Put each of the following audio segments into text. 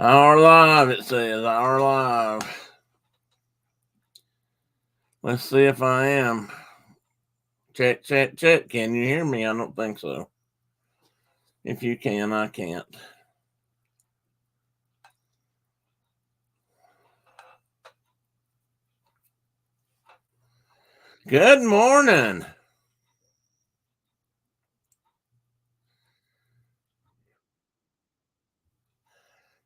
Our live, it says. Our live. Let's see if I am. Check, check, check. Can you hear me? I don't think so. If you can, I can't. Good morning.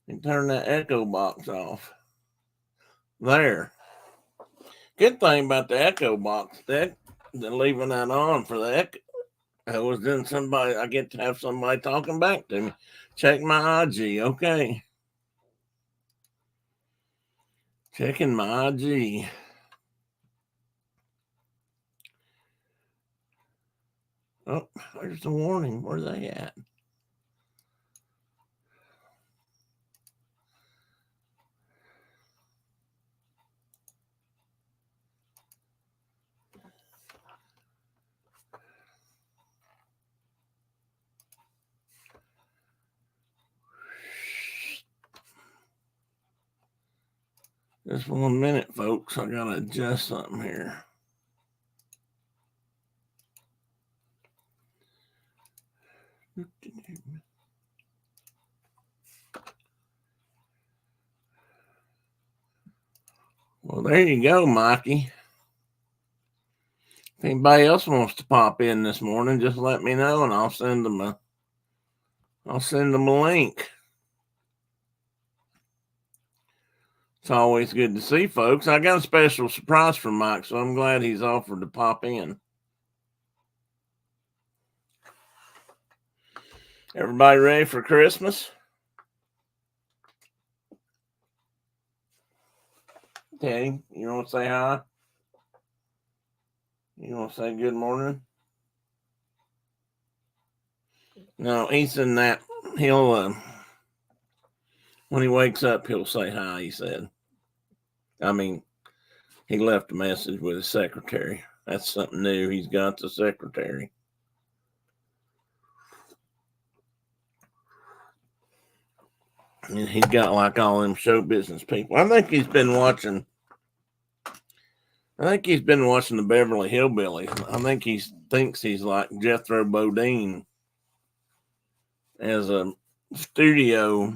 You turn that echo box off. There. Good thing about the echo box, they're leaving that on for the echo. I was doing somebody, I get to have somebody talking back to me. Check my IG, okay. Checking my IG. Oh, there's the warning. Where are they at? Just 1 minute, folks. I gotta adjust something here. Well, there you go, Mikey. If anybody else wants to pop in this morning, just let me know and I'll send them a link. It's always good to see folks. I got a special surprise for Mike, so I'm glad he's offered to pop in. Everybody ready for Christmas? Teddy, you want to say hi? You want to say good morning? No, he's in that. He'll, when he wakes up, he'll say hi, he said. I mean, he left a message with his secretary. That's something new. He's got the secretary. And he's got like all them show business people. I think he's been watching the Beverly Hillbillies. I think he thinks he's like Jethro Bodine as a studio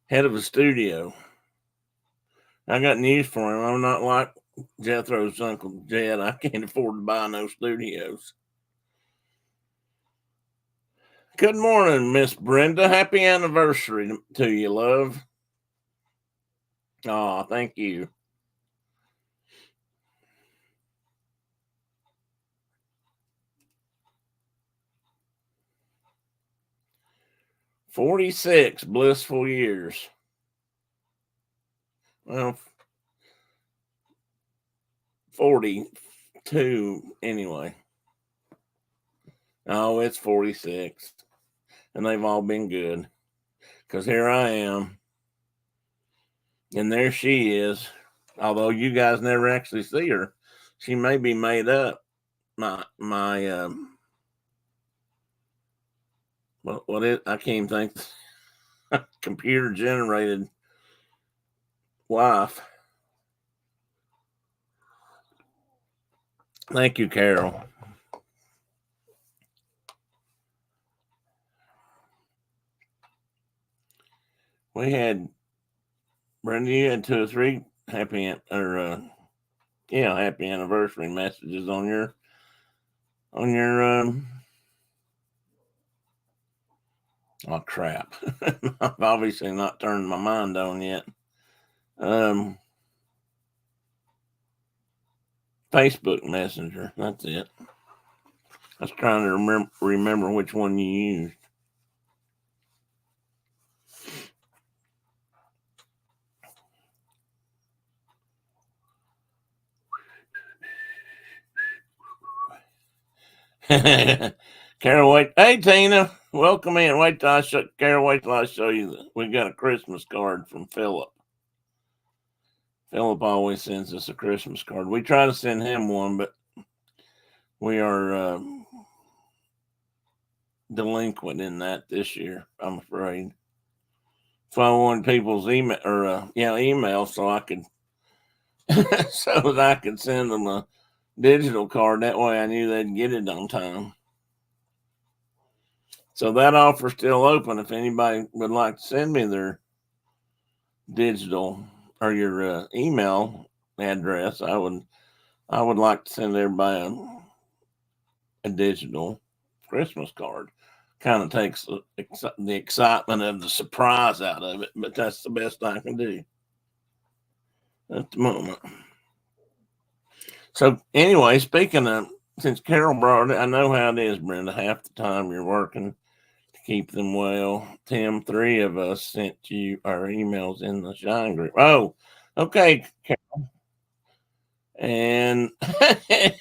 head of a studio. I got news for him. I'm not like Jethro's Uncle Jed. I can't afford to buy no studios. Good morning, Miss Brenda. Happy anniversary to you, love. Oh, thank you. "46 blissful years." Well, 42 anyway. Oh, it's 46. And they've all been good. Because here I am. And there she is. Although you guys never actually see her. She may be made up. My I can't even think. Computer generated wife. Thank you, Carol. We had Brenda. You had 2 or 3 happy anniversary messages on your oh crap. I've obviously not turned my mind on yet. Facebook Messenger. That's it. I was trying to remember which one you used. Carol, wait. Hey, Tina. Welcome in. Carol, wait till I show you. We got a Christmas card from Philip. Philip always sends us a Christmas card. We try to send him one, but we are delinquent in that this year, I'm afraid. So I wanted people's email or email so I could so that I could send them a digital card. That way I knew they'd get it on time. So that offer's still open. If anybody would like to send me their digital or your email address, I would like to send everybody a digital Christmas card. Kind of takes the excitement of the surprise out of it, but that's the best I can do at the moment. So anyway, speaking of, since Carol brought it, I know how it is, Brenda. Half the time you're working to keep them well. Tim, 3 of us sent you our emails in the Shine group. Oh, okay, Carol. And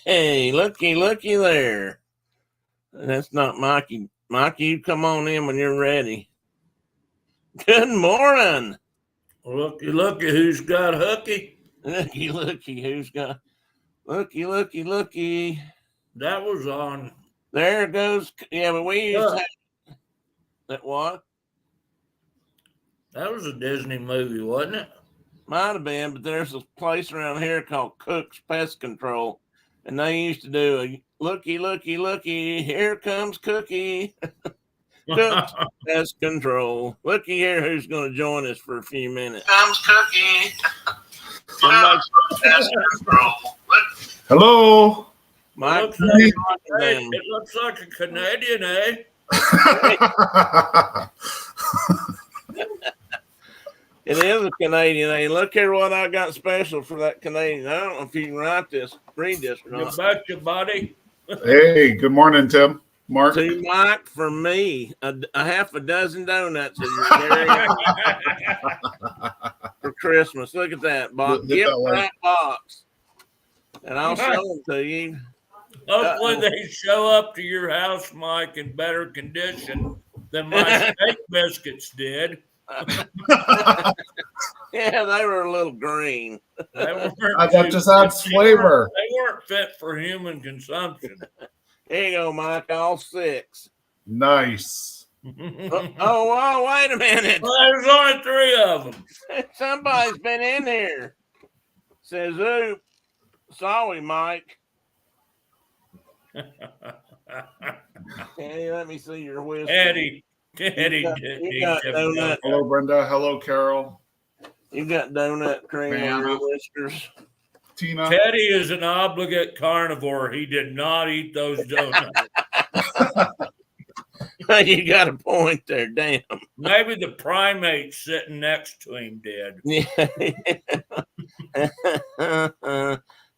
hey, looky there. That's not Mikey. Mikey, you come on in when you're ready. Good morning. Looky who's got hooky. Looky who's got looky. That was on. There goes. Yeah, but we used to have that. What? That was a Disney movie, wasn't it? Might have been, but there's a place around here called Cook's Pest Control, and they used to do a looky. Here comes Cookie. Cook's Pest Control. Looky here, who's going to join us for a few minutes. Comes Cookie. Pest Control. Hello. Mike, it looks like a Canadian, eh? It is a Canadian. Hey, look here what I got special for that Canadian. I don't know if you can read this or not. You betcha, buddy. Hey, good morning, Tim. Mark. To Mike, for me, a half a dozen donuts for Christmas. Look at that box. Gift wrap box. And I'll show them to you. Hopefully they show up to your house, Mike, in better condition than my steak biscuits did. Yeah, they were a little green. That just adds flavor. They weren't fit for human consumption. There you go, Mike. All 6. Nice. Oh, wait a minute. Well, there's only 3 of them. Somebody's been in here. Says, "Oop, sorry, Mike." Hey, let me see your whiskey. Eddie, you got donut. Hello, Brenda. Hello, Carol. You got donut cream on your whiskers. Tina. Teddy is an obligate carnivore. He did not eat those donuts. You got a point there, damn. Maybe the primate sitting next to him did. Yeah.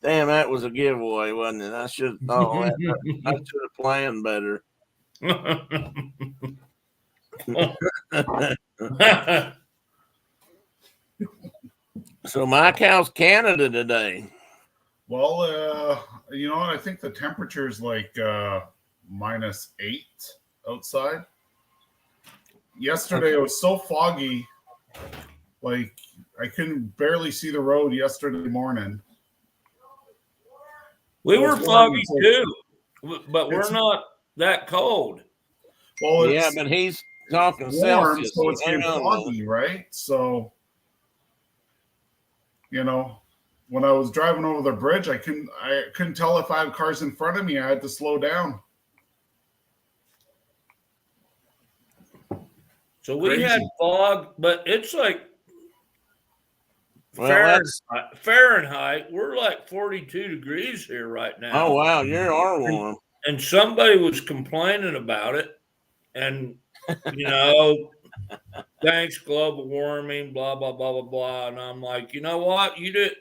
Damn, that was a giveaway, wasn't it? I should have thought that. I should have planned better. So Mike, how's Canada today? Well, you know what? I think the temperature is like -8 outside. Yesterday it was so foggy, like I couldn't barely see the road yesterday morning. We were foggy too, but we're not that cold. Well, yeah, but he's talking warm, Celsius. so it's getting foggy, right? So, you know, when I was driving over the bridge, I couldn't tell if I had cars in front of me. I had to slow down. So we had fog, but it's like Fahrenheit. We're like 42 degrees here right now. Oh, wow. You are warm. And somebody was complaining about it. And, you know, thanks, global warming, blah, blah, blah, blah, blah. And I'm like, you know what? You did.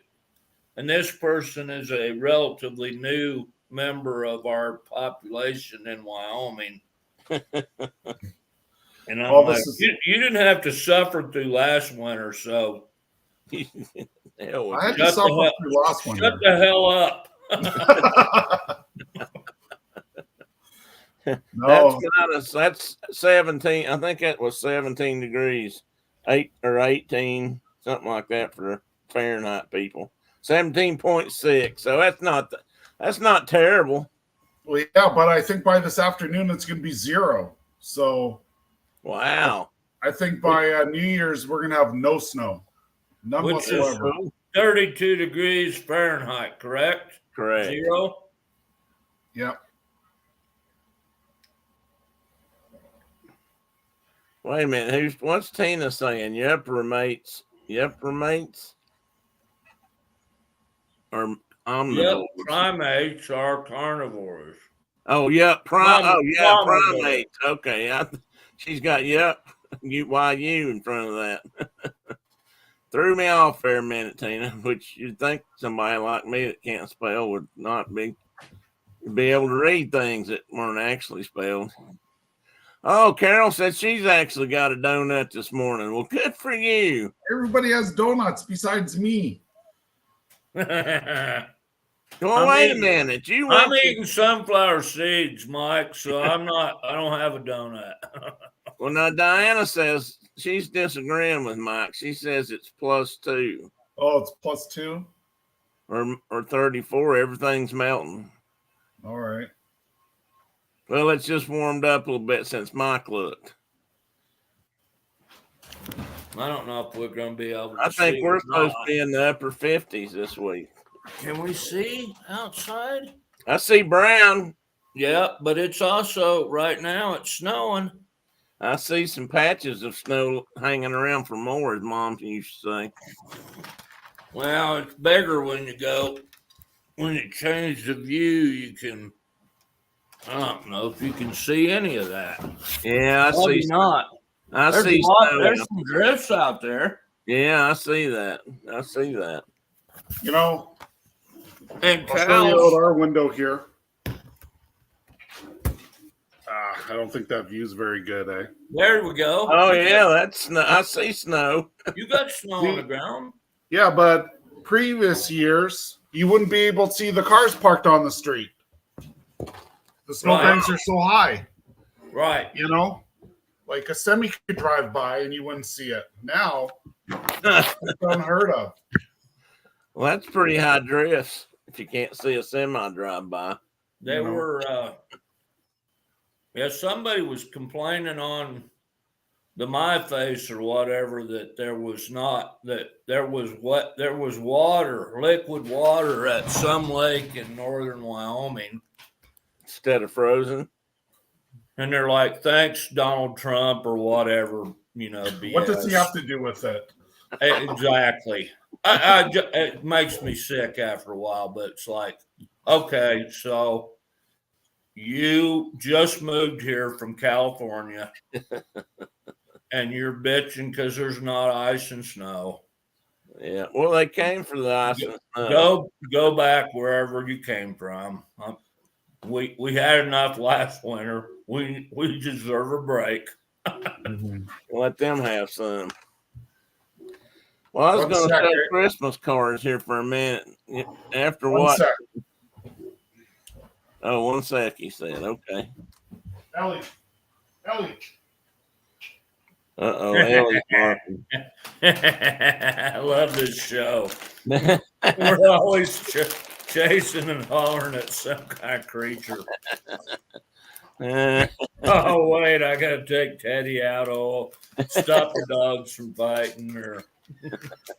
And this person is a relatively new member of our population in Wyoming. And I'm like, you didn't have to suffer through last winter, so I had to suffer through last winter. Shut the hell up. No. That's 17. I think that was 17 degrees, 8 or 18, something like that for Fahrenheit people. 17.6. So that's not terrible. Well, yeah, but I think by this afternoon it's going to be 0. So Wow. I think by New Year's we're gonna have no snow, none Which is whatsoever. 32 degrees Fahrenheit, correct? Correct. 0. Yep. Wait a minute. What's Tina saying? Yep, roommates. Yep, roommates. Or omnivores. Yep, primates are carnivores. Oh, yep. Omnivores. Primates. Okay. She's got yep. YU in front of that. Threw me off there a minute, Tina, which you'd think somebody like me that can't spell would not be able to read things that weren't actually spelled. Oh, Carol said she's actually got a donut this morning. Well, good for you. Everybody has donuts besides me. Well, wait a minute. I'm eating sunflower seeds, Mike, so I don't have a donut. Well, now Diana says she's disagreeing with Mike. She says it's +2. Oh, it's +2? Or 34. Everything's melting. All right. Well, it's just warmed up a little bit since Mike looked. I don't know if we're going to be able to I think see we're or supposed not. to be in the upper 50s this week. Can we see outside? I see brown. Yeah, but it's also, right now, it's snowing. I see some patches of snow hanging around for more, as Mom used to say. Well, it's bigger when you change the view, you can, I don't know if you can see any of that. Yeah, I Probably see. not. There's some drifts out there. Yeah, I see that. You know, And I'll show you out our window here. I don't think that view's very good, eh? There we go. Oh, yeah, that's snow. I see snow. You got snow on the ground. Yeah, but previous years, you wouldn't be able to see the cars parked on the street. The snowbanks are so high. Right. You know? Like a semi could drive by and you wouldn't see it. Now, it's unheard of. Well, that's pretty high drifts if you can't see a semi drive by. They were, somebody was complaining on the My Face or whatever that there was water, liquid water at some lake in northern Wyoming. Instead of frozen. And they're like, thanks, Donald Trump or whatever, BS. What does he have to do with it? Exactly. It makes me sick after a while, but it's like, okay, so you just moved here from California and you're bitching because there's not ice and snow. Yeah. Well, they came for the ice and snow. Go back wherever you came from. We had enough last winter. We deserve a break. Let them have some. Well, I was going to show Christmas cards here for a minute. After what? Oh, 1 sec, he said. Okay. Ellie. Uh-oh, Ellie's barking. I love this show. We're always chasing and hollering at some kind of creature. Oh, wait, I got to take Teddy out. Oh, stop the dogs from fighting. Or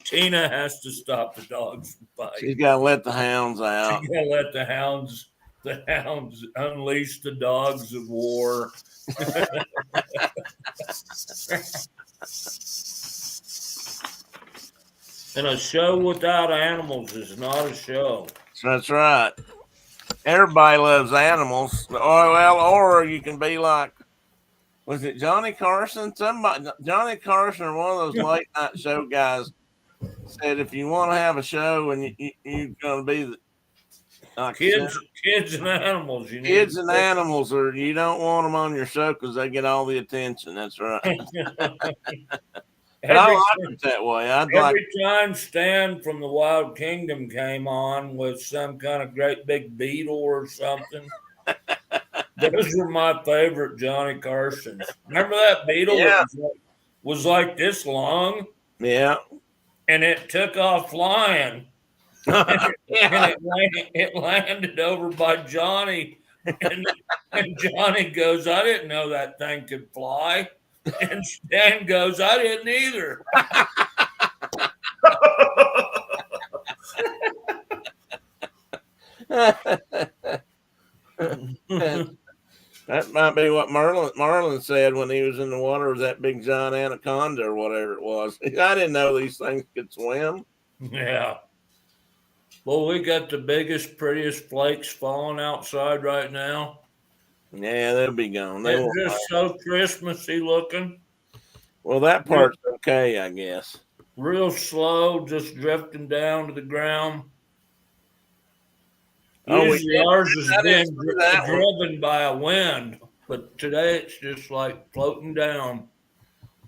Tina has to stop the dogs from fighting. She's got to let the hounds out. She's got to let the hounds unleash the dogs of war. And a show without animals is not a show. That's right. Everybody loves animals. Or you can be like, was it Johnny Carson? Johnny Carson or one of those late night show guys said, if you want to have a show and you're going to be kids and animals. Kids and animals, or you don't want them on your show because they get all the attention. That's right. But I like it that way. Every time Stan from the Wild Kingdom came on with some kind of great big beetle or something, those were my favorite Johnny Carsons. Remember that beetle? Yeah. Was like this long? Yeah. And it took off flying. And it landed over by Johnny And Johnny goes, I didn't know that thing could fly. And Stan goes, I didn't either. That might be what Marlin said when he was in the water with that big giant anaconda or whatever it was. I didn't know these things could swim. Yeah. Well, we got the biggest, prettiest flakes falling outside right now. Yeah, they'll be gone. They It's won't just so Christmassy looking. Well, that part's okay, I guess. Real slow, just drifting down to the ground. Usually ours is being driven by a wind, but today it's just like floating down.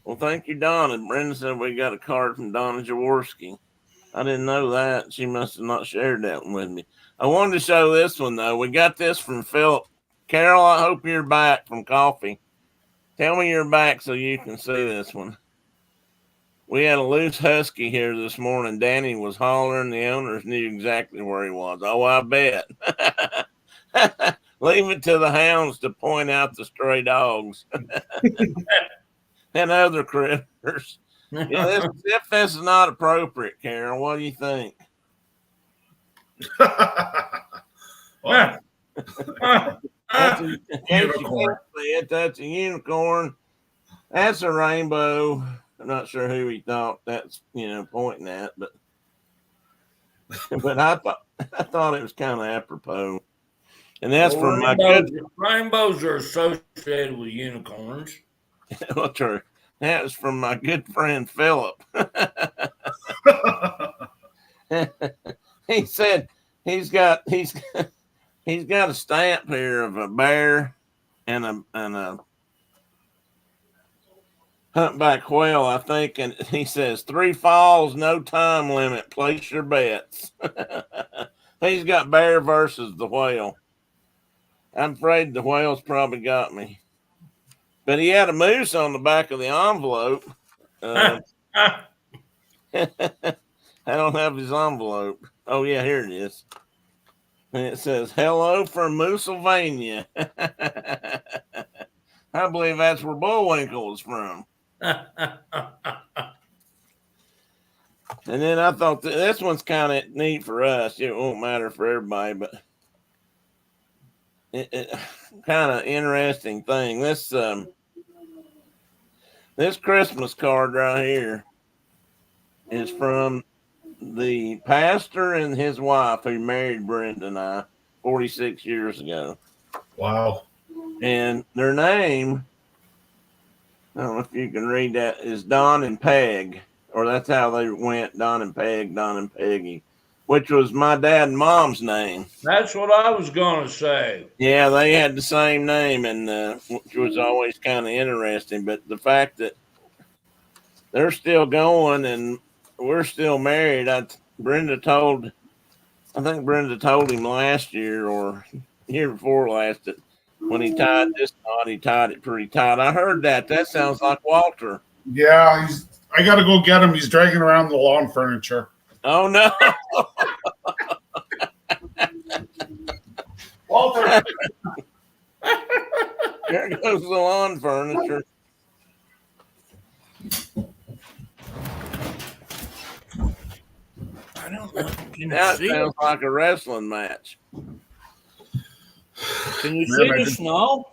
Well, thank you, Donna. Brenda said we got a card from Donna Jaworski. I didn't know that. She must have not shared that one with me. I wanted to show this one, though. We got this from Philip. Carol, I hope you're back from coffee. Tell me you're back so you can see this one. We had a loose husky here this morning. Danny was hollering. The owners knew exactly where he was. Oh, I bet. Leave it to the hounds to point out the stray dogs and other critters. Yeah, this is not appropriate, Carol. What do you think? Well, That's a unicorn. That's a unicorn. That's a rainbow. I'm not sure who he thought that's pointing at, but I thought it was kind of apropos. And that's from rainbows are associated with unicorns. Well, true. That was from my good friend Philip. He said he's got a stamp here of a bear and a humpback whale, I think, and he says 3 falls, no time limit. Place your bets. He's got bear versus the whale. I'm afraid the whale's probably got me. But he had a moose on the back of the envelope. I don't have his envelope. Oh, yeah, here it is. And it says, hello from Moosylvania. I believe that's where Bullwinkle is from. And then I thought this one's kind of neat for us. It won't matter for everybody, but it kind of interesting thing. This Christmas card right here is from the pastor and his wife who married Brenda and I 46 years ago. Wow. And their name, I don't know if you can read that, is Don and Peg, or that's how they went, Don and Peg, Don and Peggy, which was my dad and mom's name. That's what I was going to say. Yeah, they had the same name, and which was always kind of interesting. But the fact that they're still going and we're still married, I think Brenda told him last year or year before last that when he tied this knot, he tied it pretty tight. I heard that. That sounds like Walter. Yeah, I got to go get him. He's dragging around the lawn furniture. Oh, no. Walter. There goes the lawn furniture. I don't know. That sounds like a wrestling match. Can you see the snow?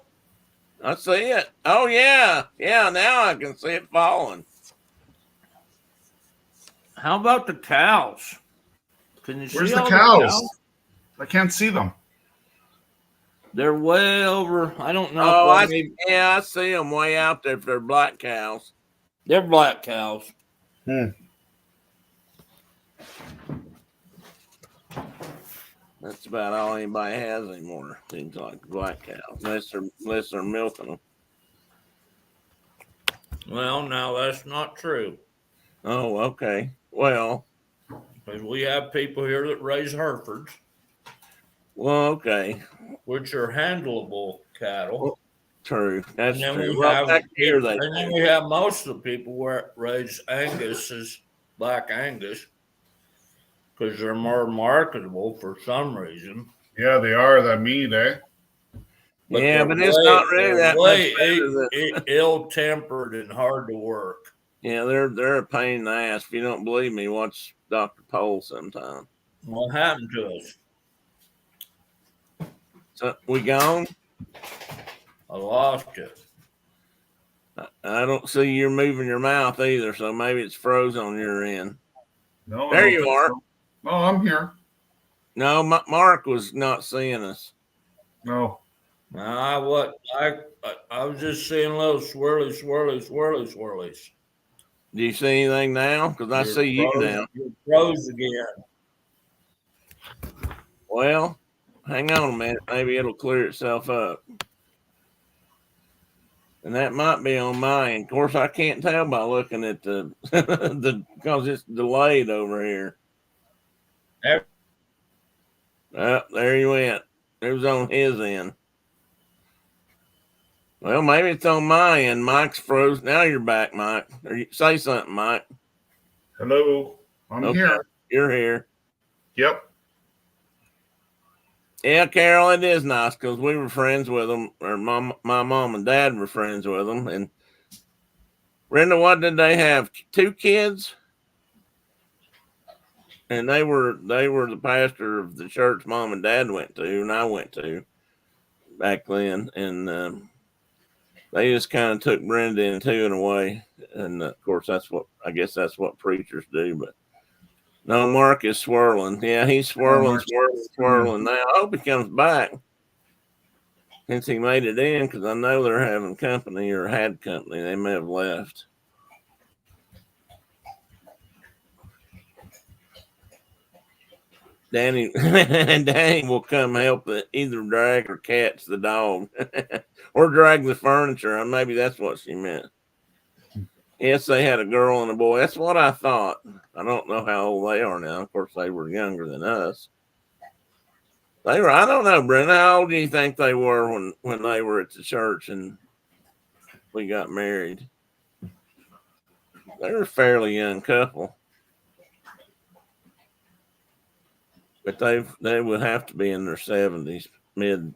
I see it. Oh, yeah. Yeah, now I can see it falling. How about the cows? Can you Where's see the all cows? I can't see them. They're way over. I don't know. Oh, I see them way out there if they're black cows. They're black cows. That's about all anybody has anymore. Seems like black cows, unless they're milking them. Well, now that's not true. Oh, okay. Well, because we have people here that raise Herefords. Well, okay. Which are handleable cattle. Well, true. That's and then true. We have most of the people where raise Angus as black Angus because they're more marketable for some reason. Yeah, they are. That meat, eh? but Yeah, they're but it's not really they're that much better ill-tempered and hard to work. Yeah, they're a pain in the ass. If you don't believe me, watch Dr. Pole sometime. What happened to us? So we gone? I lost you. I don't see you moving your mouth either, so maybe it's froze on your end. No, There you are. So. No, I'm here. No, Mark was not seeing us. No. I was just seeing little swirlies. Do you see anything now? Because I see you now. You're froze again. Well, hang on a minute. Maybe it'll clear itself up. And that might be on my end. Of course, I can't tell by looking at the because it's delayed over here. There you went. It was on his end. Well, maybe it's on my end. Mike's froze. Now you're back, Mike. Say something, Mike. Hello. I'm here. You're here. Yep. Yeah, Carol, it is nice because we were friends with them, or my mom and dad were friends with them. And Brenda, what did they have? 2 kids? And they were the pastor of the church mom and dad went to, and I went to back then. And they just kind of took Brenda into it in a way. And of course, that's what preachers do. But no, Mark is swirling. Yeah, he's swirling now. I hope he comes back since he made it in, because I know they're having company or had company. They may have left. Danny will come help either drag or catch the dog or drag the furniture. And maybe that's what she meant. Yes, they had a girl and a boy. That's what I thought. I don't know how old they are now. Of course, they were younger than us. I don't know, Brenda. How old do you think they were when they were at the church and we got married? They were a fairly young couple. But they would have to be in their 70s, mid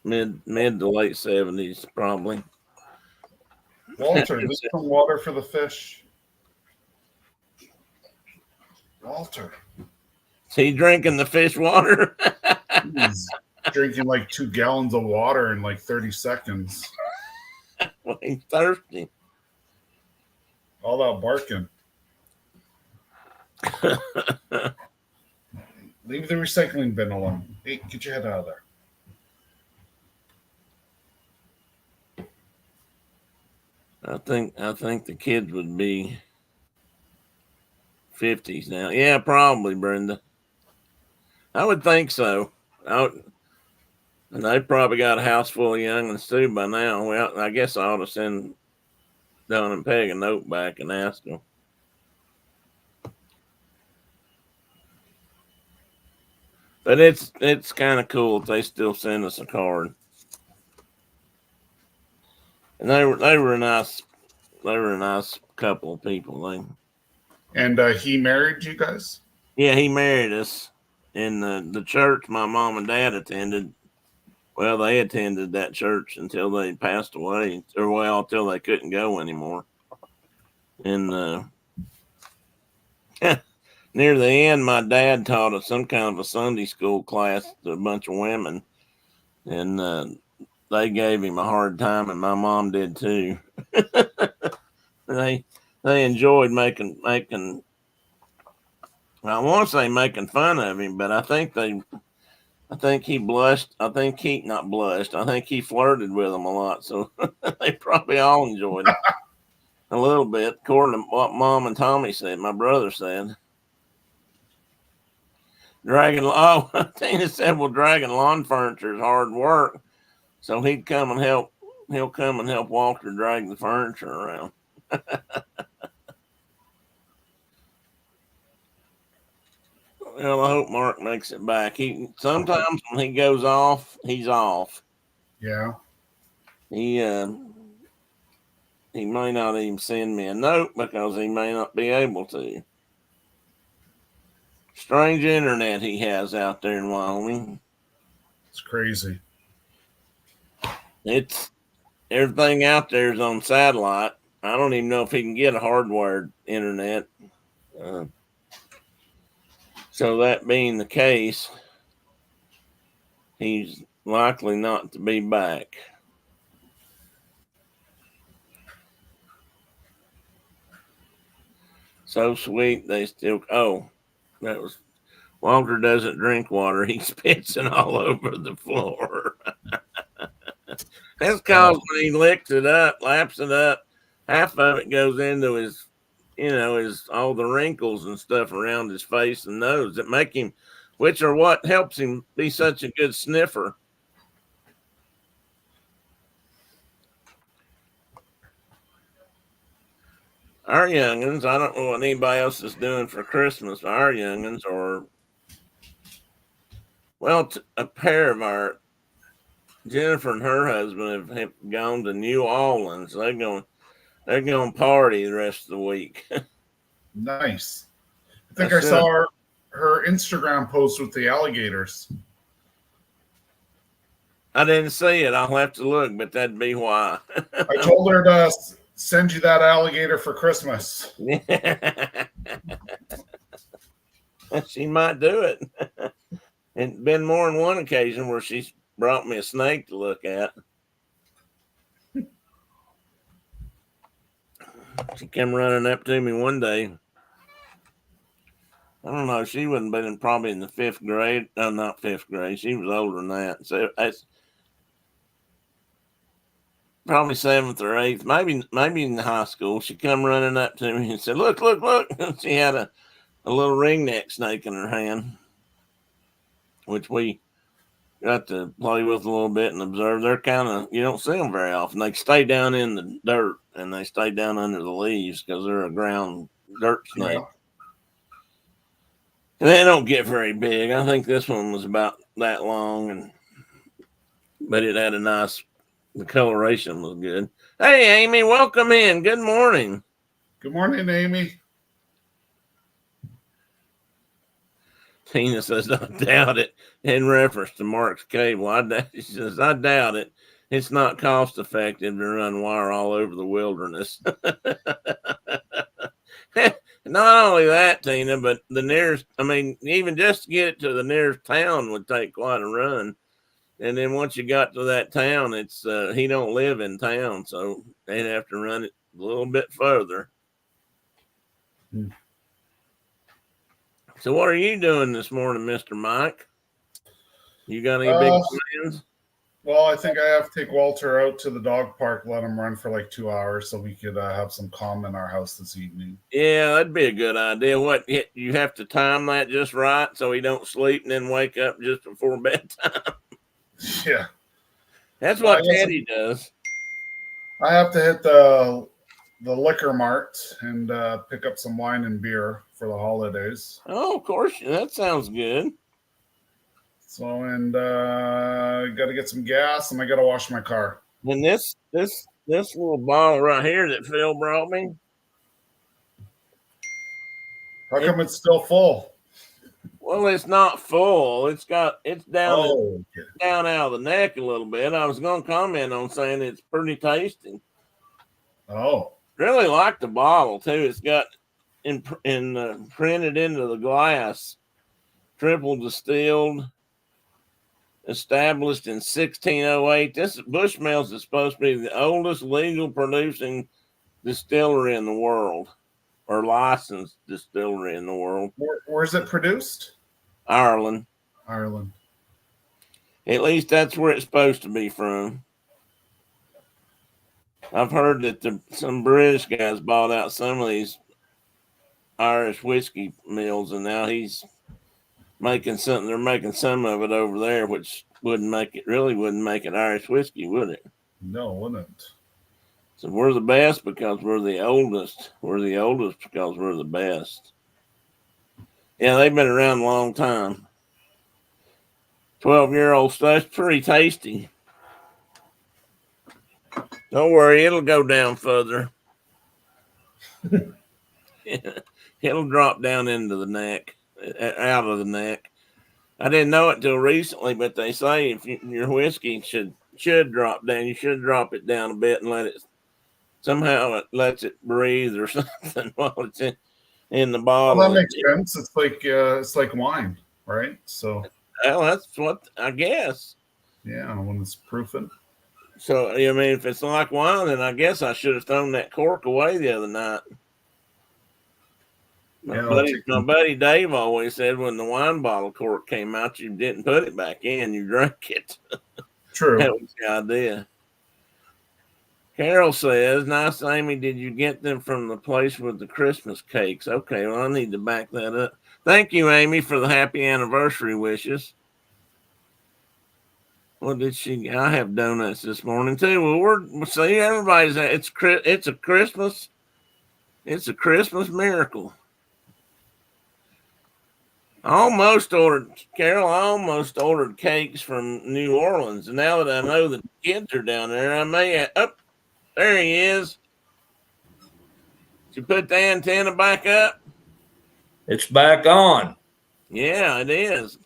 to late 70s, probably. Walter, leave some water for the fish. Walter. Is he drinking the fish water? He's drinking like 2 gallons of water in like 30 seconds. Well, he's thirsty. All that barking. Leave the recycling bin alone. Hey, get your head out of there. I think the kids would be 50s now. Yeah, probably, Brenda. I would think so. And they probably got a house full of young'uns too by now. Well, I guess I ought to send Don and Peg a note back and ask them. But it's kind of cool if they still send us a card. And they were a nice couple of people. And he married you guys? Yeah, he married us in the church my mom and dad attended. Well, they attended that church until they passed away, until they couldn't go anymore. And near the end, my dad taught some kind of a Sunday school class to a bunch of women, and they gave him a hard time, and my mom did too. They enjoyed making. I want to say making fun of him, but I think he blushed. I think he not blushed. I think he flirted with them a lot, so they probably all enjoyed it a little bit, according to what Mom and Tommy said. My brother said. Tina said, well, dragging lawn furniture is hard work. So he'll come and help Walter drag the furniture around. Well, I hope Mark makes it back. Sometimes when he goes off, he's off. Yeah. He may not even send me a note because he may not be able to. strange internet he has out there in Wyoming. It's crazy. It's everything out there is on satellite. I don't even know if he can get a hardwired internet. So that being the case, he's likely not to be back. So sweet, they still. Oh, that was Walter doesn't drink water. He's pissing all over the floor. That's cause when he licks it up, laps it up, half of it goes into his, his all the wrinkles and stuff around his face and nose that make him, which are what helps him be such a good sniffer. Our youngins, I don't know what anybody else is doing for Christmas. Our youngins are, well, a pair of our Jennifer and her husband have gone to New Orleans. They're going to party the rest of the week. Nice. I think I saw her Instagram post with the alligators. I didn't see it. I'll have to look, but that'd be why. I told her to send you that alligator for Christmas. She might do it. And been more than one occasion where she's brought me a snake to look at. She came running up to me one day. I don't know. She wouldn't have been probably in the fifth grade. No, not fifth grade. She was older than that. So that's probably seventh or eighth, maybe in high school. She come running up to me and said, "Look, look, look!" She had a little ringneck snake in her hand, which we got to play with a little bit and observe. They're kind of, you don't see them very often. They stay down in the dirt and they stay down under the leaves because they're a ground dirt snake. Yeah. And they don't get very big. I think this one was about that long, but it had the coloration was good. Hey, Amy, welcome in. Good morning. Good morning, Amy. Tina says, I doubt it, in reference to Mark's cable. She says, I doubt it. It's not cost effective to run wire all over the wilderness. Not only that, Tina, but the nearest, even just to get it to the nearest town would take quite a run. And then once you got to that town, it's he don't live in town, so they'd have to run it a little bit further. So what are you doing this morning, Mr. Mike? You got any big plans? Well, I think I have to take Walter out to the dog park, let him run for like 2 hours so we could have some calm in our house this evening. Yeah, that'd be a good idea. What, you have to time that just right so he don't sleep and then wake up just before bedtime? Yeah. That's what Teddy does. I have to hit the liquor mart and pick up some wine and beer for the holidays. Oh, of course. That sounds good. So, and got to get some gas, and I got to wash my car. And this little bottle right here that Phil brought me. How come it's still full? Well, it's not full. It's down down out of the neck a little bit. I was going to comment on saying it's pretty tasty. Oh, really like the bottle too. It's got printed into the glass, triple distilled, established in 1608. This Bushmills is supposed to be the oldest legal producing distillery in the world, or licensed distillery in the world. Where's it produced? Ireland. At least that's where it's supposed to be from. I've heard that some British guys bought out some of these Irish whiskey mills, and now he's making something. They're making some of it over there, which wouldn't make it Irish whiskey, would it? No, it wouldn't. So we're the best because we're the oldest. We're the oldest because we're the best. Yeah, they've been around a long time. 12-year-old stuff's pretty tasty. Don't worry, it'll go down further. It'll drop down into the neck. out of the neck. I didn't know it till recently, but they say if your whiskey should drop down, you should drop it down a bit and let it somehow it lets it breathe or something while it's in the bottle. Well, that makes sense. It's like wine, right? So, well, that's what I guess. Yeah, when it's proofing. So, I mean, if it's like wine, then I guess I should have thrown that cork away the other night. My buddy Dave always said when the wine bottle cork came out, you didn't put it back in, you drank it. True. That was the idea. Carol says, nice, Amy, did you get them from the place with the Christmas cakes? Okay, well, I need to back that up. Thank you, Amy, for the happy anniversary wishes. What did she? I have donuts this morning too. Well, see, everybody's it's a Christmas miracle. I almost ordered cakes from New Orleans, and now that I know the kids are down there, I may. There he is. Did you put the antenna back up? It's back on. Yeah, it is.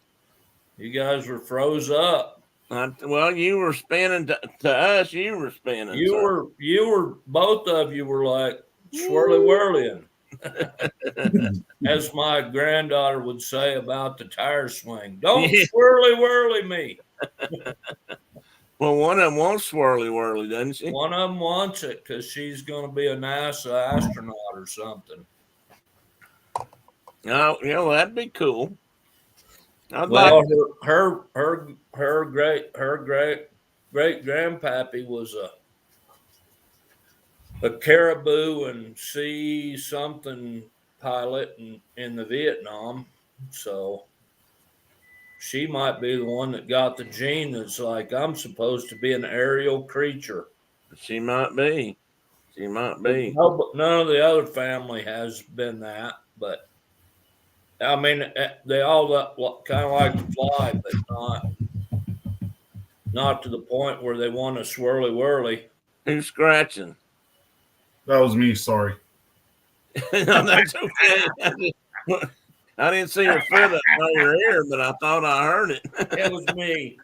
You guys were froze up. Well, you were spinning to us. You were spinning. You were. Both of you were like swirly whirling, as my granddaughter would say about the tire swing. Don't swirly whirly me. Well, one of them wants swirly whirly, doesn't she? One of them wants it because she's going to be a NASA astronaut or something. Oh, that'd be cool. Well, her great grandpappy was a caribou and sea something pilot in the Vietnam, so she might be the one that got the gene that's like, I'm supposed to be an aerial creature. She might be. No, but none of the other family has been that, but I mean, they all kind of like to fly, but not to the point where they want a swirly whirly. Who's scratching? That was me. Sorry. No, that's okay. I didn't see your foot up by your ear, but I thought I heard it. It was me.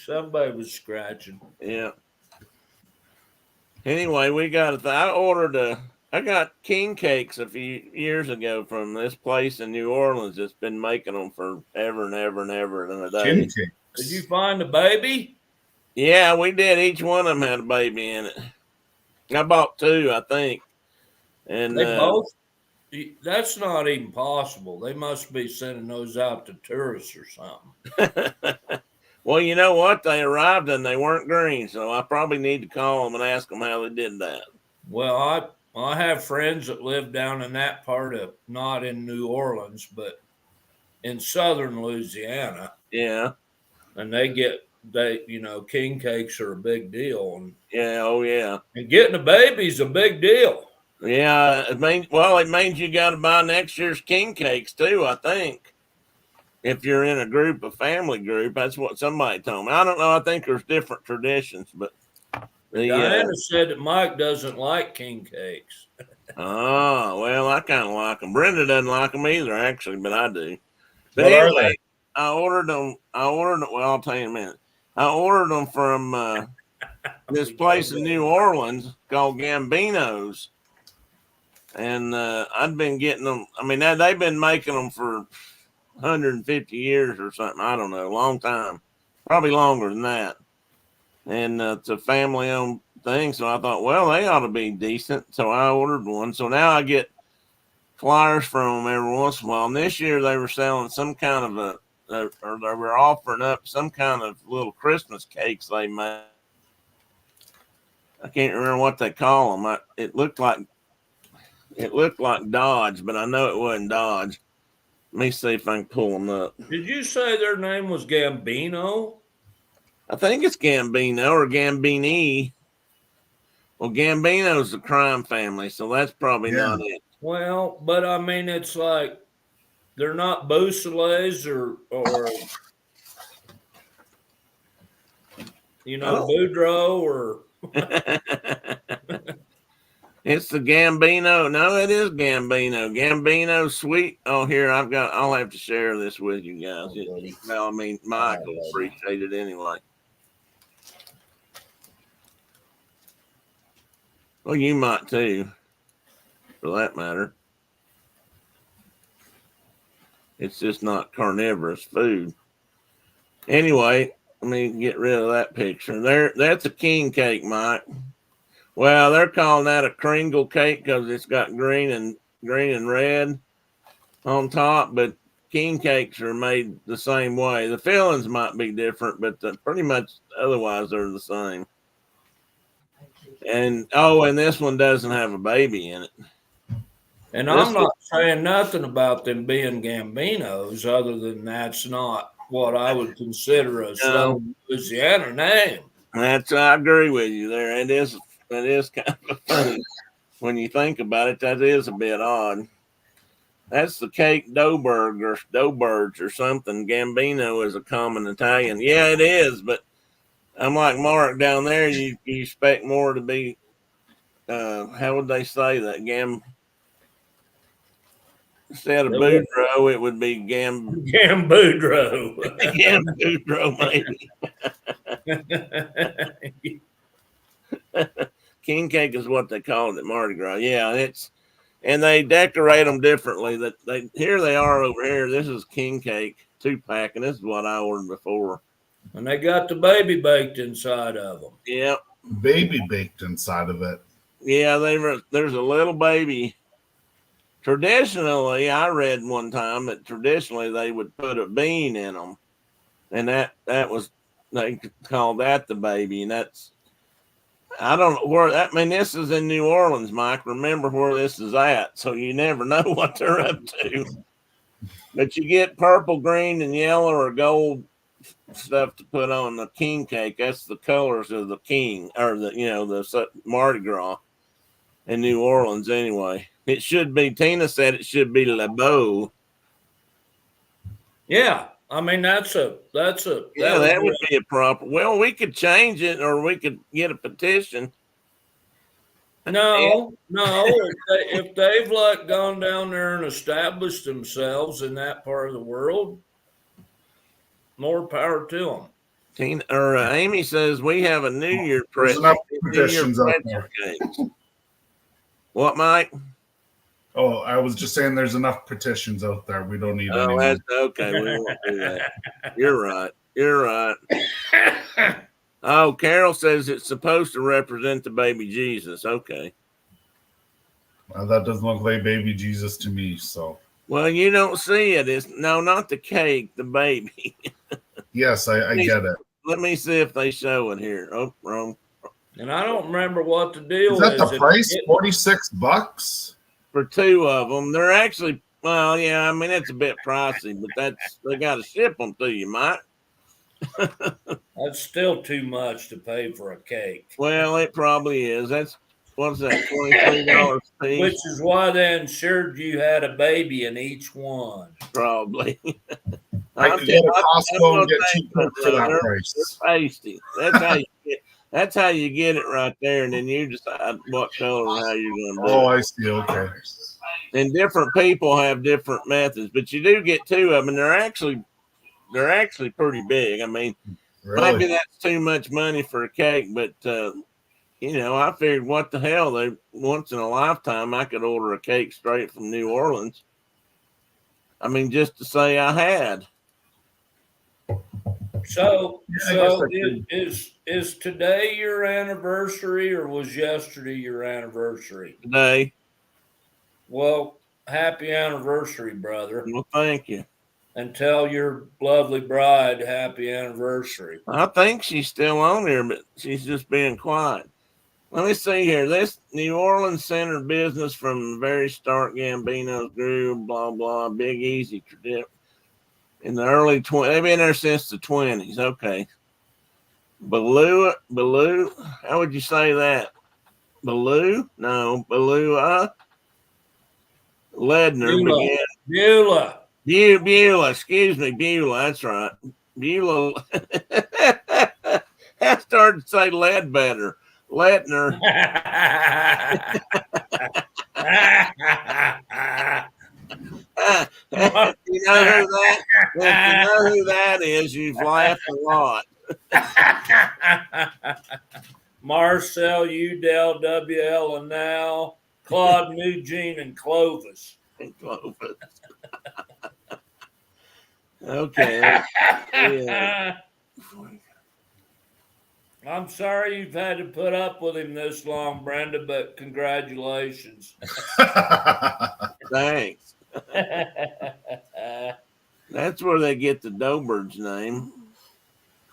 Somebody was scratching. Yeah. Anyway, we got I got king cakes a few years ago from this place in New Orleans that's been making them for ever and ever and ever and a day. Did you find a baby? Yeah, we did. Each one of them had a baby in it. I bought 2, I think. And they both? That's not even possible. They must be sending those out to tourists or something. Well, you know what? They arrived and they weren't green, so I probably need to call them and ask them how they did that. Well, I have friends that live down in that part of, not in New Orleans, but in southern Louisiana. Yeah. And king cakes are a big deal. And, oh yeah. And getting a baby's a big deal. Yeah, it means you got to buy next year's king cakes too, I think. If you're in a family group, that's what somebody told me. I don't know. I think there's different traditions, but Diana said that Mike doesn't like king cakes. Oh, well, I kind of like them. Brenda doesn't like them either, actually, but I do. But what anyway, are they? Well, I'll tell you in a minute. I ordered them from this place in New Orleans called Gambino's. And I'd been getting them. I mean, they've been making them for 150 years or something. I don't know, a long time, probably longer than that. And it's a family-owned thing, so I thought, well, they ought to be decent. So I ordered one. So now I get flyers from them every once in a while. And this year they were selling some kind of or they were offering up some kind of little Christmas cakes they made. I can't remember what they call them. It looked like Dodge, but I know it wasn't Dodge. Let me see if I can pull them up. Did you say their name was Gambino? I think it's Gambino or Gambini. Well, Gambino's the crime family, so that's probably not it. Well, but I mean, it's like they're not Beausoleils or Boudreaux or It's the Gambino. No, it is Gambino. Gambino sweet. Oh, here I'll have to share this with you guys. Well, I mean, Mike will appreciate it anyway. Well, you might too, for that matter. It's just not carnivorous food. Anyway, let me get rid of that picture. That's a king cake, Mike. Well, they're calling that a Kringle cake because it's got green and red on top, but king cakes are made the same way. The fillings might be different, but pretty much otherwise they're the same. And this one doesn't have a baby in it. And I'm not saying nothing about them being Gambinos, other than that's not what I would consider a Southern Louisiana name. I agree with you there. It is kind of funny when you think about it. That is a bit odd. That's the cake Doughbirds or something. Gambino is a common Italian. Yeah, it is, but I'm like Mark down there. You expect more to be. How would they say that? Instead of Boudreaux, it would be Gamboudreaux. Gamboudreaux, maybe. King cake is what they call it at Mardi Gras. Yeah, and they decorate them differently. Here they are over here. This is king cake 2-pack, and this is what I ordered before. And they got the baby baked inside of them. Yeah, baby baked inside of it. Yeah, there's a little baby. Traditionally, I read one time that traditionally they would put a bean in them, and that was they called that the baby, and that's I don't know where that. I mean, this is in New Orleans, Mike. Remember where this is at, so you never know what they're up to. But you get purple, green, and yellow or gold stuff to put on the king cake. That's the colors of the king, or the Mardi Gras in New Orleans. Anyway, it should be. Tina said it should be Le Beau. Yeah, I mean that would be a proper. Well, we could change it, or we could get a petition. No. If they've gone down there and established themselves in that part of the world, more power to them. Tina or Amy says we have a New Year petitions out there. What, Mike? Oh, I was just saying there's enough petitions out there. We don't need any. That's okay. We won't do that. You're right. Oh, Carol says it's supposed to represent the baby Jesus. Okay. Well, that doesn't look like baby Jesus to me. So. Well, you don't see it. It's not the cake, the baby. Yes, I get it. Let me see if they show it here. Oh, wrong. And I don't remember what the deal is. Is that the price? $46 for 2 of them. They're actually, well, yeah. I mean, it's a bit pricey, but they got to ship them to you, Mike. That's still too much to pay for a cake. Well, it probably is. What's that? $23 piece. Which is why they ensured you had a baby in each one. Probably. I could go to Costco and get cheaper for that price. They're tasty. That's how you get it right there, and then you decide what color and how you're going to do it. Oh, I see. Okay. And different people have different methods, but you do get 2 of them. And they're actually pretty big. I mean, maybe that's too much money for a cake, but I figured, what the hell? Once in a lifetime, I could order a cake straight from New Orleans. I mean, just to say I had. So is today your anniversary, or was yesterday your anniversary? Today. Well, happy anniversary, brother. Well, thank you. And tell your lovely bride happy anniversary. I think she's still on here, but she's just being quiet. Let me see here. This New Orleans centered business from the very start. Gambino's grew, blah, blah, big, easy tradition. In the early 20s, they've been there since the 20s. Okay. Baloo, how would you say that? Baloo? No, Baloo, Ledner began. Beulah, excuse me, Beulah, that's right. Beulah. I started to say Ledbetter. letting her. If you know who that, if you know who that is, you've laughed a lot. Marcel, Udell, WL, and now Claude, Eugene, and Clovis. Clovis. Okay. Yeah. I'm sorry you've had to put up with him this long, Brenda, but congratulations. Thanks. That's where they get the Doughbird's name.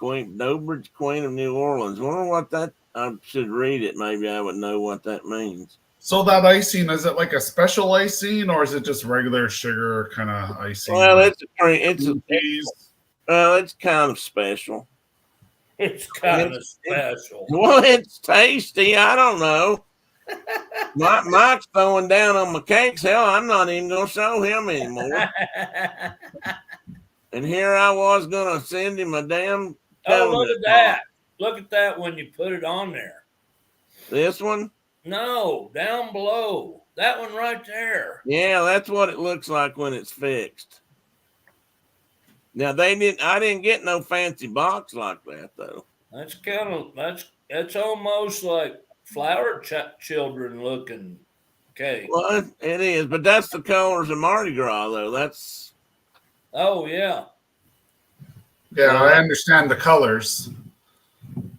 Doughbird's Queen of New Orleans. Wonder what that, I should read it. Maybe I would know what that means. So that icing, is it like a special icing or is it just regular sugar kind of icing? Well, like it's kind of special. It's kind of special. Well, it's tasty. I don't know. Mike's throwing down on my cakes. Hell, I'm not even going to show him anymore. And here I was going to send him a damn. Oh, look at that. Look at that when you put it on there. This one? No, down below. That one right there. Yeah, that's what it looks like when it's fixed. Now I didn't get no fancy box like that though. That's almost like flower children looking cake. Well, it is, but that's the colors of Mardi Gras though. That's. Oh yeah. Yeah, I understand the colors.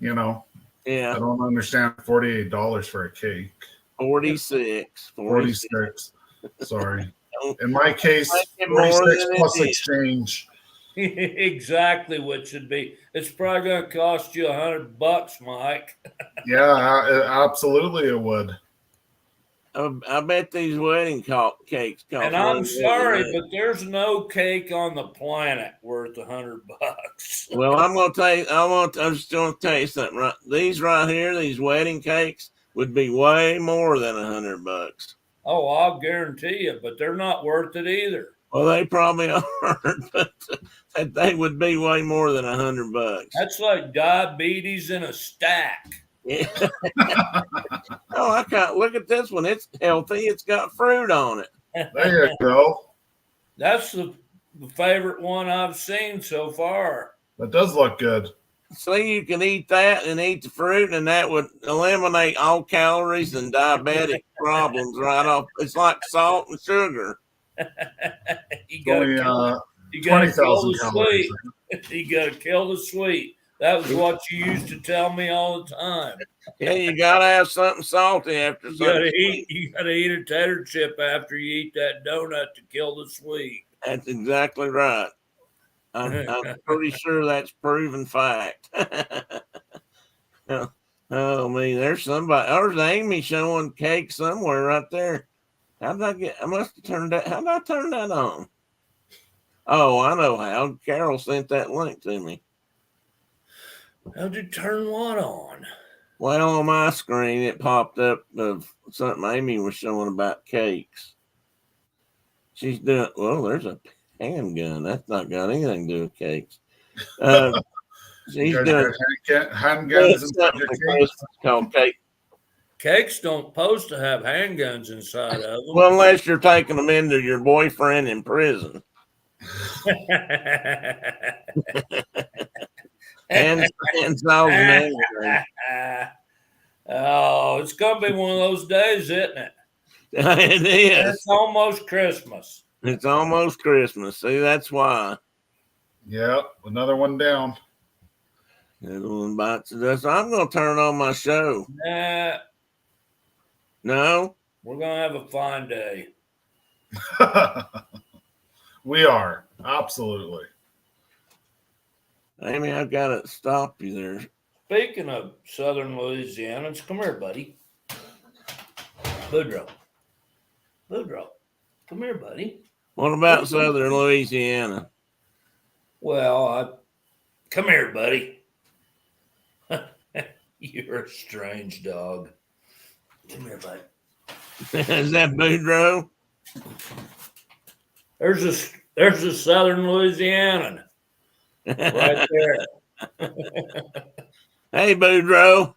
You know. Yeah. I don't understand $48 for a cake. 46. 46. Sorry. In my case, 46 plus exchange. Exactly what should be. It's probably going to cost you $100, Mike. Yeah, absolutely it would. I bet these wedding cakes cost. And I'm sorry, but there's no cake on the planet worth $100. Well, I'm going to tell you. I'm just going to tell you something. Right, these right here, these wedding cakes would be way more than $100. Oh, I'll guarantee you, but they're not worth it either. Well, they probably are, but they would be way more than $100. That's like diabetes in a stack. Yeah. Oh, I can't look at this one. It's healthy. It's got fruit on it. There you go. That's the favorite one I've seen so far. That does look good. See, you can eat that and eat the fruit, and that would eliminate all calories and diabetic problems right off. It's like salt and sugar. You gotta kill the sweet. You gotta kill the sweet. That was what you used to tell me all the time. Yeah, you gotta have something salty after something. You gotta eat a tater chip after you eat that donut to kill the sweet. That's exactly right. I'm pretty sure that's proven fact. Oh man, there's somebody. There's Amy showing cake somewhere right there. How did I must have turned that. How did I turn that on? Oh, I know how. Carol sent that link to me. How'd you turn what on? Well, on my screen, it popped up of something Amy was showing about cakes. She's doing, well, there's a handgun. That's not got anything to do with cakes. She's doing handguns inside your cakes. Called cake. Cakes don't supposed to have handguns inside of them. Well, unless you're taking them into your boyfriend in prison. and oh, it's gonna be one of those days, isn't it? It is. It's almost Christmas. It's almost Christmas. See, that's why. Yep, another one down. Another one bites the dust. I'm gonna turn on my show. Nah. No? We're gonna have a fine day. We are. Absolutely. Amy, I've got to stop you there. Speaking of Southern Louisianans, come here, buddy. Boudreaux. Come here, buddy. What about Southern Louisiana? Well, come here, buddy. You're a strange dog. Come here, buddy. Is that Boudreaux? There's a Southern Louisianan right there. Hey, Boudreaux.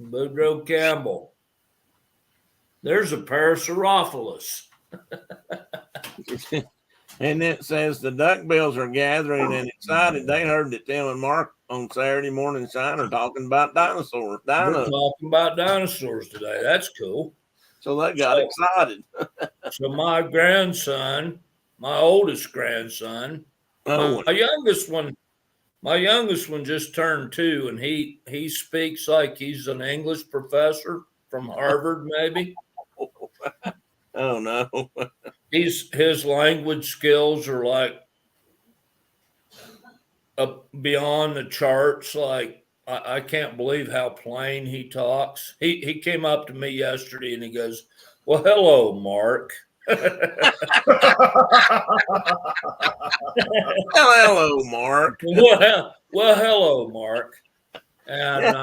Boudreaux Campbell. There's a Parasaurolophus. And it says the duckbills are gathering and excited. They heard that Tim and Mark on Saturday Morning Shine are talking about dinosaurs. We're talking about dinosaurs today. That's cool. So they got excited. So my grandson, my oldest grandson, Oh, my youngest one just turned 2, and he speaks like he's an English professor from Harvard, maybe. oh no. His language skills are like beyond the charts. Like I can't believe how plain he talks. He came up to me yesterday and he goes, "Well, hello, Mark." Hello, Mark. Well, hello, Mark. And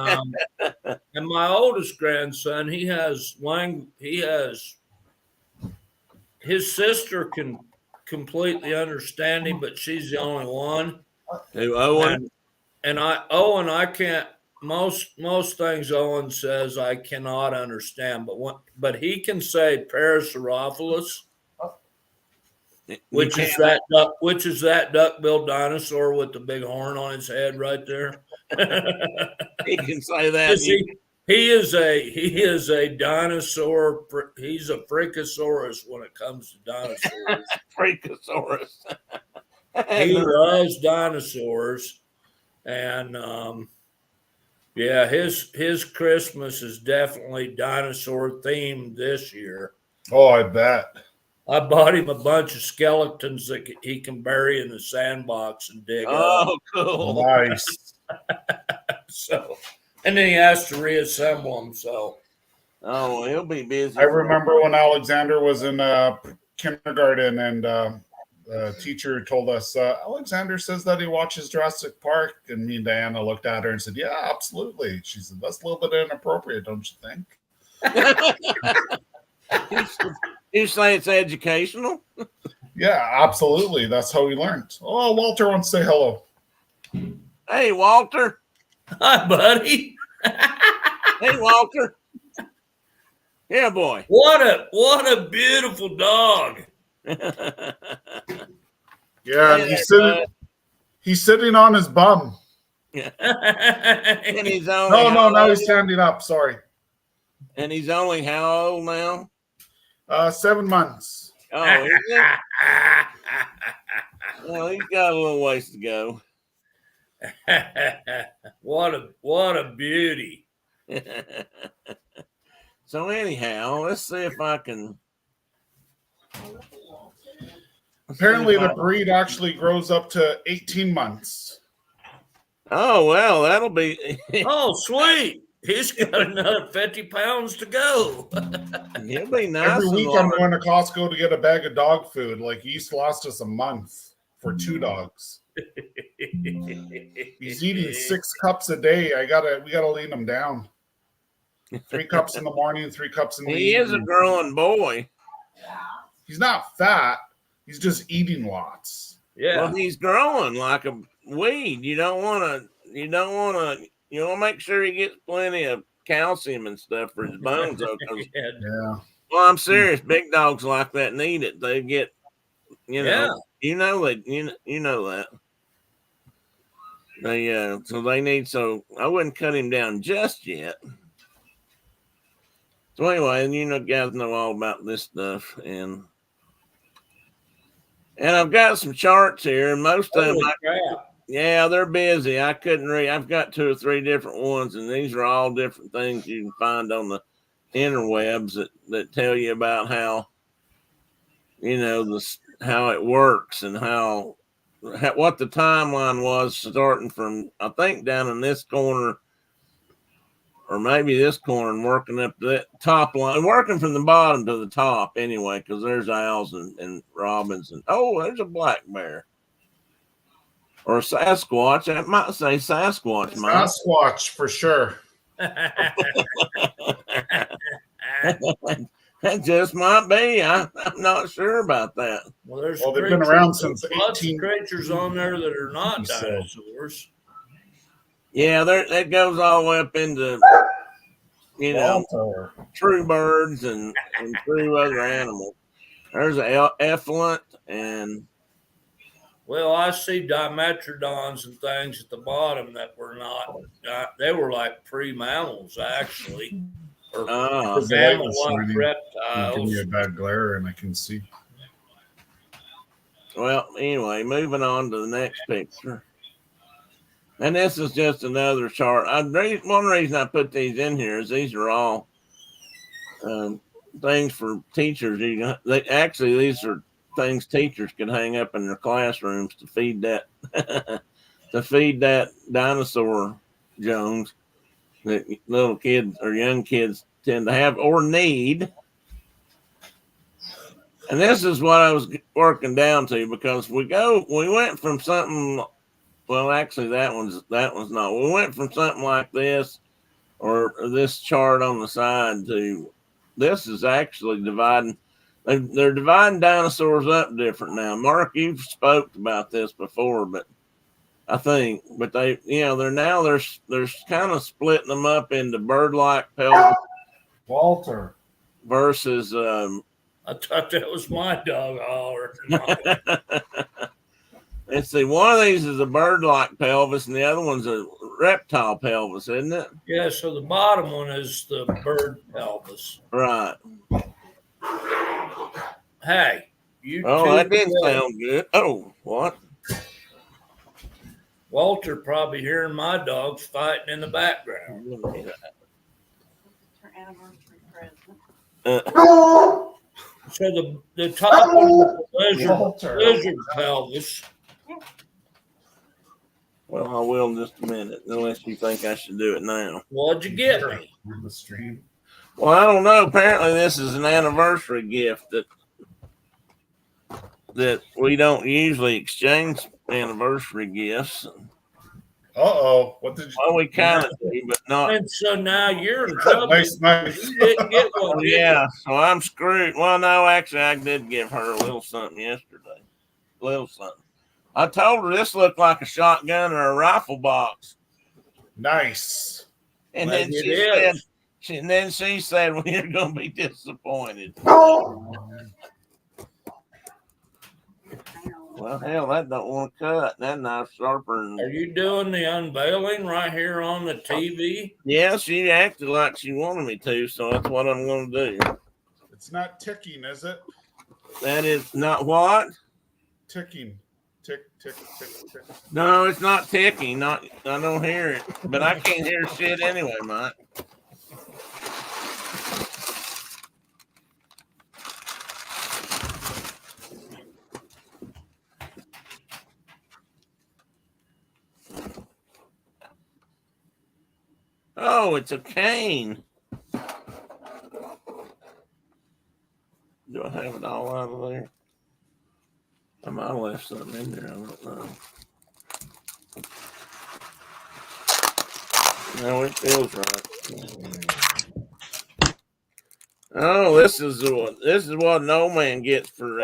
my oldest grandson, his sister can completely understand him, but she's the only one. Who, Owen? And I can't. Most things Owen says I cannot understand, but he can say Parasaurolophus, which is that duck-billed dinosaur with the big horn on his head right there. He can say that. He is a dinosaur. He's a Freakosaurus when it comes to dinosaurs. Freakosaurus. He loves dinosaurs, and yeah, his Christmas is definitely dinosaur themed this year. Oh, I bet. I bought him a bunch of skeletons that he can bury in the sandbox and dig up. Oh, cool. Nice. So, and then he has to reassemble them. So, oh, he'll be busy. I remember when Alexander was in kindergarten, and the teacher told us, Alexander says that he watches Jurassic Park, and me and Diana looked at her and said, "Yeah, absolutely." She said, "That's a little bit inappropriate, don't you think?" You say it's educational? Yeah, absolutely. That's how we learned. Oh, Walter wants to say hello. Hey, Walter. hi, buddy. Hey, Walter. Yeah, boy. What a beautiful dog. Yeah, Hey, he's sitting on his bum. And he's only No, he's standing up. Sorry. And he's only how old now? 7 months. Oh, is it? Well, he's got a little ways to go. What a beauty. So anyhow, let's see if I can. Apparently, the breed actually grows up to 18 months. Oh, well, that'll be. Oh, sweet. He's got another 50 pounds to go. He'll be nice. Every week I'm going to Costco to get a bag of dog food. Like, he used to last us a month for 2 dogs. He's eating 6 cups a day. We gotta lean him down. 3 cups in the morning, 3 cups in the evening. He is a growing boy. He's not fat. He's just eating lots. Yeah. Well, he's growing like a weed. You want to make sure he gets plenty of calcium and stuff for his bones. Though, Yeah. Well, I'm serious. Big dogs like that need it. They get, Yeah. you know that. So I wouldn't cut him down just yet. So anyway, guys know all about this stuff, and I've got some charts here, and most of them, yeah, they're busy. I couldn't read. I've got 2 or 3 different ones, and these are all different things you can find on the interwebs that tell you about how, how it works and what the timeline was starting from, I think, down in this corner, or maybe this corner, and working up to that top line, working from the bottom to the top anyway, because there's owls and robins, and there's a black bear. Or a Sasquatch. I might say Sasquatch, Mike. Sasquatch for sure. That just might be. I'm not sure about that. Well, they've been around since lots of creatures on there that are not dinosaurs. Yeah, that goes all the way up into you know, Walter. true birds and true other animals. There's an effluent and Well, I see dimetrodons and things at the bottom that were not. They were like pre-mammals, actually, or Because the light was mammal-like shining. Give me reptiles. a bad glare and I can see. well, anyway, moving on to the next picture. And this is just another chart. One reason I put these in here is these are all things for teachers. These are things teachers could hang up in their classrooms to feed that to feed that dinosaur Jones that little kids or young kids tend to have or need. And this is what I was working down to because we went from something. Well, actually, that one's not. We went from something like this or this chart on the side to this is actually dividing. They're dividing dinosaurs up different now. Mark, you've spoke about this before, but I think, but they're kind of splitting them up into bird-like pelvis Walter. versus. I thought that was my dog hollering. Let's see, one of these is a bird-like pelvis, and the other one's a reptile pelvis, isn't it? Yeah, so the bottom one is the bird pelvis. Right. Hey, you Oh, that didn't sound good. Oh, what? Walter probably hearing my dogs fighting in the background. Her anniversary present. So the top one is the Walter. lizard pelvis. Well, I will in just a minute, unless you think I should do it now. What'd you get me? On the stream. Well, I don't know. Apparently, this is an anniversary gift that we don't usually exchange anniversary gifts. Uh-oh. What did you? Well, we kind of do, but not. And so now you're in trouble. Nice. You didn't get one. Oh, did you? yeah, so I'm screwed. Well, no, actually, I did give her a little something yesterday. A little something. I told her this looked like a shotgun or a rifle box. Nice. And Maybe then it she said, well, you're going to be disappointed. Well, hell, that don't want to cut. That knife's sharper than... Are you doing the unveiling right here on the TV? Yeah, she acted like she wanted me to, so that's what I'm going to do. It's not ticking, is it? That is not what? Ticking. Tick, tick, tick, tick. No, it's not ticking. I don't hear it, but I can't hear shit anyway, Mike. Oh, it's a cane. Do I have it all out of there? I might have left something in there. I don't know. No, it feels right. Oh, this is what an old man gets for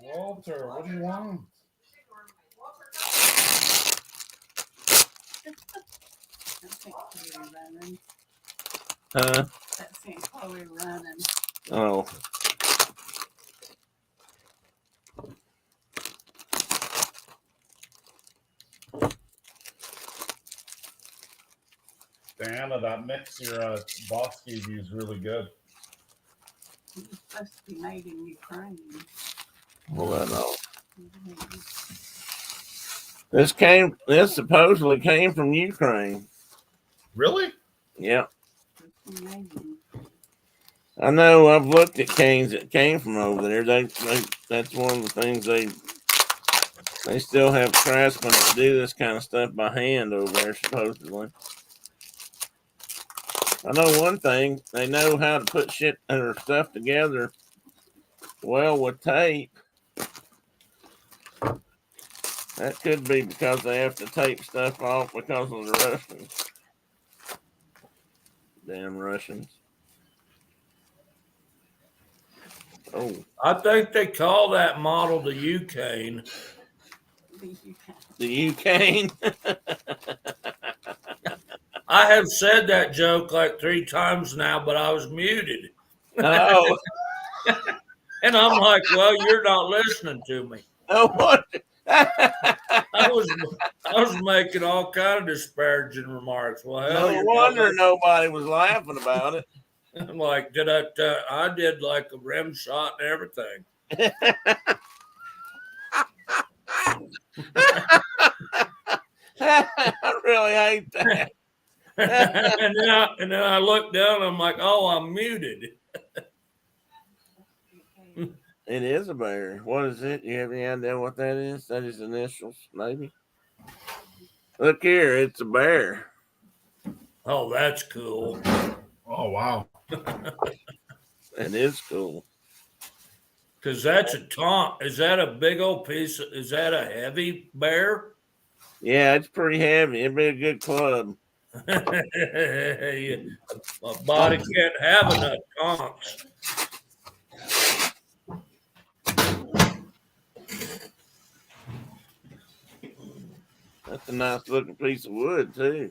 Walter, what do you want? That's Aunt Chloe running. Oh. Diana, that mix your boss gave you is really good. It was supposed to be made in Ukraine. Well, I know. This supposedly came from Ukraine. Really? Yeah. It's amazing. I know. I've looked at canes that came from over there. That's one of the things they still have craftsmen that do this kind of stuff by hand over there, supposedly. I know one thing. They know how to put shit or stuff together well with tape. That could be because they have to tape stuff off because of the Russians. Damn Russians. Oh. I think they call that model the Ucane. The Ukraine. The Ucane. I have said that joke like 3 times now, but I was muted. Oh, And I'm like, well, you're not listening to me. no wonder. I was making all kind of disparaging remarks. Well, hell, No you're not wonder nobody was laughing about it. listening. I'm like, I did like a rim shot and everything. I really hate that. and then I looked down. I'm like, oh, I'm muted. It is a bear. What is it? You have any idea what that is? That is initials, maybe. Look here, it's a bear. Oh, that's cool. Oh wow. It is cool. Because that's a taunt. Is that a big old piece? Is that a heavy bear? Yeah, it's pretty heavy. It'd be a good club. My body can't have enough taunts. That's a nice looking piece of wood too.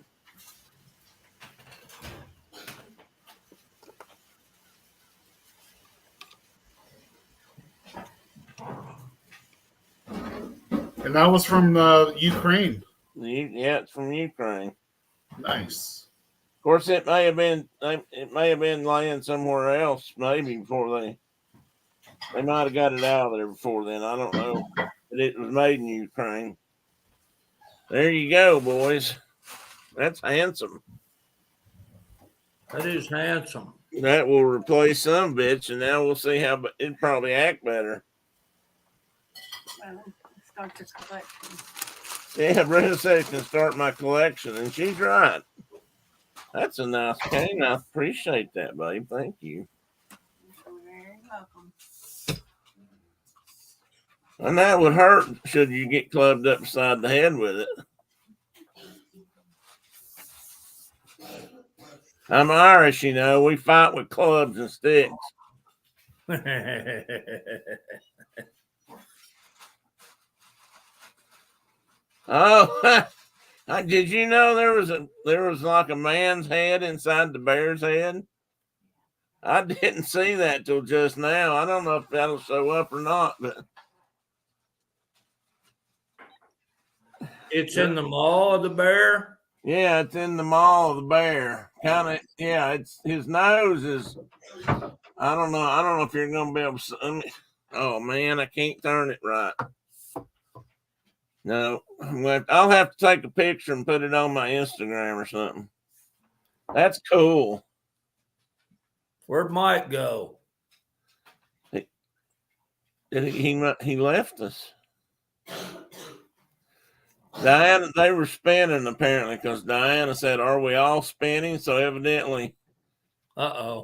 And that was from Ukraine. Yeah, it's from Ukraine. Nice. Of course, it may have been laying somewhere else, maybe before they might have got it out of there before then. I don't know, but it was made in Ukraine. There you go, boys. That's handsome. That is handsome. That will replace some bitch, and now we'll see how it'd probably act better. Well, start your collection. Yeah, Brenda said can start my collection, and she's right. That's a nice cane. I appreciate that, babe. Thank you. You're very welcome. And that would hurt should you get clubbed up beside the head with it. I'm Irish, you know. We fight with clubs and sticks. Oh, did you know there was like a man's head inside the bear's head? I didn't see that till just now. I don't know if that'll show up or not, but It's in the maw of the bear. yeah, it's in the maw of the bear. Kind of, yeah. It's his nose is. I don't know. I don't know if you're gonna be able to. Oh man, I can't turn it right. No, I'll have to take a picture and put it on my Instagram or something. That's cool. Where'd Mike go? He left us. Diana, they were spinning apparently because Diana said, "Are we all spinning?" So evidently they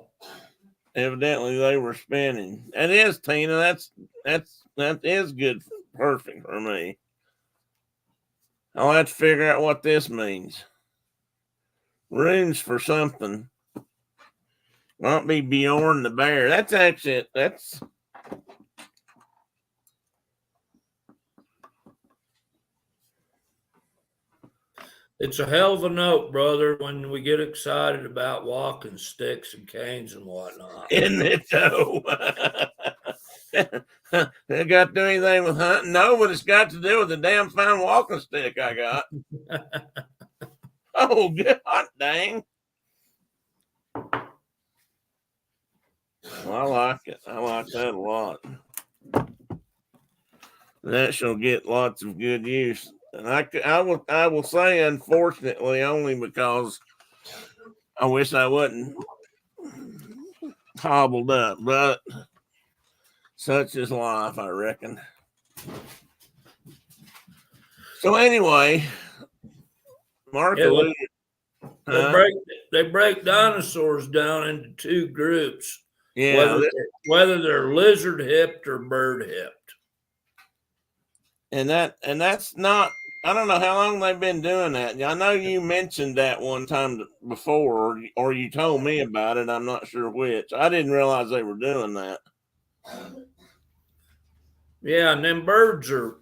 were spinning. That is, Tina. That is good, perfect for me. I'll have to figure out what this means. Runes for something. Won't be Bjorn the bear. That's actually it. It's a hell of a note, brother, when we get excited about walking sticks and canes and whatnot. Isn't it though? It got to do anything with hunting? No, but it's got to do with the damn fine walking stick I got. Oh, God dang. Well, I like it. I like that a lot. That shall get lots of good use. And I will say, unfortunately, only because I wish I wasn't hobbled up, but such is life, I reckon. So anyway, Mark alluded. They break dinosaurs down into 2 groups. Yeah, whether they're lizard hipped or bird hipped. And that's not. I don't know how long they've been doing that. I know you mentioned that one time before, or you told me about it. I'm not sure which. I didn't realize they were doing that. Yeah, and then birds are,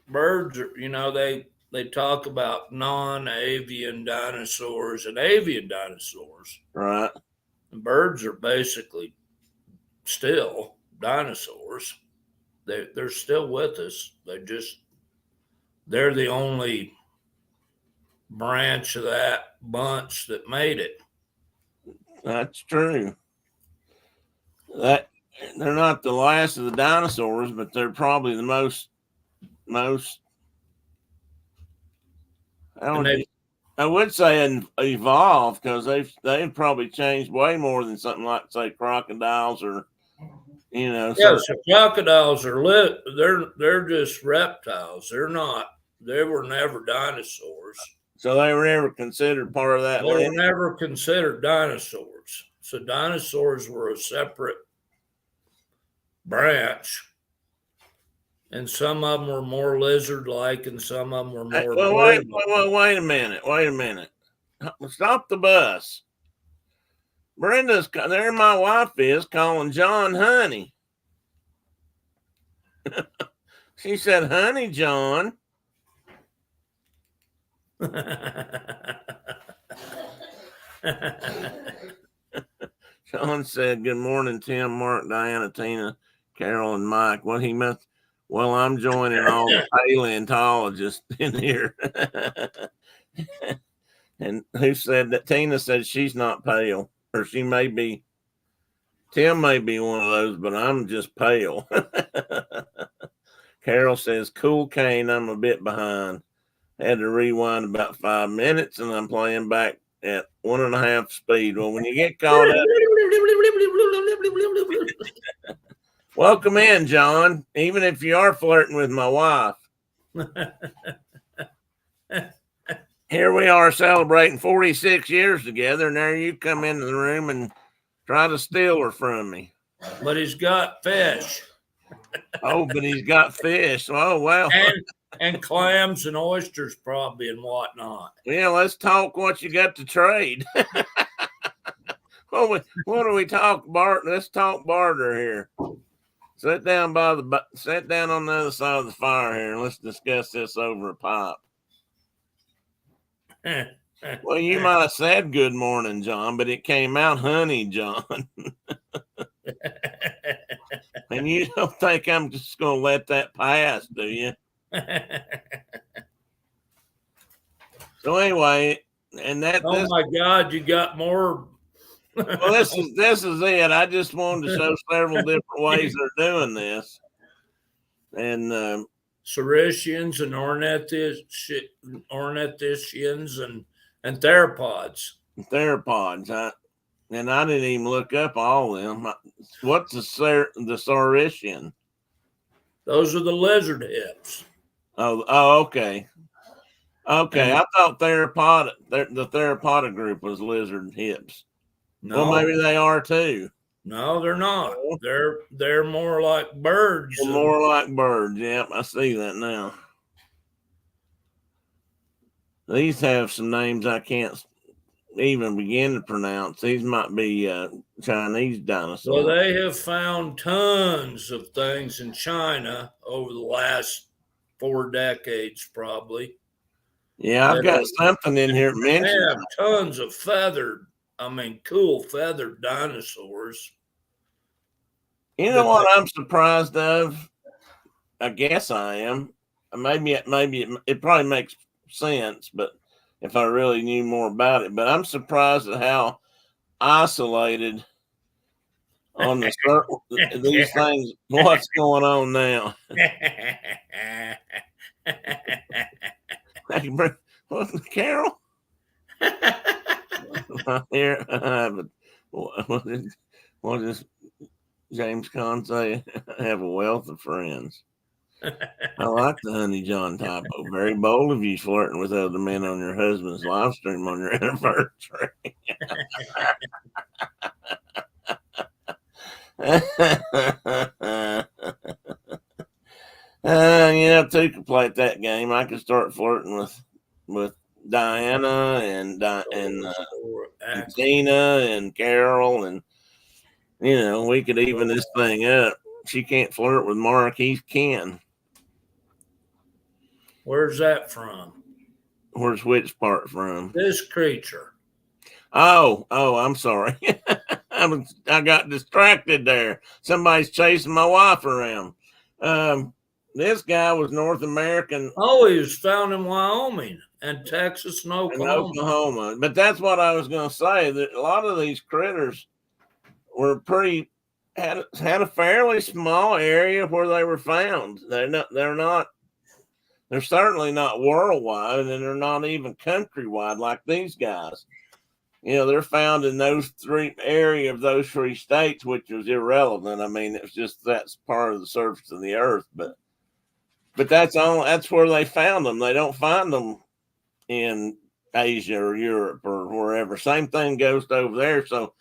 you know, they they talk about non-avian dinosaurs and avian dinosaurs. Right. And birds are basically still dinosaurs. They're still with us. They're the only branch of that bunch that made it. That's true. That they're not the last of the dinosaurs, but they're probably the most. I would say evolved, because they've probably changed way more than something like, say, crocodiles or Yeah, So so crocodiles are they're just reptiles. They were never dinosaurs. so they were never considered part of that They were land. never considered dinosaurs. So dinosaurs were a separate branch. And some of them were more lizard-like, and some of them were more. Well, wait a minute. Wait a minute. Stop the bus. Brenda's there. My wife is calling John honey. She said, "Honey, John." John said, "Good morning, Tim, Mark, Diana, Tina, Carol, and Mike." What he must. Well, I'm joining all the paleontologists in here. And who said that? Tina said she's not pale, or she may be. Tim may be one of those, but I'm just pale. Carol says, "Cool cane, I'm a bit behind. Had to rewind about 5 minutes, and I'm playing back at 1.5 speed." Well, when you get caught up, welcome in, John. Even if you are flirting with my wife. Here we are celebrating 46 years together, and there you come into the room and try to steal her from me. But he's got fish. Oh, but he's got fish. Oh, well. And clams and oysters probably and whatnot. Yeah, let's talk what you got to trade. What do we talk, Bart? Let's talk barter here. Sit down on the other side of the fire here, and let's discuss this over a pipe. Well, you might have said good morning, John, but it came out honey, John. And you don't think I'm just going to let that pass, do you? So anyway, and that. Oh my God, you got more. Well, this is it. I just wanted to show several different ways they're doing this, and Saurischians and ornithischians and theropods. Theropods. And I didn't even look up all of them. What's the Saurischian? Those are the lizard hips. Oh, okay. Okay, I thought the theropoda group was lizard hips. No, well, maybe they are too. No, they're not. They're more like birds. They're more like birds. Yep, I see that now. These have some names I can't even begin to pronounce. These might be Chinese dinosaurs. Well, they have found tons of things in China over the last 4 decades, probably. Yeah, I've got something in here mentioned. They have tons of cool feathered dinosaurs. You know what I'm surprised of? I guess I am. Maybe it probably makes sense, but if I really knew more about it. But I'm surprised at how isolated on the these things. What's going on now? Carol? Here, but what does James Conn say? I have a wealth of friends. I like the Honey John typo. Very bold of you flirting with other men on your husband's live stream on your anniversary. Two could play at that game. I could start flirting with Diana and Tina and Carol, and we could even this thing up. She can't flirt with Mark; he can. Where's that from? Where's which part from? This creature. Oh, I'm sorry. I got distracted there. Somebody's chasing my wife around. This guy was North American Oh, he was found in Wyoming and Texas and in Oklahoma. Oklahoma. But that's what I was going to say. That a lot of these critters were had a fairly small area where they were found. They're certainly not worldwide, and they're not even countrywide like these guys. You know, they're found in those three states, which was irrelevant. I mean, it's just that's part of the surface of the earth, but that's where they found them. They don't find them in Asia or Europe or wherever. Same thing goes to over there. So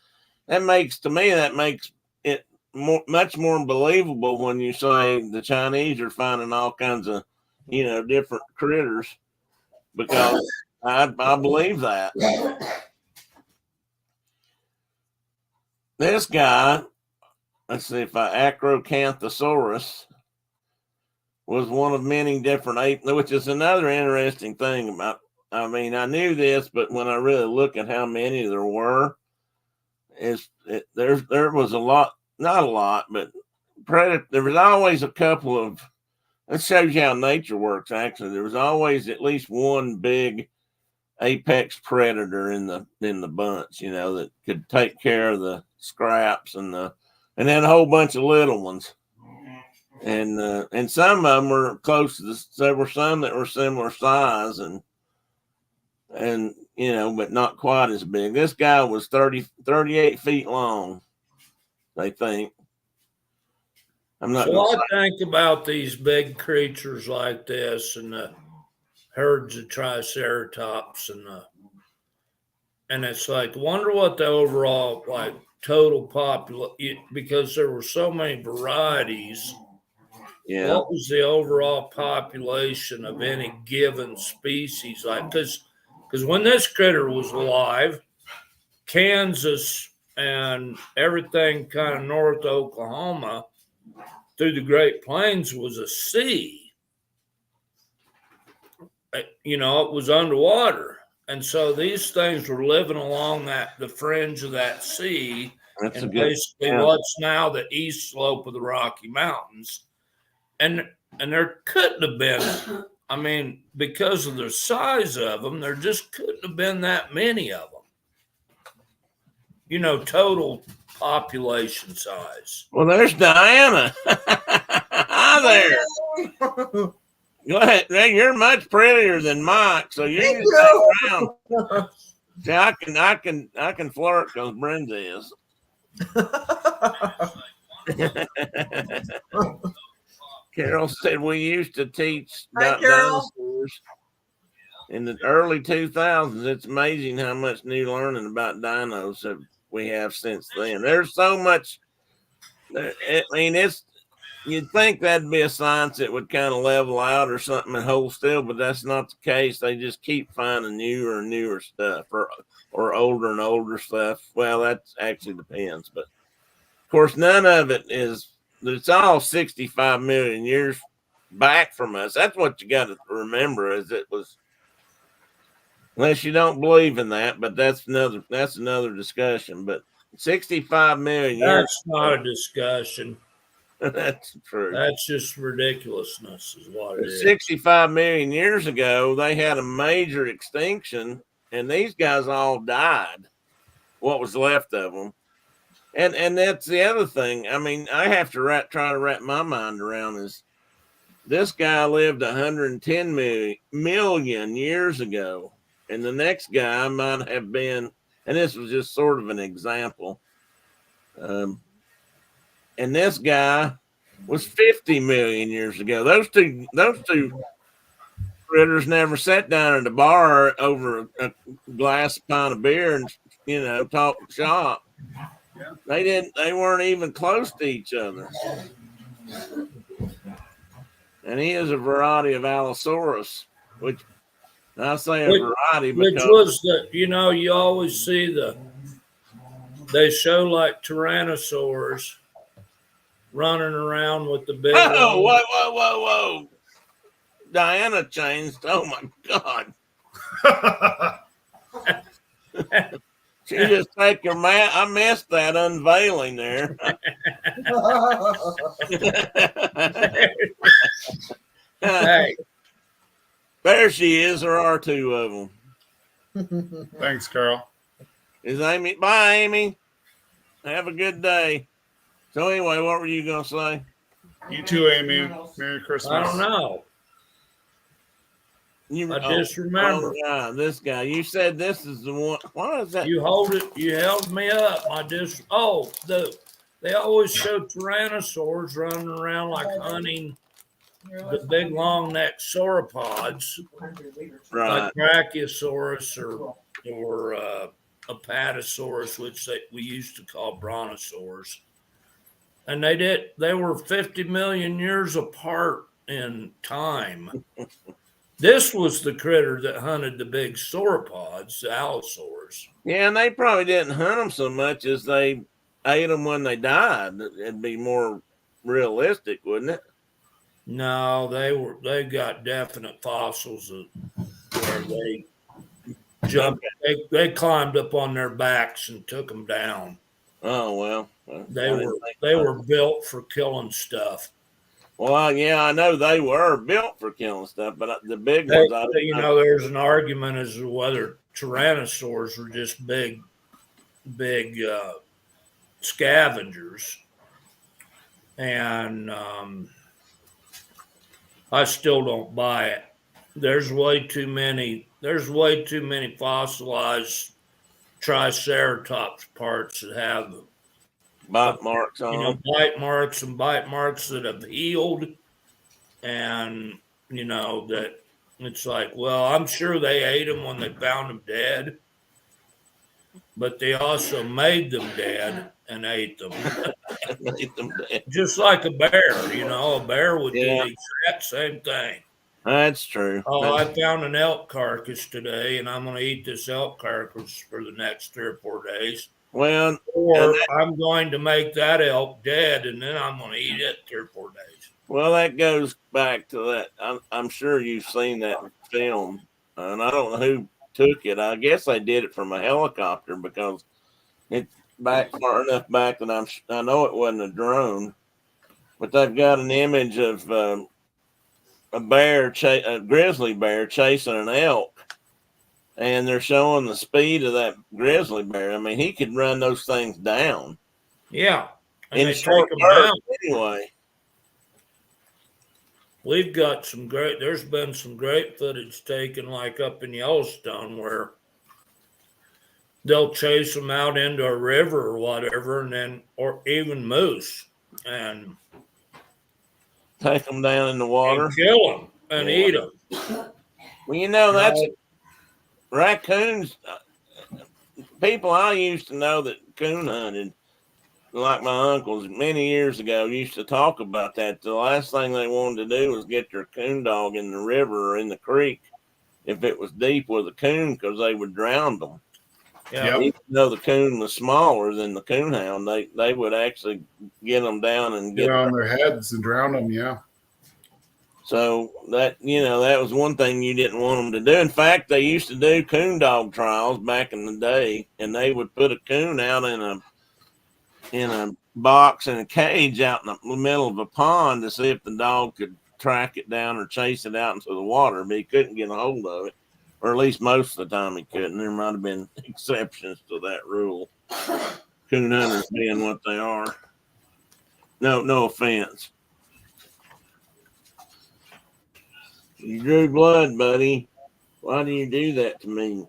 that makes it much more believable when you say the Chinese are finding all kinds of, different critters, because I believe that. This guy, let's see if Acrocanthosaurus was one of many different apes, which is another interesting thing about. I mean, I knew this, but when I really look at how many there were, there was a lot, not a lot, but there was always a couple of. That shows you how nature works. Actually, there was always at least one big apex predator in the bunch, that could take care of the scraps and then a whole bunch of little ones. And some of them were close to there were some that were similar size and but not quite as big. This guy was 38 feet long, they think. I'm not. So I think about these big creatures like this and the herds of triceratops and it's like, wonder what the overall total population, because there were so many varieties. Yeah. What was the overall population of any given species like? Because when this critter was alive, Kansas and everything kind of north Oklahoma through the Great Plains was a sea. It was underwater. And so these things were living along the fringe of that sea. That's and basically what's now the east slope of the Rocky Mountains. And there couldn't have been, I mean, because of the size of them, there just couldn't have been that many of them. Total population size. Well, there's Diana. Hi there. Go ahead. You're much prettier than Mike, so you can stay around. See, I can flirt because Brenda is. Carol said we used to teach about dinosaurs in the early 2000s. It's amazing how much new learning about dinos we have since then. There's so much. I mean, you'd think that'd be a science that would kind of level out or something and hold still, but that's not the case. They just keep finding newer and newer stuff or older and older stuff. Well, that actually depends, but of course, none of it is. It's all 65 million years back from us. That's what you got to remember. Is it was, unless you don't believe in that, but that's another discussion. But 65 million years. That's not a discussion. That's true. That's just ridiculousness, is what it is. 65 million years ago, they had a major extinction, and these guys all died. What was left of them. And that's the other thing. I mean, I have to try to wrap my mind around is this guy lived 110 million years ago, and the next guy might have been, and this was just sort of an example. And this guy was 50 million years ago. Those two critters never sat down at a bar over a glass pint of beer and talk shop. They weren't even close to each other. And he is a variety of Allosaurus, which I say a variety because which was you always see they show like tyrannosaurs running around with the big. Whoa. Diana changed. Oh my God. She just take your mask. I missed that unveiling there. Hey, There she is. There are two of them. Thanks, Carl. Is Amy? Bye, Amy. Have a good day. So anyway, what were you gonna say? You too, Amy. Merry Christmas. I don't know. I just remember. Yeah, this guy. You said this is the one. What is that? You hold it. You held me up. They always show tyrannosaurs running around like hunting the big long necked sauropods, Right. like Brachiosaurus or Apatosaurus, which we used to call brontosaurs. And they were 50 million years apart in time. This was the critter that hunted the big sauropods, the allosaurs. Yeah, and they probably didn't hunt them so much as they ate them when they died. It'd be more realistic, wouldn't it? No, they got definite fossils where they jumped. They climbed up on their backs and took them down. Oh well, They were built for killing stuff. Well, yeah, I know they were built for killing stuff, but the big ones, there's an argument as to whether tyrannosaurs were just big scavengers, and I still don't buy it. There's way too many fossilized triceratops parts that have bite marks on them. Bite marks that have healed, and that it's like, well, I'm sure they ate them when they found them dead, but they also made them dead and ate them. Made them dead. Just like a bear, a bear would do the exact same thing. That's true. I found an elk carcass today, and I'm going to eat this elk carcass for the next 3 or 4 days. Well, or I'm going to make that elk dead, and then I'm going to eat it 3 or 4 days. Well, that goes back to that. I'm sure you've seen that film, and I don't know who took it. I guess they did it from a helicopter because it's back far enough back that I know it wasn't a drone, but they've got an image of a grizzly bear chasing an elk. And they're showing the speed of that grizzly bear. I mean, he could run those things down. Yeah. And they take them down. Anyway. We've got there's been some great footage taken, like up in Yellowstone, where they'll chase them out into a river or whatever, or even moose, and take them down in the water. And kill them and eat them. Well, that's raccoons. People I used to know that coon hunted, like my uncles many years ago, used to talk about that. The last thing they wanted to do was get their coon dog in the river or in the creek if it was deep with a coon, because they would drown them. Yeah. Even though the coon was smaller than the coon hound, they would actually get them down and get on their heads and drown them. Yeah. So that was one thing you didn't want them to do. In fact, they used to do coon dog trials back in the day, and they would put a coon out in a box in a cage out in the middle of a pond to see if the dog could track it down or chase it out into the water, but he couldn't get a hold of it, or at least most of the time he couldn't. There might have been exceptions to that rule. Coon hunters being what they are. No offense. You drew blood, buddy. Why do you do that to me?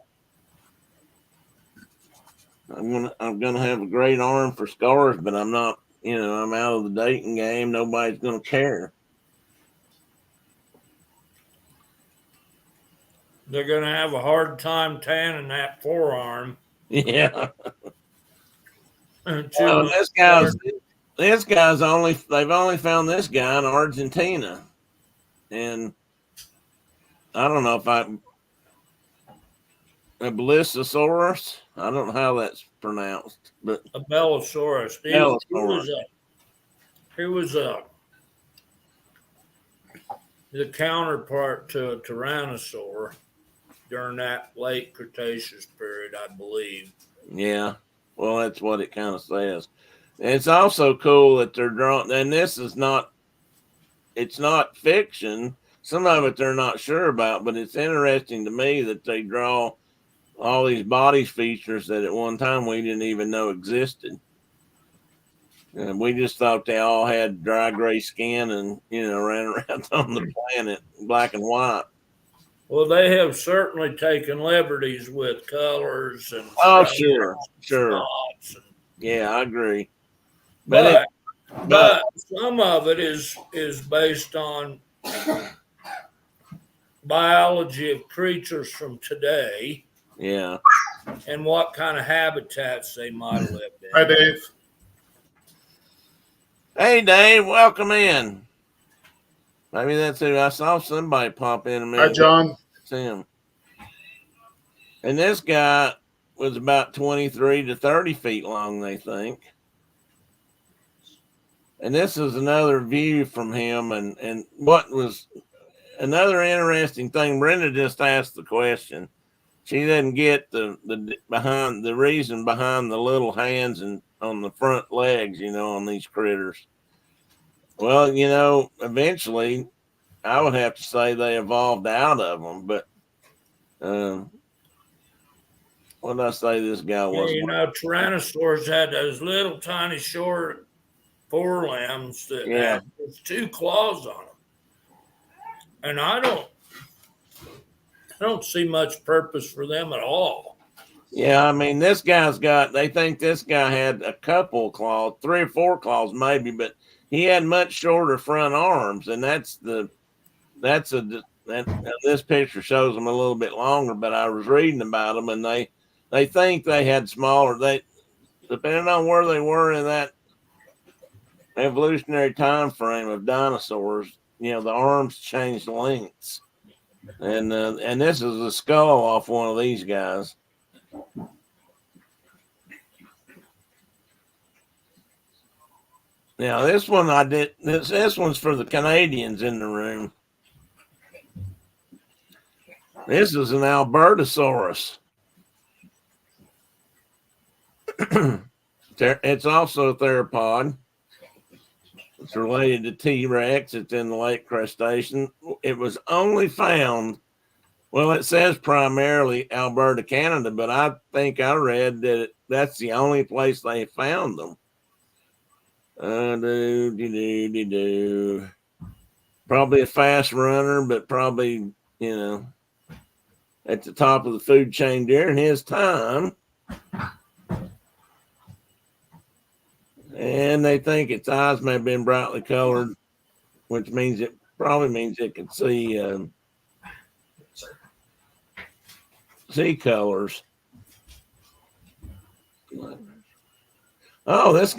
I'm gonna have a great arm for scars, but I'm not. I'm out of the dating game. Nobody's gonna care. They're gonna have a hard time tanning that forearm. Yeah. Well, this guy's they've only found this guy in Argentina, and I don't know if Abelisaurus. I don't know how that's pronounced, but Abelisaurus. He was the counterpart to a tyrannosaur, during that late Cretaceous period, I believe. Yeah. Well, that's what it kind of says. It's also cool that they're drawn, and this is not, it's not fiction. Some of it they're not sure about, but it's interesting to me that they draw all these body features that at one time we didn't even know existed. And we just thought they all had dry gray skin and, ran around on the planet black and white. Well, they have certainly taken liberties with colors and Oh, stripes sure. and spots. Yeah, I agree. But but some of it is based on biology of creatures from today. Yeah. And what kind of habitats they might have lived in. Hi, Dave. Hey, Dave, welcome in. Maybe that's who I saw somebody pop in a minute. Hi, John. It's him. And this guy was about 23 to 30 feet long, they think. And this is another view from him. And what was another interesting thing, Brenda just asked the question. She didn't get the reason behind the little hands and on the front legs, on these critters. Well, eventually I would have to say they evolved out of them, but what did I say this guy was? Tyrannosaurs had those little tiny short forelimbs that had just 2 claws on them. And I don't see much purpose for them at all. Yeah, I mean, they think this guy had a couple claws, 3 or 4 claws maybe, but he had much shorter front arms, and this picture shows them a little bit longer, but I was reading about them, and they think they had smaller, depending on where they were in that evolutionary time frame of dinosaurs, the arms changed lengths. And this is a skull off one of these guys. Now this one this one's for the Canadians in the room. This is an Albertosaurus. It's also a theropod. It's related to T-Rex. It's in the late Cretaceous. It was only found, well, it says primarily Alberta, Canada, but I think I read that that's the only place they found them. Probably a fast runner, but probably, at the top of the food chain during his time. And they think its eyes may have been brightly colored, which means it could see colors. Oh, that's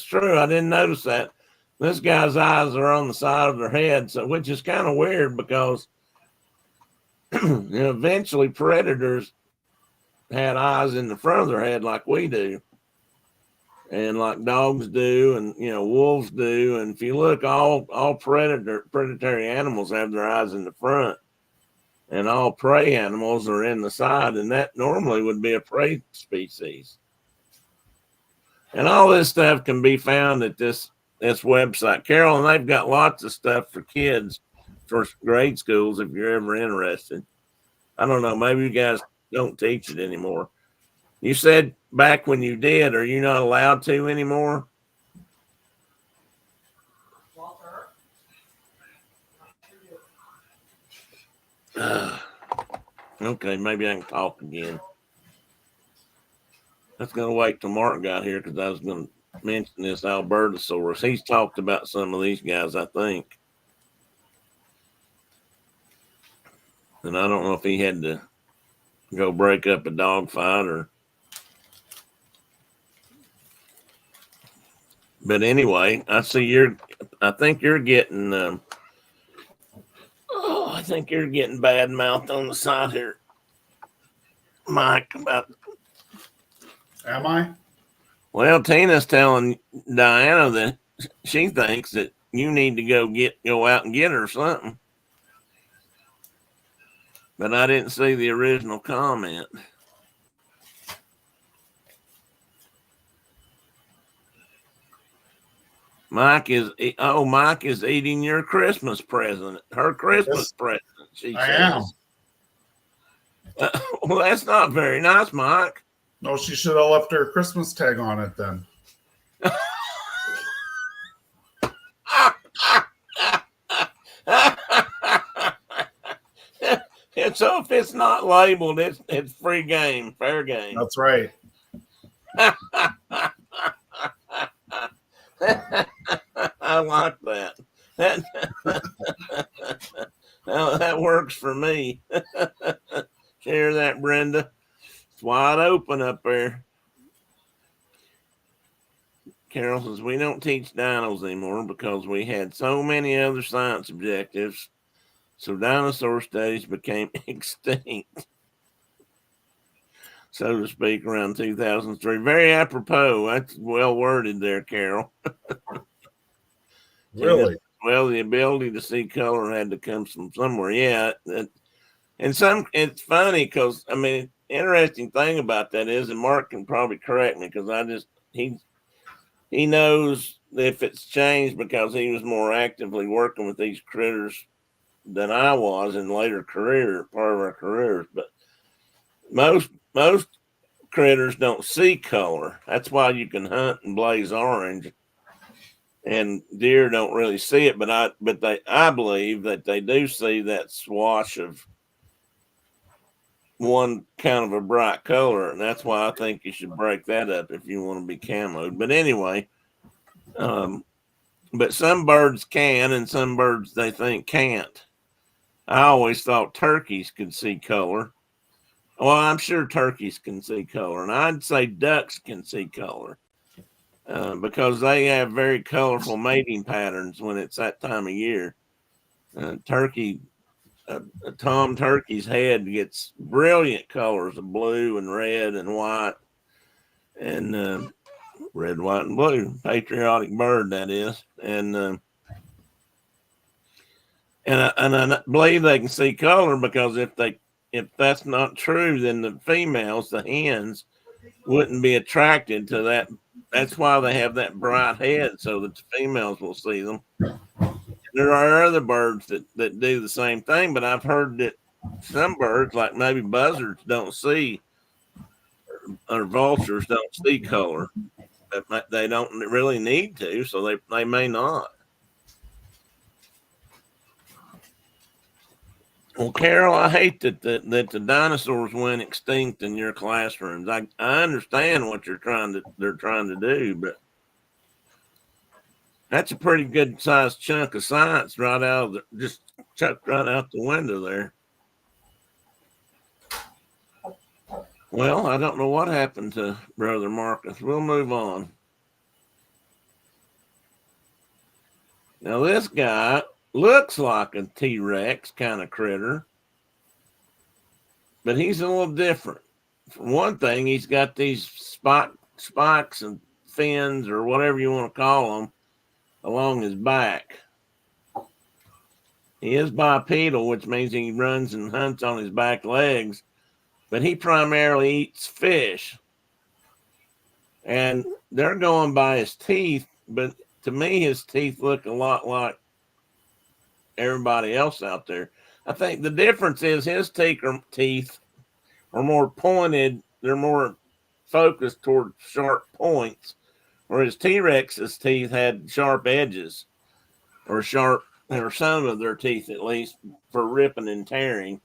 true. I didn't notice that. This guy's eyes are on the side of their head, which is kind of weird because eventually predators had eyes in the front of their head like we do. And like dogs do, and wolves do, and if you look, all predatory animals have their eyes in the front, and all prey animals are in the side, and that normally would be a prey species. And all this stuff can be found at this website, Carol, and they've got lots of stuff for kids for grade schools if you're ever interested. I don't know, maybe you guys don't teach it anymore. You said back when you did, are you not allowed to anymore? Okay, maybe I can talk again. I was going to wait till Mark got here because I was going to mention this Albertosaurus. He's talked about some of these guys, I think. And I don't know if he had to go break up a dog fight or. But anyway, I think you're getting, I think you're getting bad mouth on the side here, Mike. Am I? Well, Tina's telling Diana that she thinks that you need to go out and get her something. but I didn't see the original comment. Mike is eating your Christmas present. Her Christmas present, she I says. Well, that's not very nice, Mike. No, she should have left her Christmas tag on it then. And so if it's not labeled, it's free game, fair game. That's right. I like that. That works for me. Share that, Brenda. It's wide open up there. Carol says, we don't teach dinos anymore because we had so many other science objectives. So dinosaur studies became extinct, so to speak, around 2003. Very apropos. That's well worded there, Carol. Really? Well, the ability to see color had to come from somewhere. Yeah. It's funny because, I mean, interesting thing about that is, and Mark can probably correct me because he knows if it's changed because he was more actively working with these critters than I was in later part of our careers. But most critters don't see color. That's why you can hunt and blaze orange, and deer don't really see it. But I believe that they do see that swash of one kind of a bright color, and that's why I think you should break that up if you want to be camoed. But anyway, but some birds can, and some birds they think can't. I always thought turkeys could see color. Well, I'm sure turkeys can see color, and I'd say ducks can see color because they have very colorful mating patterns when it's that time of year. Tom turkey's head gets brilliant colors of blue and red and white, and red, white, and blue. Patriotic bird, that is, and I believe they can see color because if that's not true, then the females, the hens, wouldn't be attracted to that. That's why they have that bright head, so that the females will see them. There are other birds that do the same thing, but I've heard that some birds, like maybe buzzards, don't see, or vultures don't see color. But they don't really need to, so they may not. Well, Carol, I hate that the dinosaurs went extinct in your classrooms. I understand what they're trying to do, but that's a pretty good sized chunk of science just chucked right out the window there. Well, I don't know what happened to Brother Marcus. We'll move on. Now this guy looks like a T-Rex kind of critter, but he's a little different. For one thing, he's got these spikes and fins, or whatever you want to call them, along his back. He is bipedal, which means he runs and hunts on his back legs, but he primarily eats fish. And they're going by his teeth, but to me, his teeth look a lot like everybody else out there. I think the difference is his teeth are more pointed. They're more focused toward sharp points, whereas T-Rex's teeth had sharp edges, or some of their teeth at least, for ripping and tearing.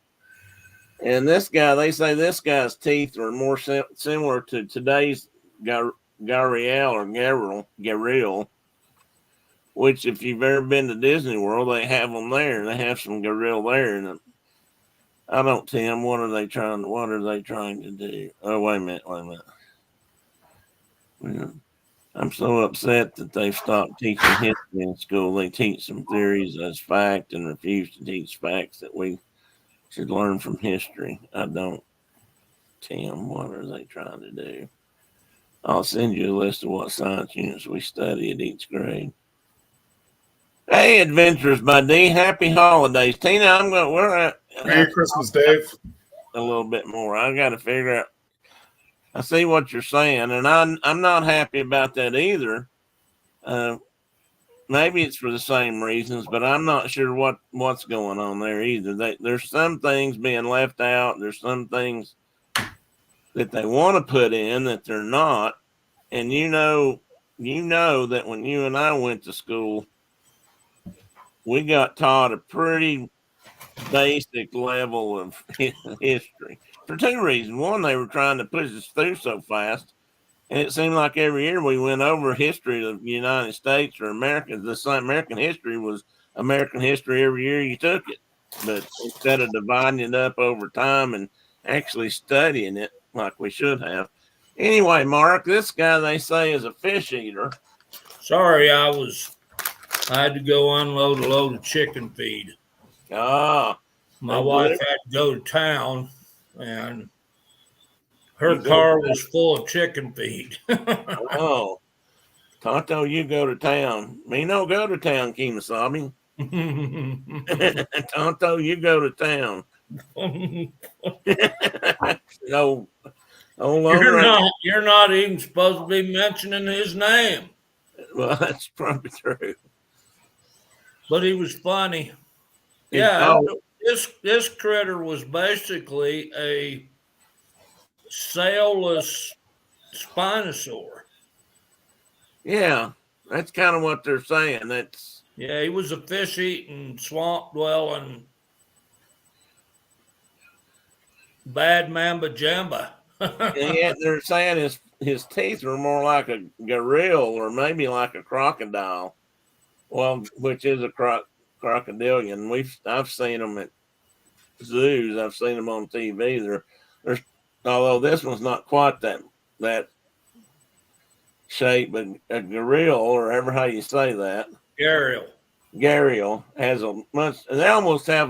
And they say this guy's teeth are more similar to today's gharial or gharial, which, if you've ever been to Disney World, they have them there. They have some gharial there. And I don't, Tim, what are they trying to do? Oh, wait a minute. Well, I'm so upset that they've stopped teaching history in school. They teach some theories as fact and refuse to teach facts that we should learn from history. I don't, Tim, what are they trying to do? I'll send you a list of what science units we study at each grade. Hey, Adventures by D, happy holidays. Tina, Merry Christmas, Dave. a little bit more. I got to figure out. I see what you're saying, and I'm not happy about that either. Maybe it's for the same reasons, but I'm not sure what's going on there either. There's some things being left out. There's some things that they want to put in that they're not. And you know that when you and I went to school, we got taught a pretty basic level of history for two reasons. One, they were trying to push us through so fast. And it seemed like every year we went over history of the United States or America. The same American history was American history every year you took it. But instead of dividing it up over time and actually studying it like we should have. Anyway, Mark, this guy they say is a fish eater. Sorry, I had to go unload a load of chicken feed. Ah. My wife had to go to town, and her car was full of chicken feed. Oh. Tonto, you go to town. Me no go to town, Kemosabe. Tonto, you go to town. No. You're not even supposed to be mentioning his name. Well, that's probably true. But he was funny. This critter was basically a sailless Spinosaur. Yeah, that's kind of what they're saying. He was a fish-eating, swamp-dwelling, bad mamba jamba. And yet they're saying his teeth are more like a gorilla or maybe like a crocodile. Well, which is a crocodilian. I've seen them at zoos. I've seen them on TV. There's although this one's not quite that shape, but a gorilla, or ever how you say that. Gharial has they almost have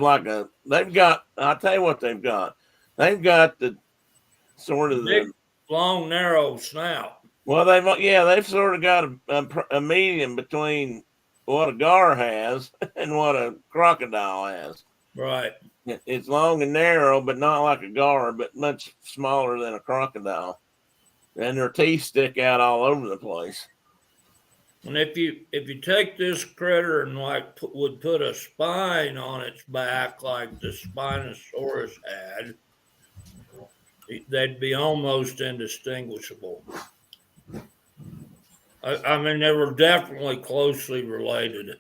they've got, I'll tell you what they've got. They've got the sort of big, long, narrow snout. Well, they've sort of got a medium between what a gar has and what a crocodile has. Right. It's long and narrow, but not like a gar, but much smaller than a crocodile. And their teeth stick out all over the place. And if you take this critter and would put a spine on its back like the Spinosaurus had, they'd be almost indistinguishable. I mean, they were definitely closely related.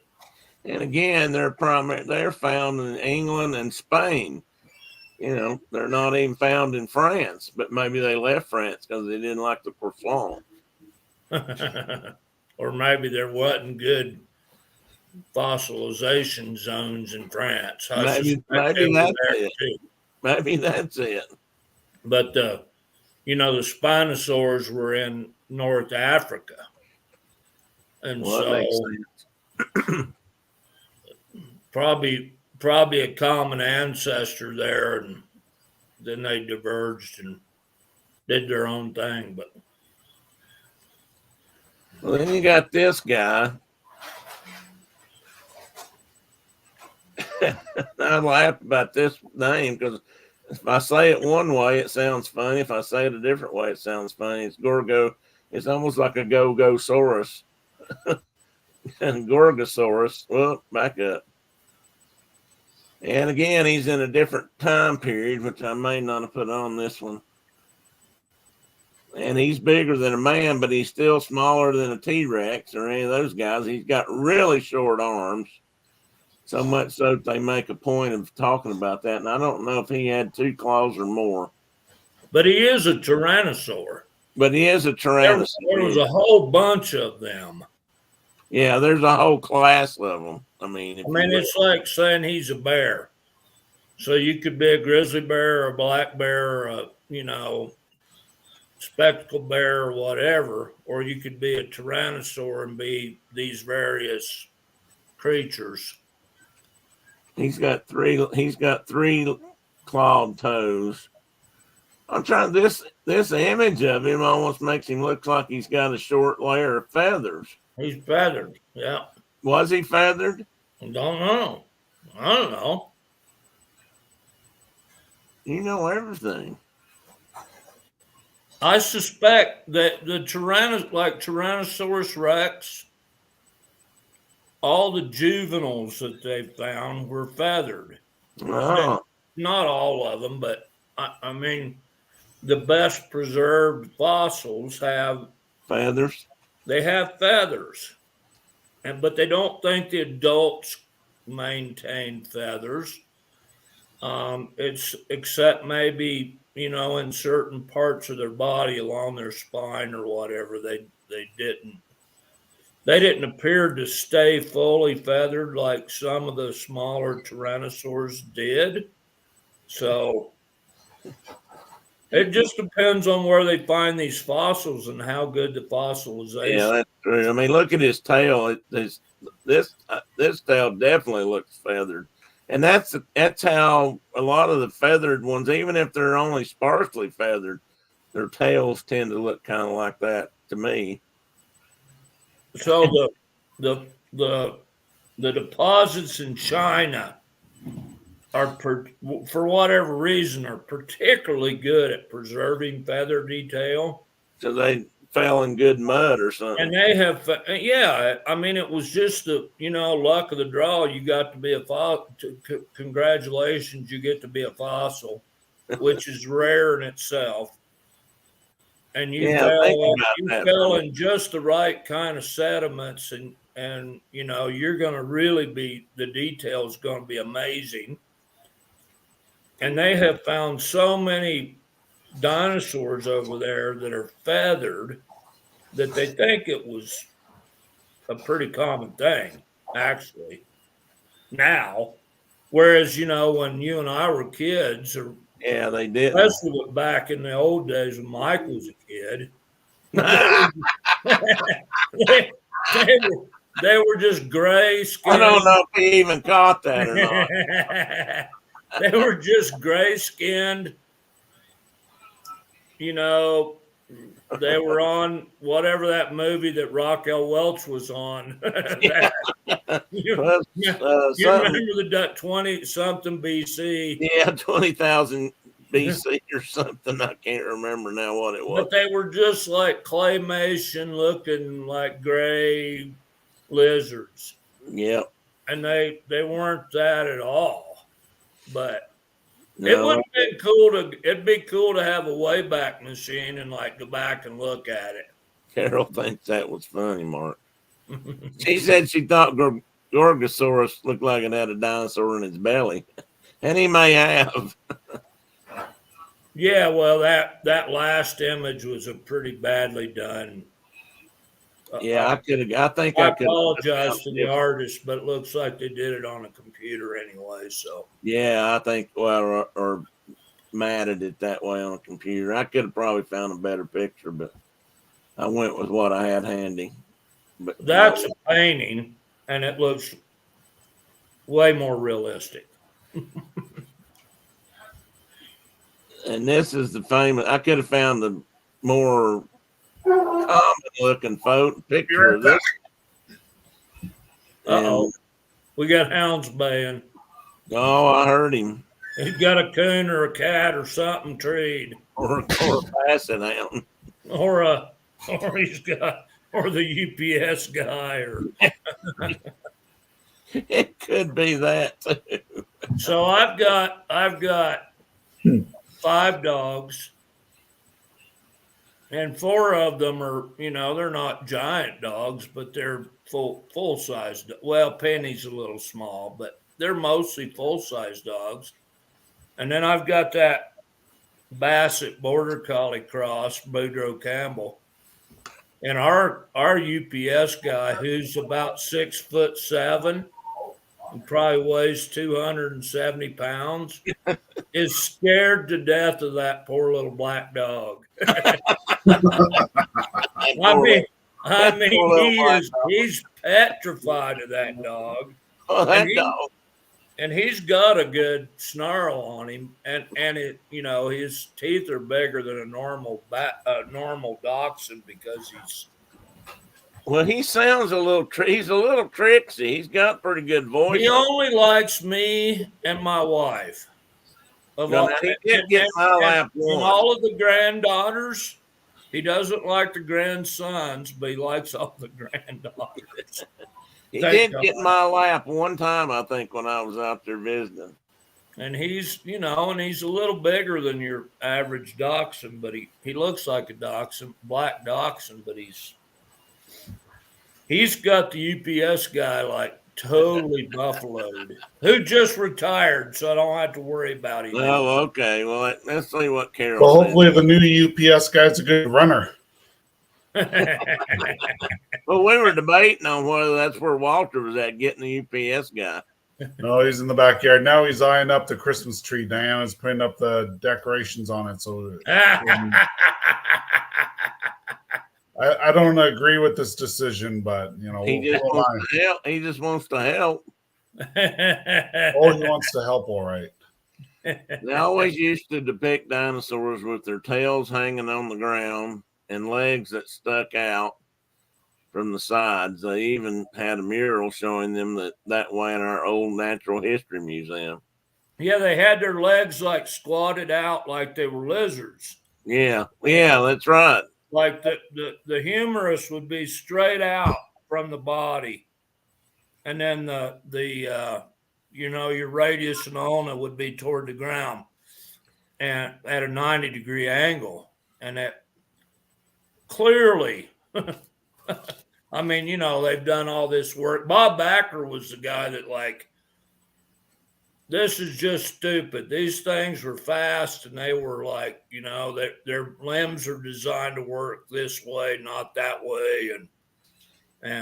And again, they're found in England and Spain. They're not even found in France, but maybe they left France because they didn't like the Pourflon. Or maybe there wasn't good fossilization zones in France. Maybe that's it. Too. Maybe that's it. But the Spinosaurs were in North Africa. And probably a common ancestor there, and then they diverged and did their own thing. But well, then you got this guy. I laugh about this name because if I say it one way, it sounds funny. If I say it a different way, it sounds funny. It's Gorgo. It's almost like a Gogosaurus. And Gorgosaurus. Well, back up. And again, he's in a different time period, which I may not have put on this one. And he's bigger than a man, but he's still smaller than a T-Rex or any of those guys. He's got really short arms. So much so that they make a point of talking about that. And I don't know if he had 2 claws or more. But he is a tyrannosaur. There was a whole bunch of them. Yeah, there's a whole class of them. I mean, it's like saying he's a bear. So you could be a grizzly bear or a black bear or a, spectacled bear or whatever, or you could be a tyrannosaur and be these various creatures. He's got three clawed toes. I'm trying this image of him almost makes him look like he's got a short layer of feathers. He's feathered, yeah. Was he feathered? I don't know. You know everything. I suspect that the Tyrannosaurus Rex, all the juveniles that they found were feathered. Oh, Not all of them, but I mean, the best preserved fossils have feathers. feathers, but they don't think the adults maintain feathers. It's except maybe in certain parts of their body along their spine or whatever they didn't. They didn't appear to stay fully feathered like some of the smaller tyrannosaurs did. So it just depends on where they find these fossils and how good the fossilization. Yeah, that's true. I mean, look at his tail. This tail definitely looks feathered, and that's how a lot of the feathered ones, even if they're only sparsely feathered, their tails tend to look kind of like that to me. So the deposits in China are for whatever reason are particularly good at preserving feather detail. So they fell in good mud or something. And they have, yeah. I mean, it was just the luck of the draw. You got to be a fossil. Congratulations, you get to be a fossil, which is rare in itself. And you fell in just the right kind of sediments, and you're going to really be, the detail is going to be amazing. And they have found so many dinosaurs over there that are feathered that they think it was a pretty common thing, actually, now. Whereas, when you and I were kids, or yeah, they did. especially back in the old days when Mike was a kid, they were just gray skinned. I don't know if he even caught that or not. They were just gray skinned. They were on whatever that movie that Raquel Welch was on. You remember the 20-something BC? Yeah, 20,000 BC or something. I can't remember now what it was. But they were just like claymation looking like gray lizards. Yep. And they weren't that at all. But no. It would have been cool it'd be cool to have a Wayback Machine and go back and look at it. Carol thinks that was funny, Mark. She said she thought Gorgosaurus looked like it had a dinosaur in its belly. And he may have. Yeah, well, that last image was a pretty badly done. Yeah, I apologize to the artist, but it looks like they did it on a computer anyway. So yeah, I think or matted it that way on a computer. I could have probably found a better picture, but I went with what I had handy. But that's a painting, and it looks way more realistic. And this is the famous. I could have found the more common looking picture of this. Uh-oh. We got hounds baying. Oh, I heard him. He's got a coon or a cat or something treed. Or a passing hound. Or the UPS guy or it could be that too. So I've got 5 dogs. And 4 of them are, they're not giant dogs, but they're full size. Well, Penny's a little small, but they're mostly full size dogs. And then I've got that Basset Border Collie cross, Boudreaux Campbell. And our UPS guy, who's about 6'7" and probably weighs 270 pounds, is scared to death of that poor little black dog. He's petrified of that dog. Oh, that dog. And he's got a good snarl on him, and his teeth are bigger than a normal dachshund because he's. Well, he sounds he's a little tricksy. He's got pretty good voice. He only likes me and my wife. Of No, all, now, he did get my lap and once. all of the granddaughters, he doesn't like the grandsons, but he likes all the granddaughters. He Thank did get God. my lap one time, I think, when I was out there visiting. And he's, and he's a little bigger than your average dachshund, but he looks like a dachshund, black dachshund, but he's got the UPS guy like totally buffaloed, who just retired, so I don't have to worry about him anymore. Oh, okay. Well, let's see what Carol Well, said. hopefully the new UPS guy's a good runner. Well, we were debating on whether that's where Walter was at getting the UPS guy. No, he's in the backyard. Now he's eyeing up the Christmas tree. Diana's putting up the decorations on it. So I don't agree with this decision, but He just wants to help. He just wants to help. oh, he wants to help, all right. They always used to depict dinosaurs with their tails hanging on the ground and legs that stuck out from the sides. They even had a mural showing them that way in our old natural history museum. Yeah, they had their legs like squatted out like they were lizards. Yeah, that's right. Like the humerus would be straight out from the body, and then the your radius and ulna would be toward the ground, and at a 90-degree angle, and that clearly. I mean, they've done all this work. Bob Backer was the guy that this is just stupid. These things were fast, and they were like, their limbs are designed to work this way, not that way, and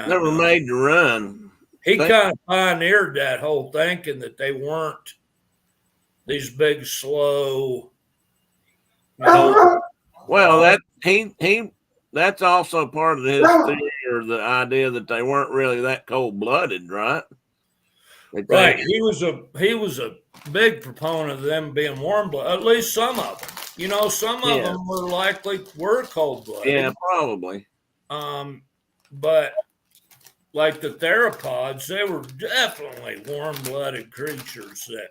Never made to run. He kind of pioneered that whole thinking that they weren't these big, slow. Well, that's also part of his theory, or the idea that they weren't really that cold blooded, right? Right. He was a big proponent of them being warm blooded. At least some of them. Some of them were cold blooded. Yeah, probably. But like the theropods, they were definitely warm blooded creatures that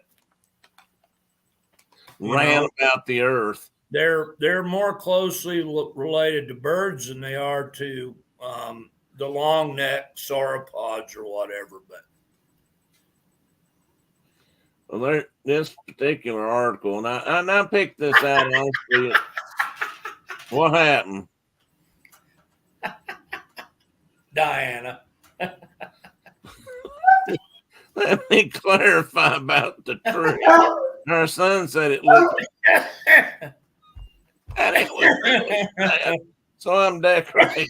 ran about the earth. They're more closely related to birds than they are to the long neck sauropods or whatever. But well, this particular article, and I picked this out honestly. What happened? Diana. Let me clarify about the tree. Our son said it looked and it was really bad. So I'm decorating.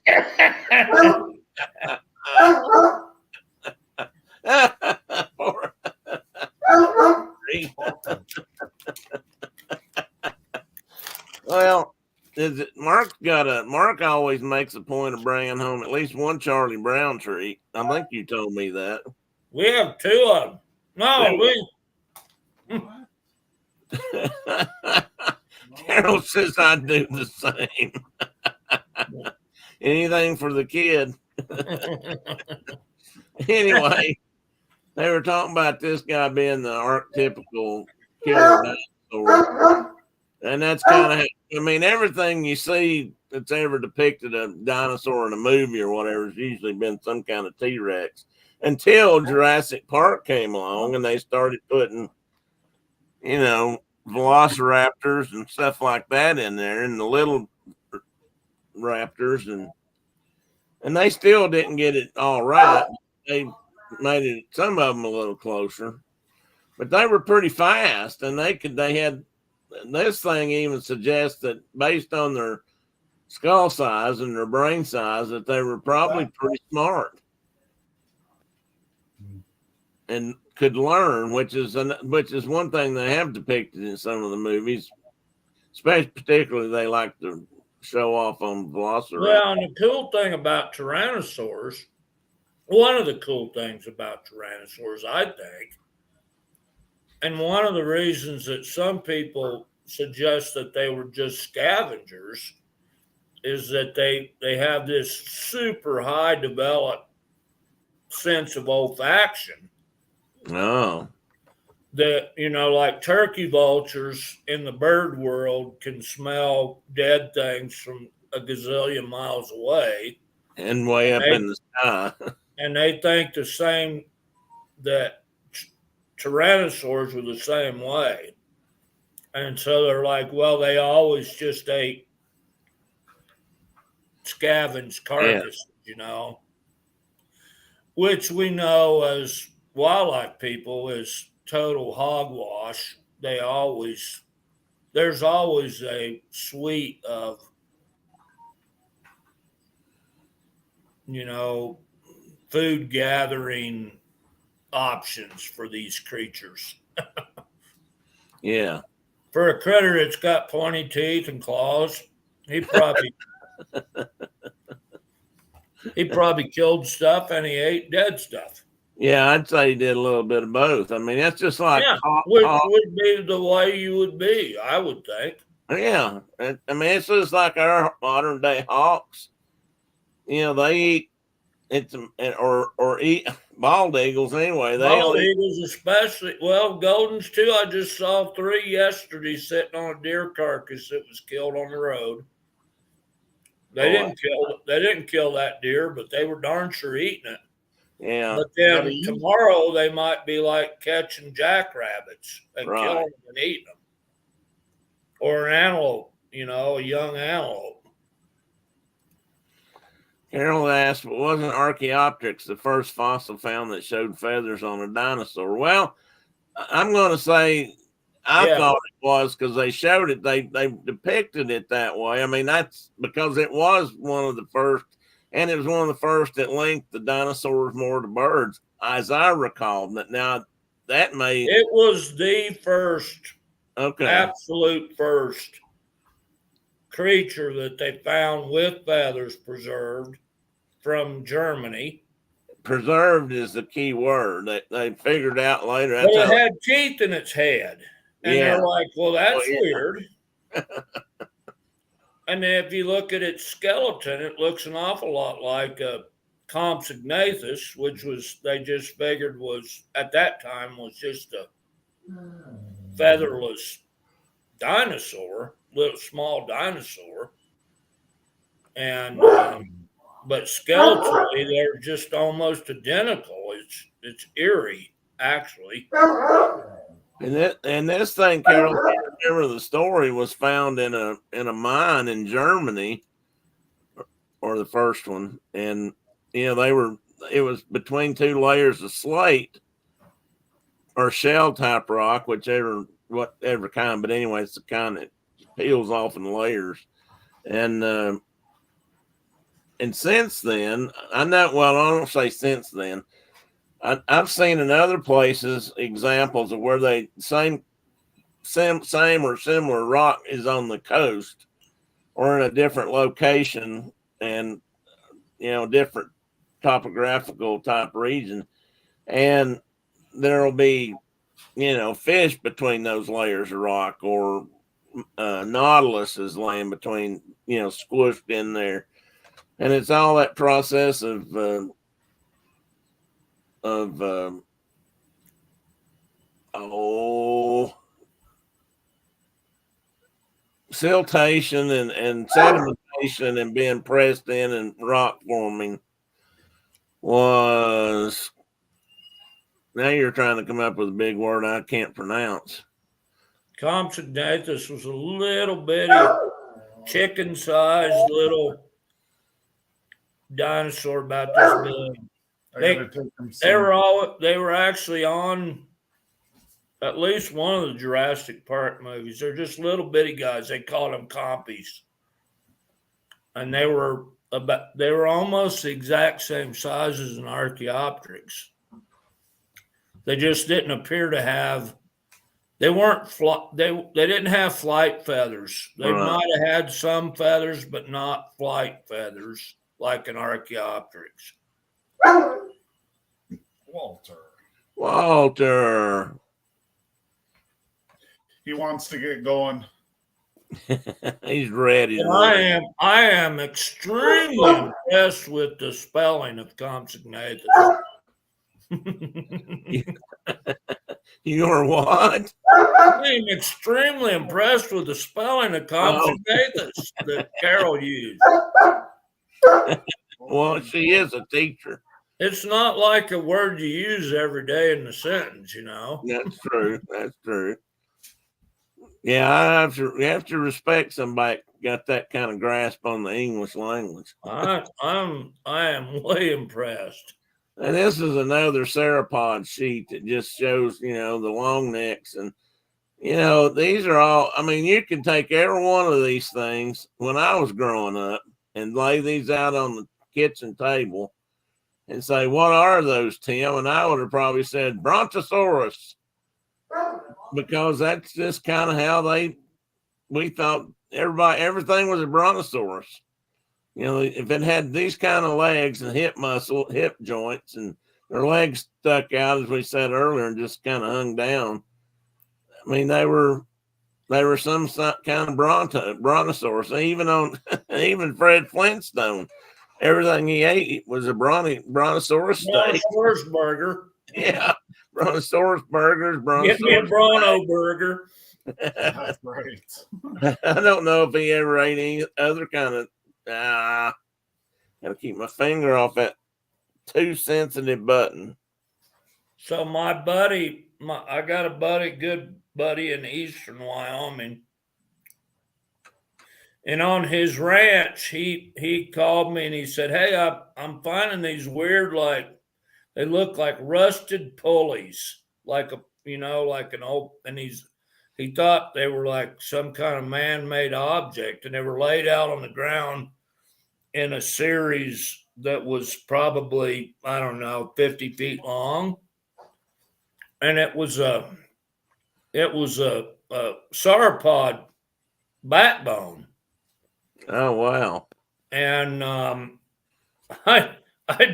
Well, Mark always makes a point of bringing home at least one Charlie Brown treat. I think you told me that. We have two of them. No, Carol says I do the same. Anything for the kid. Anyway, they were talking about this guy being the archetypical killer dinosaur. And that's kind of, everything you see that's ever depicted a dinosaur in a movie or whatever has usually been some kind of T-Rex. Until Jurassic Park came along and they started putting, velociraptors and stuff like that in there, and the little raptors, and they still didn't get it all right. They made it, some of them, a little closer, but they were pretty fast, and they had this thing even suggests that based on their skull size and their brain size that they were probably pretty smart and could learn, which is one thing they have depicted in some of the movies, especially particularly they like to show off on Velociraptor. Well, and the cool thing about tyrannosaurs, one of the cool things about tyrannosaurs, I think, and one of the reasons that some people suggest that they were just scavengers is that they have this super high developed sense of olfaction. Oh. that, like turkey vultures in the bird world can smell dead things from a gazillion miles away. And way up in the sky. And they think the same, that tyrannosaurs were the same way. And so they're like, well, they always just ate scavenged carcasses, which we know as wildlife people is total hogwash. There's always a suite of, food gathering options for these creatures. Yeah. For a critter that's got pointy teeth and claws, he probably killed stuff and he ate dead stuff. Yeah, I'd say he did a little bit of both. I mean, that's just like which would be the way you would be, I would think. Yeah, I mean, it's just like our modern day hawks. They eat or eat bald eagles anyway. Bald eagles, especially. Well, goldens too. I just saw 3 yesterday sitting on a deer carcass that was killed on the road. They didn't kill that deer, but they were darn sure eating it. Yeah. But then tomorrow they might be like catching jackrabbits and Right. killing them and eating them. Or an antelope, a young antelope. Carol asked, but wasn't Archaeopteryx the first fossil found that showed feathers on a dinosaur? Well, I'm going to say I thought it was because they showed it. They depicted it that way. I mean, that's because it was one of the first, and it was one of the first that linked the dinosaurs more to birds, as I recall. Now, that may... It was the first, absolute first creature that they found with feathers preserved from Germany. Preserved is the key word that they figured out later. But it had teeth in its head. And they're like, well, that's weird. And then if you look at its skeleton, it looks an awful lot like a Compsognathus, which was, they just figured was, at that time, was just a featherless dinosaur, little small dinosaur. And but skeletally, they're just almost identical. It's eerie, actually. And this thing, Carol, remember the story, was found in a mine in Germany, or the first one, and it was between 2 layers of slate or shell type rock, whatever kind, but anyway, it's the kind that peels off in layers. And since then, I don't say since then, I've seen in other places examples of where they same or similar rock is on the coast or in a different location and different topographical type region, and there'll be fish between those layers of rock, or nautilus is laying between, squished in there, and it's all that process of siltation and sedimentation and being pressed in and rock forming. Was, now you're trying to come up with a big word I can't pronounce. Compsognathus was a little bitty, chicken-sized little dinosaur about this big. They were actually on at least one of the Jurassic Park movies. They're just little bitty guys. They called them compies, and they were almost the exact same size as an Archaeopteryx. They just didn't appear to have. They weren't they didn't have flight feathers. They might have had some feathers, but not flight feathers like an Archaeopteryx. Walter. He wants to get going. He's ready. I am extremely impressed with the spelling of Compsognathus. You were what? I'm extremely impressed with the spelling of Compsognathus that Carol used. Well, she is a teacher. It's not like a word you use every day in the sentence, you know. That's true. That's true. Yeah, you have to respect somebody got that kind of grasp on the English language. I am way impressed. And this is another sauropod sheet that just shows, the long necks. And, these are all, I mean, you can take every one of these things when I was growing up and lay these out on the kitchen table and say, what are those, Tim? And I would have probably said Brontosaurus, because that's just kind of how we thought everything was a brontosaurus. If it had these kind of legs and hip joints, and their legs stuck out, as we said earlier, and just kind of hung down. I mean, they were some kind of brontosaurus. Even Fred Flintstone, everything he ate was a brontosaurus steak. Brontosaurus burger. Yeah, brontosaurus burgers. Get me a Bronto burger. That's right. I don't know if he ever ate any other kind of. Gotta keep my finger off that too sensitive button. So I got a good buddy in eastern Wyoming, and on his ranch, he called me and he said, "Hey, I'm finding these weird, like they look like rusted pulleys, like an old." And he thought they were like some kind of man-made object, and they were laid out on the ground in a series that was probably, I don't know, 50 feet long. And it was a sauropod backbone. Oh, wow. And I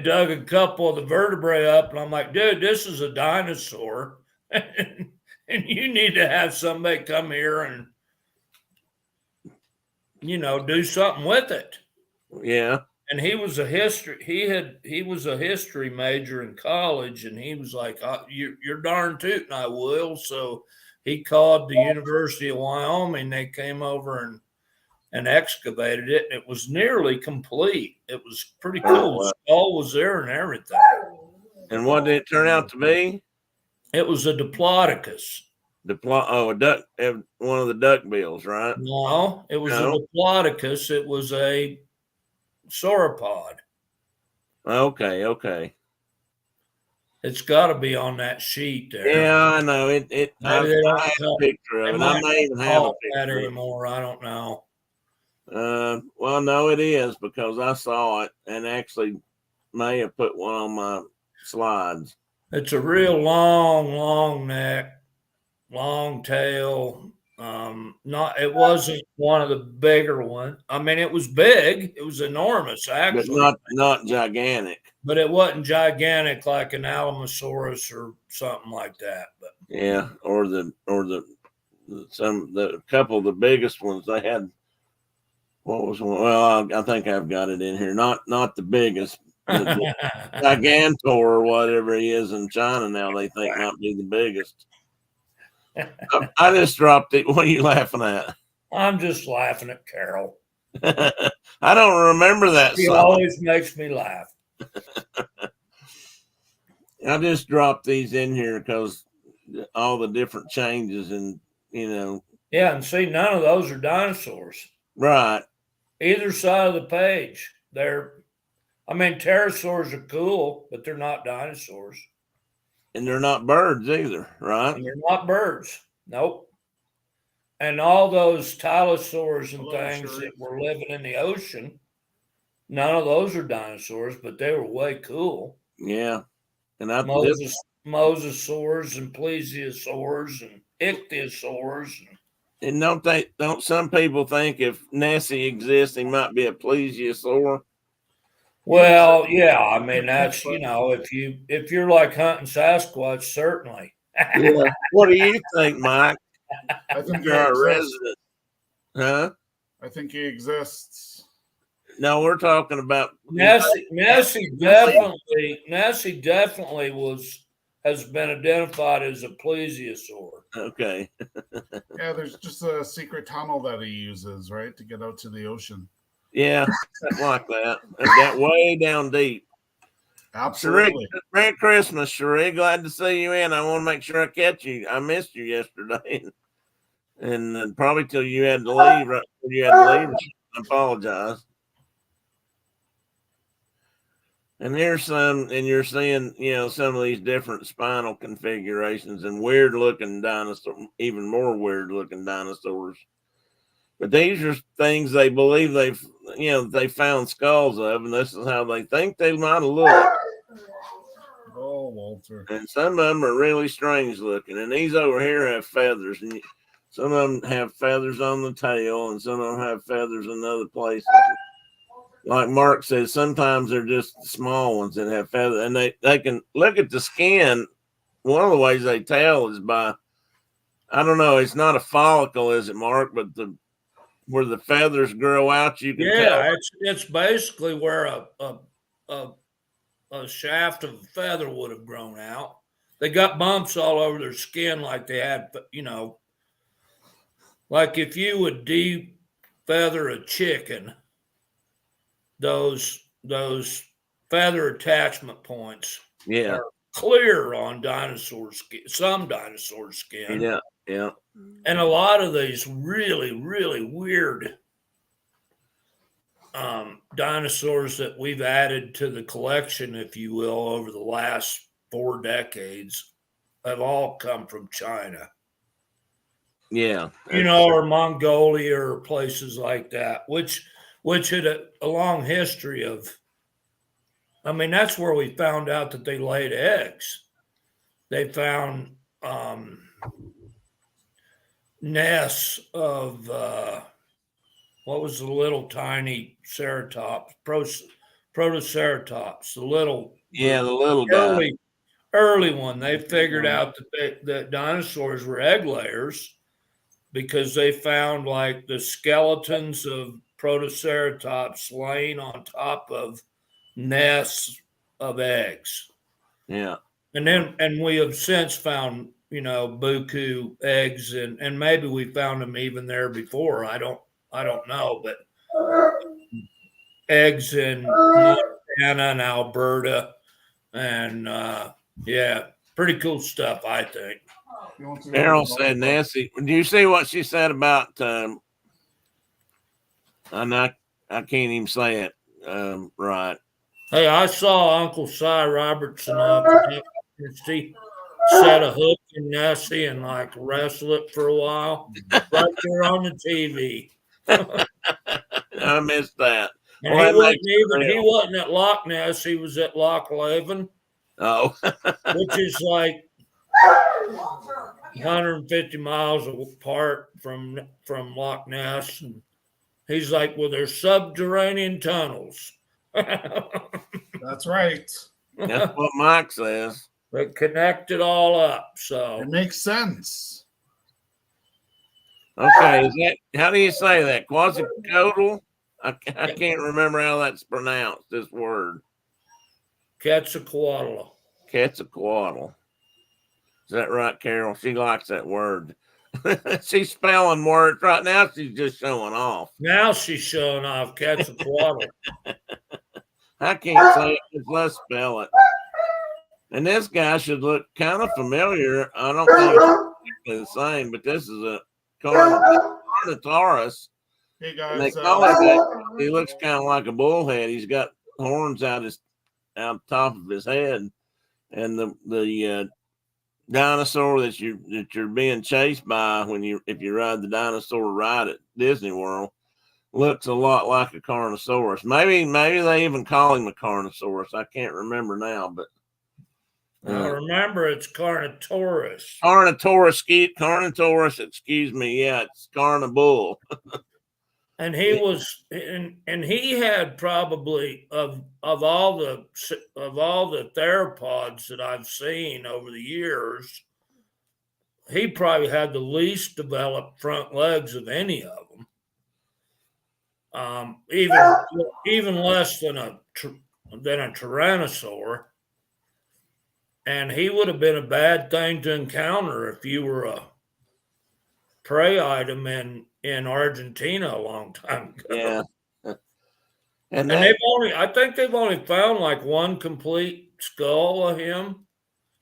dug a couple of the vertebrae up, and I'm like, dude, this is a dinosaur. And you need to have somebody come here and, do something with it. Yeah. And he was a history major in college, and he was like, you're darn tootin' I will. So he called the University of Wyoming. They came over and excavated it, and it was nearly complete. It was pretty cool. The skull was there and everything. And what did it turn out to be? It was a Diplodocus. A duck, one of the duck bills, right? No, it was a Diplodocus. It was a sauropod. Okay. It's got to be on that sheet there. Yeah, I know it. I have a picture of it. I may even have a picture anymore. I don't know. Well, no, it is, because I saw it and actually may have put one on my slides. It's a real long neck, long tail. It wasn't one of the bigger ones. I mean, it was big. It was enormous, actually. But not gigantic. But it wasn't gigantic like an Alamosaurus or something like that. But yeah, or the couple of the biggest ones they had. What was one? Well, I think I've got it in here. Not the biggest, the Gigantor or whatever he is in China now. They think might be the biggest. I just dropped it. What are you laughing at? I'm just laughing at Carol. I don't remember that. She always makes me laugh. I just dropped these in here because all the different changes, and Yeah, and see, none of those are dinosaurs. Right. Either side of the page. Pterosaurs are cool, but they're not dinosaurs. And they're not birds either, right? And they're not birds. Nope. And all those tylosaurs and things that were living in the ocean, none of those are dinosaurs, but they were way cool. Yeah. And Mosasaurs and plesiosaurs and ichthyosaurs. And don't some people think if Nessie exists, he might be a plesiosaur? Well, yeah, I mean, that's, if you're like hunting Sasquatch, certainly. Yeah. What do you think, Mike? I think You're our resident. Huh? I think he exists. No, we're talking about Nessie definitely was has been identified as a plesiosaur. Okay. Yeah, there's just a secret tunnel that he uses, right, to get out to the ocean. Yeah, something like that. That way down deep. Cherie, Absolutely. Merry Christmas, Cherie. Glad to see you in. I want to make sure I catch you. I missed you yesterday. And probably till you had to leave. Right before you had to leave. I apologize. And here's some, and you're seeing, some of these different spinal configurations and weird looking dinosaurs, even more weird looking dinosaurs. But these are things they believe they found skulls of, and this is how they think they might have looked. Oh, Walter. And some of them are really strange looking. And these over here have feathers, and some of them have feathers on the tail, and some of them have feathers in other places. Like Mark says, sometimes they're just small ones that have feathers, and they can look at the skin. One of the ways they tell is by, I don't know, it's not a follicle, is it, Mark? But where the feathers grow out, you can tell. Yeah, it's basically where a shaft of a feather would have grown out. They got bumps all over their skin, like they had, like if you would de-feather a chicken, those feather attachment points Yeah, are clear on dinosaur skin, some dinosaur skin. yeah, yeah. And a lot of these really, really weird dinosaurs that we've added to the collection, if you will, over the last 4 decades have all come from China. Yeah. Or Mongolia or places like that, which had a long history of, I mean, that's where we found out that they laid eggs. They found nests of, what was the little tiny ceratops, protoceratops, the little, the little guy. Early one. They figured out that dinosaurs were egg layers because they found like the skeletons of protoceratops laying on top of nests of eggs. Yeah. And we have since found, buku eggs and maybe we found them even there before. I don't know, but eggs in Montana and Alberta and pretty cool stuff, I think. Errol said, Nancy, do you see what she said about I can't even say it right. Hey, I saw Uncle Cy Robertson up. He set a hook in Nessie and like wrestle it for a while right there on the TV. I missed that. And he wasn't at Loch Ness, he was at Loch Leven. Oh. Which is like 150 miles apart from Loch Ness. And he's like, well, there's subterranean tunnels. That's right. That's what Mike says. That connect it all up. So it makes sense. Okay, how do you say that? Quetzalcoatl? I can't remember how that's pronounced, this word. Quetzalcoatl. Quetzalcoatl. Is that right, Carol? She likes that word. She's spelling words right now. She's just showing off. Now she's showing off Quetzalcoatl. I can't say it, just let's spell it. And this guy should look kind of familiar. I don't think it's the same, but this is a Carnotaurus. Hey guys, And they call it that. He looks kind of like a bullhead. He's got horns out top of his head, and the dinosaur that you're being chased by if you ride the dinosaur ride at Disney World looks a lot like a Carnosaurus. Maybe they even call him a Carnosaurus. I can't remember now, but now remember it's Carnotaurus. Carnotaurus, excuse me. Yeah, it's Carnibull. And he was, and he had probably of all the theropods that I've seen over the years, he probably had the least developed front legs of any of them. Even less than a tyrannosaur. and he would have been a bad thing to encounter if you were a prey item in Argentina a long time ago. Yeah. And that, I think they've only found like one complete skull of him.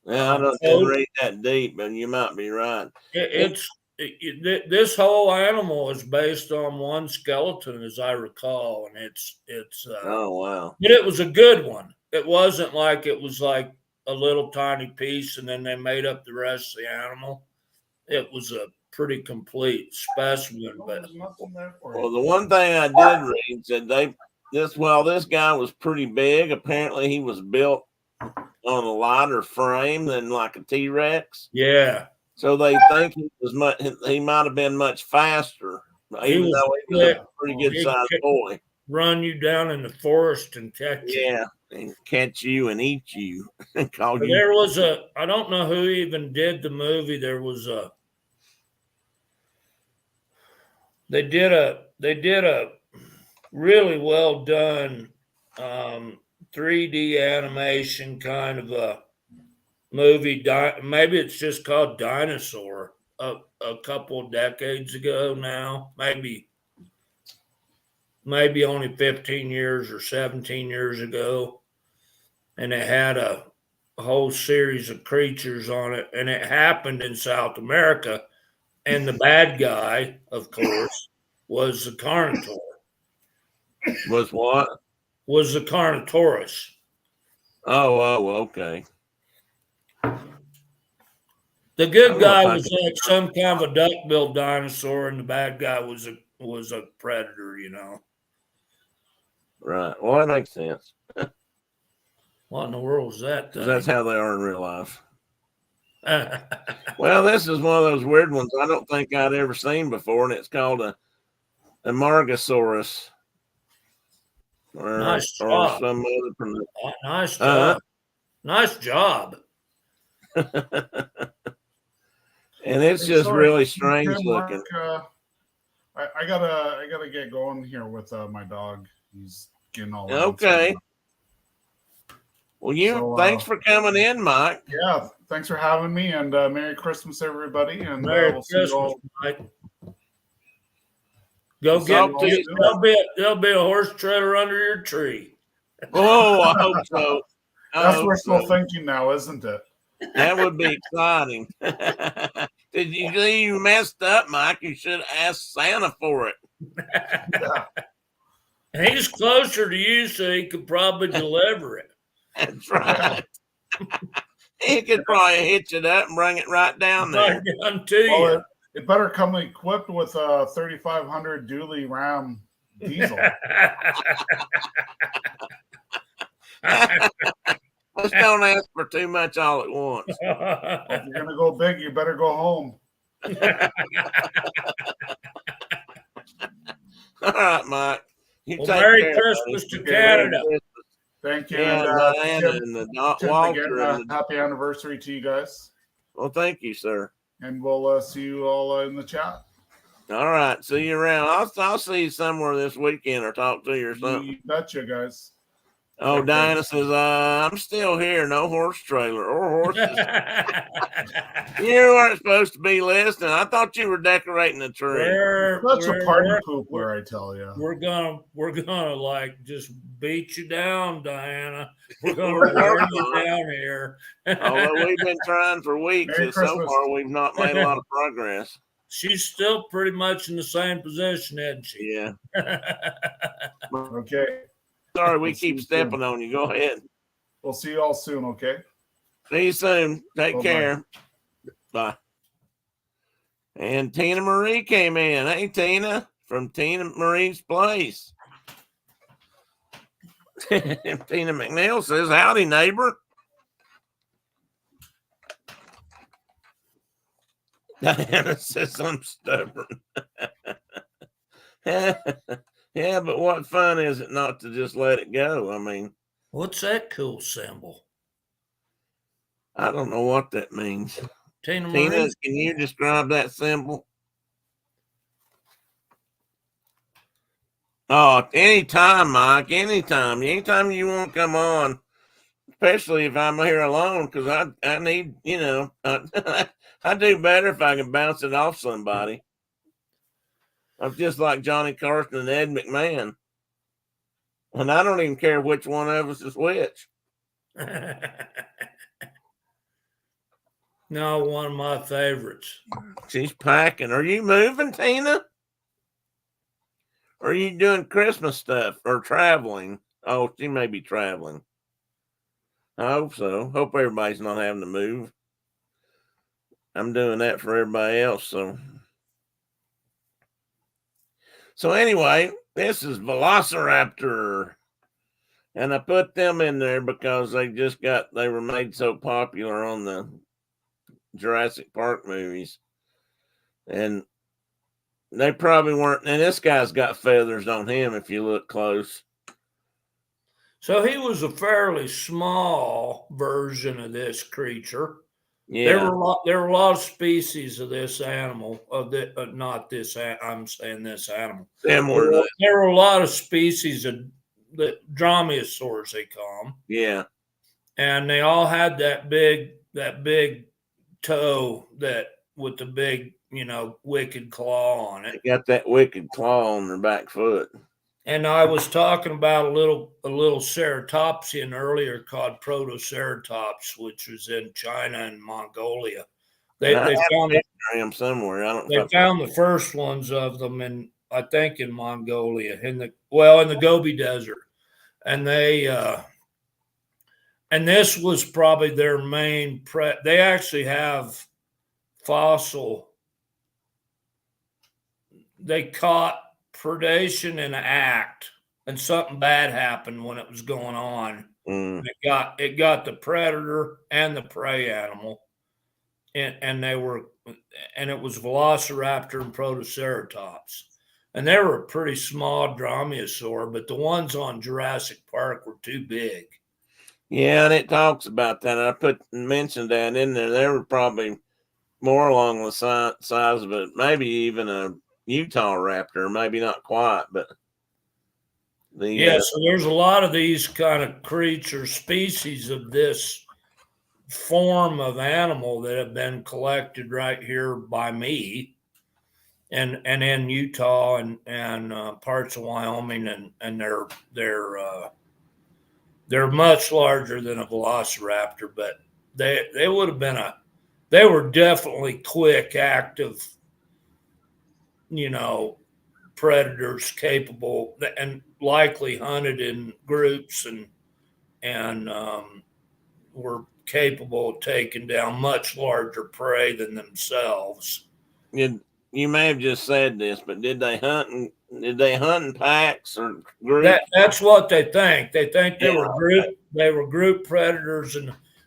I didn't read that deep, but you might be right. This whole animal is based on one skeleton, as I recall, and it's Oh wow! but it was a good one. It wasn't like it was like a little tiny piece and then they made up the rest of the animal. It was a pretty complete specimen. But Well, the one thing I did read said this guy was pretty big. Apparently, he was built on a lighter frame than like a T-Rex. Yeah. So they think he might have been much faster, even though he was a pretty good sized boy. Run you down in the forest and catch you. Yeah, and catch you and eat you. There was I don't know who even did the movie. There was they did a really well done 3D animation kind of a movie. Maybe it's just called Dinosaur. A couple of decades ago now, maybe only 15 years or 17 years ago, and it had a whole series of creatures on it, and it happened in South America, and the bad guy, of course, was the Carnotaur. Was what? Was the Carnotaurus. Oh, okay. The good guy was like some kind of a duck-billed dinosaur, and the bad guy was a predator, you know. Right. Well, that makes sense. What in the world was that? That's how they are in real life. Well, this is one of those weird ones I don't think I'd ever seen before, and it's called a Margosaurus. Nice job. Some other nice job. Nice job. And it's just really strange looking. I gotta get going here with my dog. He's getting all okay. Well, thanks for coming in, Mike. Yeah, thanks for having me, and Merry Christmas, everybody. And Merry we'll Christmas, see you all. Mike. Go get there'll be a horse trailer under your tree. Oh, I hope so. That's what we're still thinking now, isn't it? That would be exciting. Did you messed up, Mike? You should have asked Santa for it. Yeah. He's closer to you, so he could probably deliver it. That's right. He could probably hitch it up and bring it right down there. Right down to you. It better come equipped with a 3500 dually Ram diesel. Just don't ask for too much all at once. If you're gonna go big, you better go home. All right, Mike. Merry Christmas to Canada. Thank you. Yeah, and Walter. Happy anniversary to you guys. Well, thank you, sir. And we'll see you all in the chat. All right. See you around. I'll see you somewhere this weekend or talk to you or something. You betcha, guys. Oh, Dinah says, I'm still here. No horse trailer or horses. You weren't supposed to be listening. I thought you were decorating the tree. That's a party pooper, I tell you. We're gonna like just beat you down, Diana. We're gonna wear you down here. Although we've been trying for weeks, and so far we've not made a lot of progress. She's still pretty much in the same position, isn't she? Yeah. Okay. Sorry, we keep stepping on you. Go ahead. We'll see you all soon, okay? See you soon. Take care. Bye. And Tina Marie came in. Hey, Tina, from Tina Marie's Place. Tina McNeil says, howdy, neighbor. Diana says, I'm stubborn. Yeah, but what fun is it not to just let it go? I mean, what's that cool symbol? I don't know what that means. Tina, can you describe that symbol? Oh, anytime, Mike. Anytime you want to come on, especially if I'm here alone, because I need, I do better if I can bounce it off somebody. I'm just like Johnny Carson and Ed McMahon. And I don't even care which one of us is which. No, one of my favorites. She's packing. Are you moving, Tina? Or are you doing Christmas stuff or traveling? Oh, she may be traveling. I hope so. Hope everybody's not having to move. I'm doing that for everybody else. So anyway, this is Velociraptor. And I put them in there because they were made so popular on the Jurassic Park movies. And they probably weren't. And this guy's got feathers on him if you look close. So he was a fairly small version of this creature. Yeah. There were a lot of species of this animal. Not this. I'm saying this animal. Similar. There were a lot of species of the dromaeosaurs, they call them. Yeah. And they all had that big toe that with the big, wicked claw on it. They got that wicked claw on their back foot. And I was talking about a little ceratopsian earlier called Protoceratops, which was in China and Mongolia. They found him somewhere. They found the first ones of them in Mongolia in the Gobi Desert, and and this was probably their main They actually have fossil. They caught predation in an act, and something bad happened when it was going on. It got the predator and the prey animal, and it was Velociraptor and Protoceratops, and they were a pretty small dromaeosaur, but the ones on Jurassic Park were too big. Yeah, and it talks about that. I mentioned that in there. They were probably more along the size of it, maybe even a Utah raptor, maybe not quite, but so there's a lot of these kind of creatures, species of this form of animal that have been collected right here by me, and in Utah and parts of Wyoming, and they're much larger than a velociraptor, but they would have been they were definitely quick, active, predators capable and likely hunted in groups and were capable of taking down much larger prey than themselves. You may have just said this, but did they hunt in packs or groups? That's what they think. They think they were group predators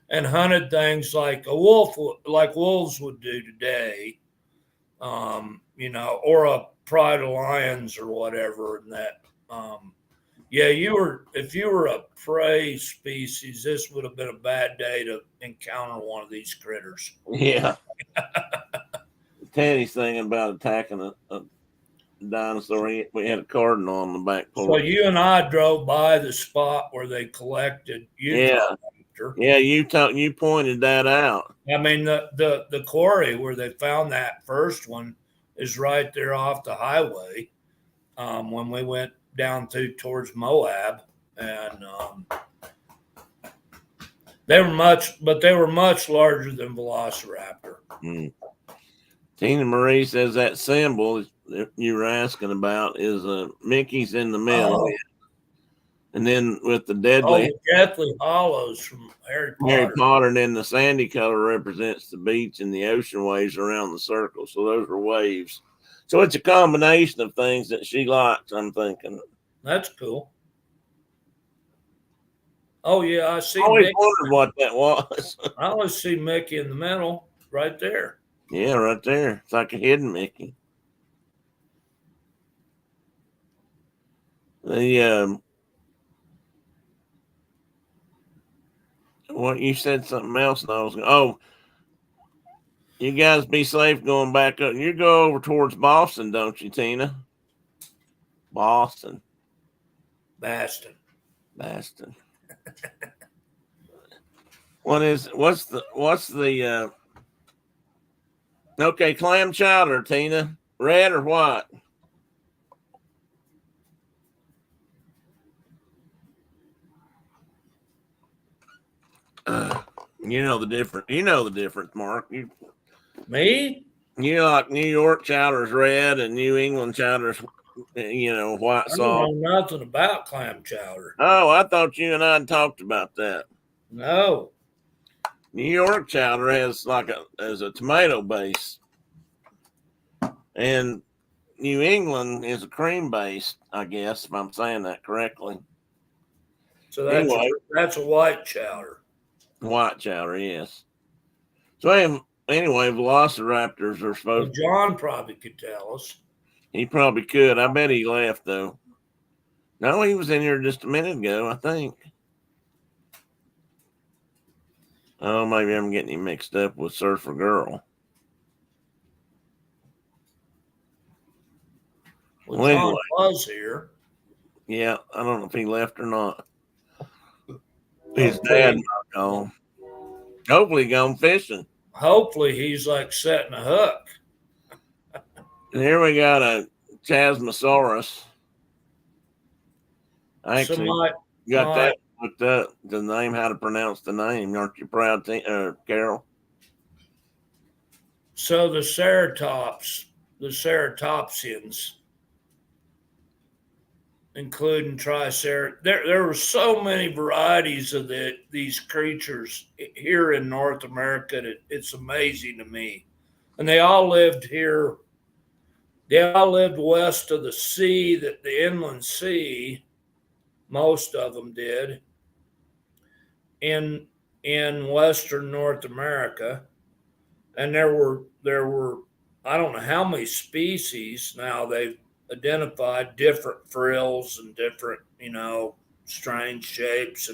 and hunted things like wolves would do today, or a pride of lions or whatever. And that, if you were a prey species, this would have been a bad day to encounter one of these critters. Yeah. Teddy's thing about attacking a dinosaur. We had a cardinal on the back porch. So you and I drove by the spot where they collected Utah. Yeah, you pointed that out. I mean, the quarry where they found that first one is right there off the highway. When we went down towards Moab, and they were much larger than Velociraptor. Tina Marie says that symbol you were asking about is Mickey's in the middle, and then with the deadly hollows from Harry Potter, and then the sandy color represents the beach and the ocean waves around the circle. So those are waves. So it's a combination of things that she likes, I'm thinking. That's cool. Oh yeah, I see. I always wondered what that was. I always see Mickey in the middle, right there. Yeah, right there. It's like a hidden Mickey. What you said something else, and I was you guys be safe going back up. You go over towards Boston, don't you, Tina? Baston. What's the okay, clam chowder, Tina? Red or white? You know the difference. You know the difference, Mark. Me? You like New York chowder's red and New England chowder's, white I sauce. don't know nothing about clam chowder. Oh, I thought you and I had talked about that. No. New York chowder has as a tomato base, and New England is a cream based. I guess if I'm saying that correctly. So Anyway, that's a white chowder. white chowder, yes. So anyway, velociraptors are Well, supposed. John probably could tell us. He probably could. I bet he left though. No, he was in here just a minute ago, I think. Oh, maybe I'm getting him mixed up with Surfer Girl. Well, John was here. Yeah, I don't know if he left or not. His dad might gone. Hopefully gone fishing. Hopefully he's like setting a hook. And here we got a Chasmosaurus. I actually that looked up the name, how to pronounce the name. Aren't you proud, Carol? So the ceratopsians, including triceratops, there were so many varieties of these creatures here in North America that it's amazing to me. And they all lived here. They all lived west of the sea, the inland sea. Most of them did in Western North America. And there were I don't know how many species now they've identified, different frills and different strange shapes,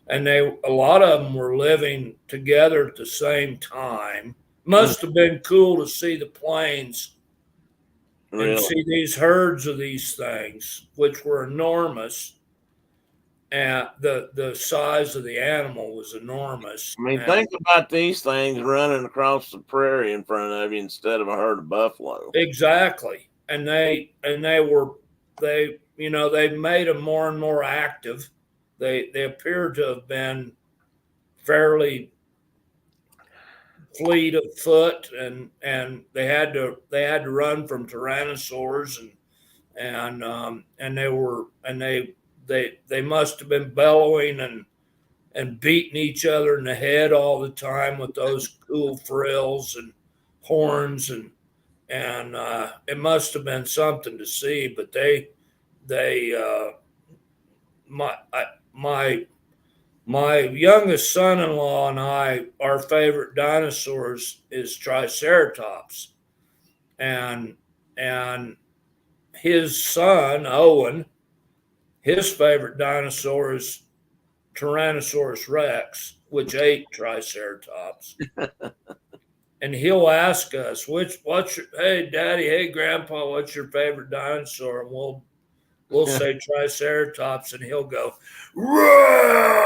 and a lot of them were living together at the same time. Must have been cool to see the plains and see these herds of these things, which were enormous. And the size of the animal was enormous. I mean, think about these things running across the prairie in front of you instead of a herd of buffalo. Exactly. And they made them more and more active. They appear to have been fairly fleet of foot, and they had to run from tyrannosaurs, and they must have been bellowing and beating each other in the head all the time with those cool frills and horns, and it must have been something to see. But my youngest son-in-law and I, our favorite dinosaurs is Triceratops, and his son Owen, his favorite dinosaur is Tyrannosaurus Rex, which ate Triceratops. And he'll ask us, hey, Daddy, hey, Grandpa, what's your favorite dinosaur? And we'll say Triceratops, and he'll go, roar!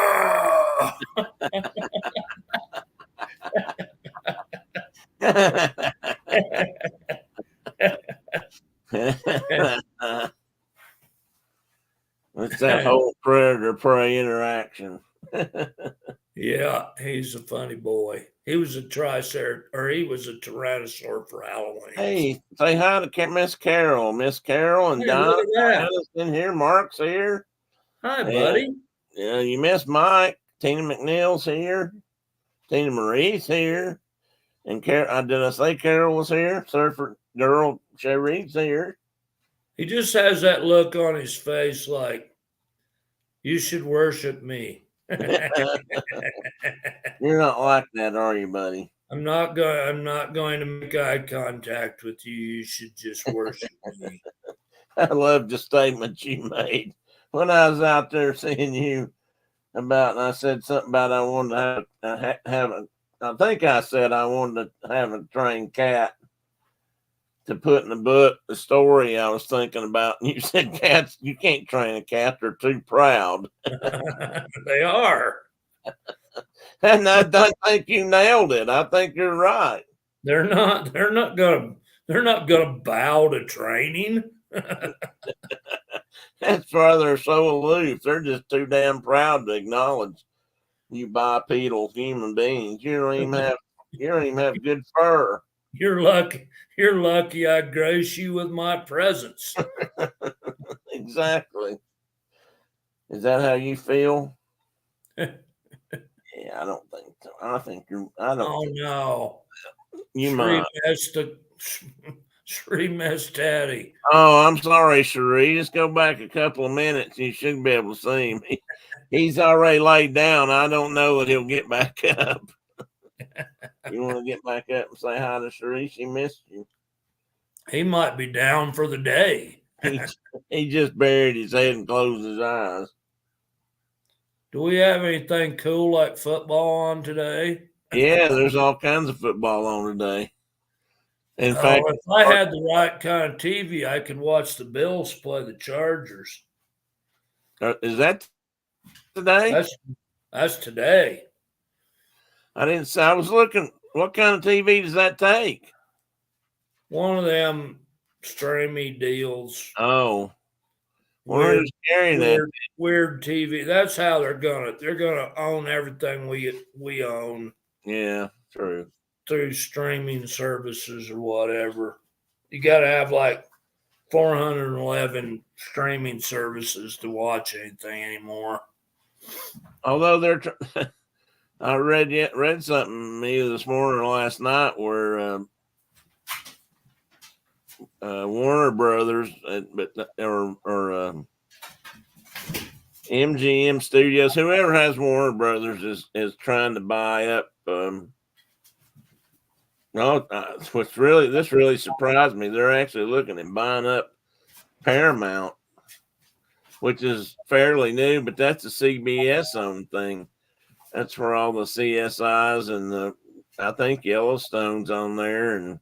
It's that whole predator-prey interaction. Yeah, he's a funny boy. He was a tyrannosaur for Halloween. Hey, say hi to Miss Carol. Miss Carol and Donna's in here. Mark's here. Hi, buddy. Yeah, you missed Mike. Tina McNeil's here. Tina Marie's here. And did I say Carol was here? Surfer Girl Sherry's here. He just has that look on his face like, you should worship me. You're not like that, are you, buddy? I'm not going to make eye contact with you. You should just worship me. I love the statement you made when I was out there seeing you and I said something about I wanted to I think I said I wanted to have a trained cat to put in the book, the story I was thinking about. And you said cats, you can't train a cat. They're too proud. They are. And I don't think you nailed it. I think you're right. They're not gonna bow to training. That's why they're so aloof. They're just too damn proud to acknowledge you bipedal human beings. You don't even have good fur. You're lucky I grace you with my presence. Exactly. Is that how you feel? Yeah, I don't think so. I don't Oh think no. you Sri might. Mastati. Oh, I'm sorry, Cherie. Just go back a couple of minutes. You should be able to see him. He's already laid down. I don't know that he'll get back up. You want to get back up and say hi to Cherie? She missed you. He might be down for the day. He just buried his head and closed his eyes. Do we have anything cool like football on today? Yeah, there's all kinds of football on today. In fact, if I had the right kind of TV, I could watch the Bills play the Chargers. is that today? That's today. I didn't say. I was looking. What kind of TV does that take? One of them streamy deals. Oh, well, who's carrying that? Weird TV. That's how they're gonna own everything we own. Yeah, true. Through streaming services or whatever. You got to have like 411 streaming services to watch anything anymore. Although I read something either this morning or last night where Warner Brothers, or MGM Studios, whoever has Warner Brothers is trying to buy up. This really surprised me. They're actually looking at buying up Paramount, which is fairly new, but that's a CBS owned thing. That's where all the CSIs and I think Yellowstone's on there.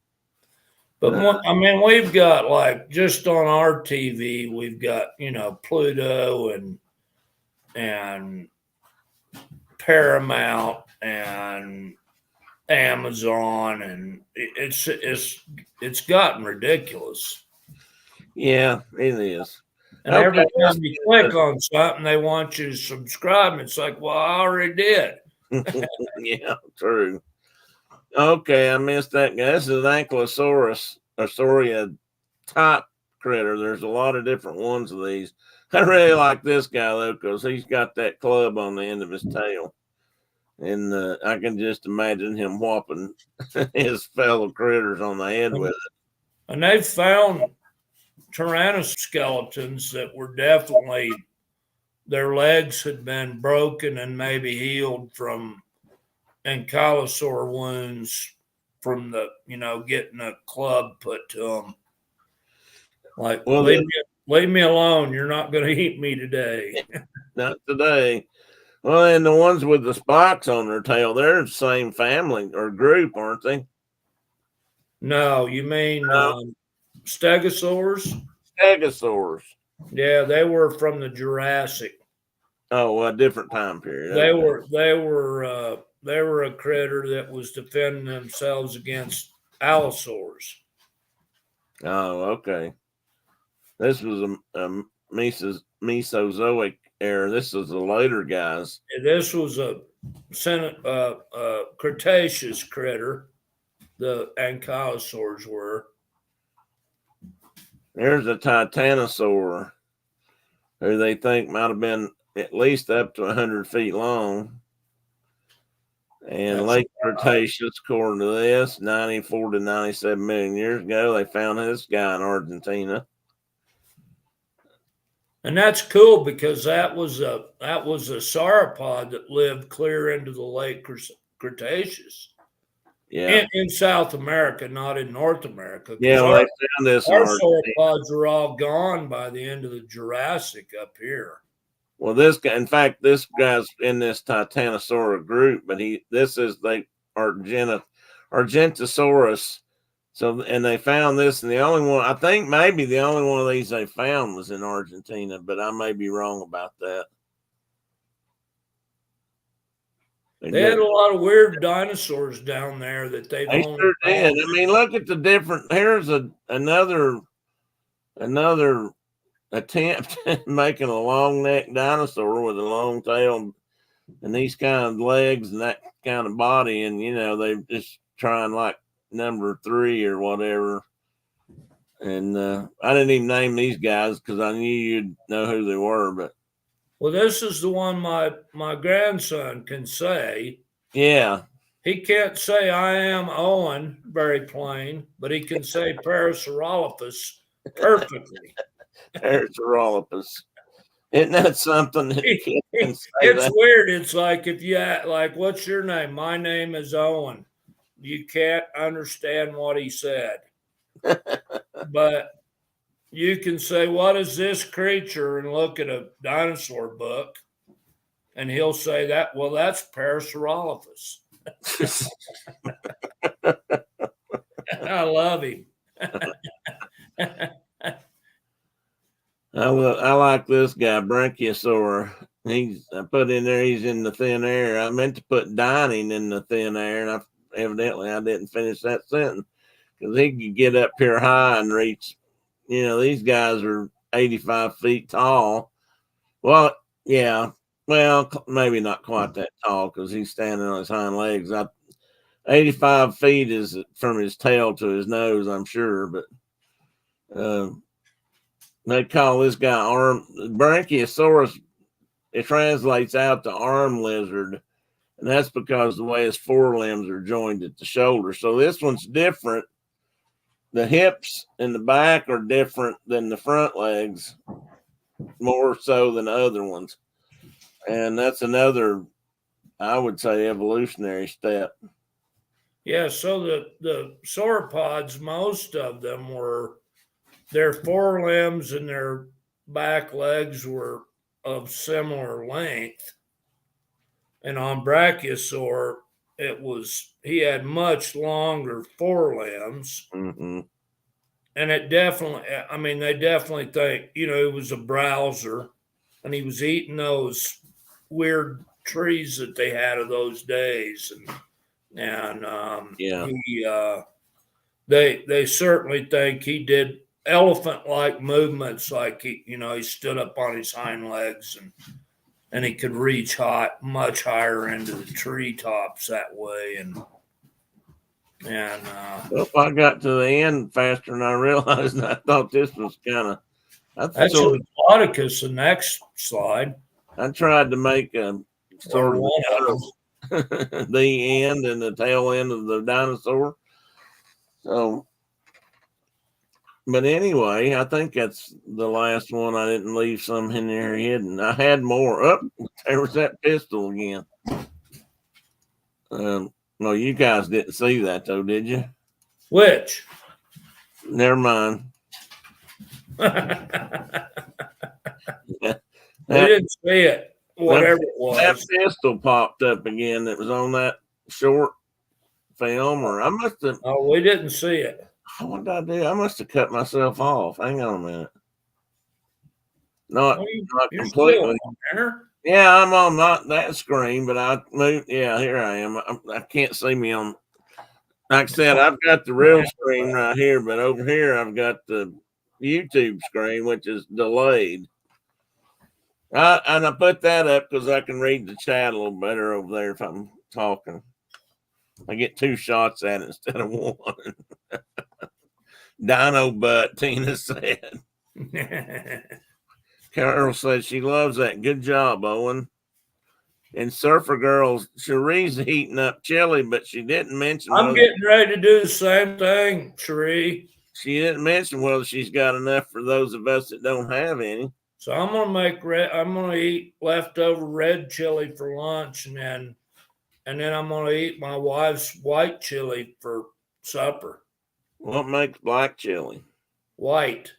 But I mean, we've got like just on our TV, we've got Pluto and Paramount and Amazon, and it's gotten ridiculous. Yeah, it is. And every time you click on something, they want you to subscribe. And it's like, well, I already did. Yeah, true. Okay, I missed that guy. This is Ankylosaurus, Sauria type critter. There's a lot of different ones of these. I really like this guy though, because he's got that club on the end of his tail. And I can just imagine him whopping his fellow critters on the head with it. And they found tyrannoskeletons that were definitely, their legs had been broken and maybe healed from ankylosaur wounds from the, getting a club put to them. Like, well, leave me alone. You're not going to eat me today. Not today. Well, and the ones with the spikes on their tail, they're the same family or group, aren't they? No, you mean stegosaurs? Stegosaurs. Yeah, they were from the Jurassic. Oh, well, a different time period. They were a critter that was defending themselves against allosaurs. Oh, okay. This was a Mesozoic era. This was the later guys. This was a Cretaceous critter. The ankylosaurs were. There's a Titanosaur, who they think might have been at least up to 100 feet long. And late Cretaceous, according to this, 94 to 97 million years ago, they found this guy in Argentina. And that's cool because that was a sauropod that lived clear into the late Cretaceous. Yeah, in South America, not in North America. Yeah, well, they found this. Our sauropods were all gone by the end of the Jurassic up here. Well, this guy, in fact, this guy's in this Titanosaur group, but this is Argentosaurus. So, and they found this, and the only one, I think maybe the only one of these they found was in Argentina, but I may be wrong about that. They had a lot of weird dinosaurs down there that they've They owned. sure did. I mean, look at the different. Here's another attempt at making a long neck dinosaur with a long tail and these kind of legs and that kind of body, and they just trying like number 3 or whatever. And I didn't even name these guys because I knew you'd know who they were. But Well, this is the one my grandson can say. yeah, He can't say I am Owen very plain, but he can say Parasaurolophus perfectly. Parasaurolophus. Isn't that something that kids can say It's that? weird. It's like if you like, what's your name? My name is Owen. You can't understand what he said, but you can say, "What is this creature?" and look at a dinosaur book, and he'll say that. Well, that's Parasaurolophus. I love him. I like this guy, Brachiosaur. I put in there, he's in the thin air. I meant to put dining in the thin air, and evidently I didn't finish that sentence because he could get up here high and reach. These guys are 85 feet tall. Well, yeah, well, maybe not quite that tall because he's standing on his hind legs. 85 feet is from his tail to his nose, I'm sure, but they call this guy Brachiosaurus. It translates out to arm lizard, and that's because the way his forelimbs are joined at the shoulder. So this one's different. The hips and the back are different than the front legs, more so than the other ones. And that's another, I would say, evolutionary step. Yeah, so the sauropods, most of them were, their forelimbs and their back legs were of similar length. And on Brachiosaur, he had much longer forelimbs. Mm-hmm. And they definitely think, he was a browser and he was eating those weird trees that they had of those days. And Yeah. They certainly think he did elephant-like movements, like he stood up on his hind legs and he could reach much higher into the treetops that way. Well, I got to the end faster than I realized, and I thought this was kind of. That's a Diplodocus. The next slide. I tried to make a sort One of the end and the tail end of the dinosaur. So, but anyway, I think that's the last one. I didn't leave some in there hidden. I had more. There was that pistol again. No, you guys didn't see that though, did you? Which? Never mind. We didn't see it. Whatever it was. That pistol popped up again that was on that short film, or I must have. Oh, we didn't see it. What did I do? I must have cut myself off. Hang on a minute. Not completely. Yeah, I'm on not that screen, but I moved. Yeah, here I am. I can't see me on. Like I said, I've got the real screen right here, but over here I've got the YouTube screen, which is delayed. And I put that up because I can read the chat a little better over there if I'm talking. I get 2 shots at it instead of 1. Dino butt, Tina said. Carol said she loves that. Good job, Owen. And Surfer Girls, Cherie's heating up chili, but she didn't mention. I'm getting ready to do the same thing, Cherie. She didn't mention whether she's got enough for those of us that don't have any. So I'm gonna eat leftover red chili for lunch, and then I'm gonna eat my wife's white chili for supper. What makes black chili? White.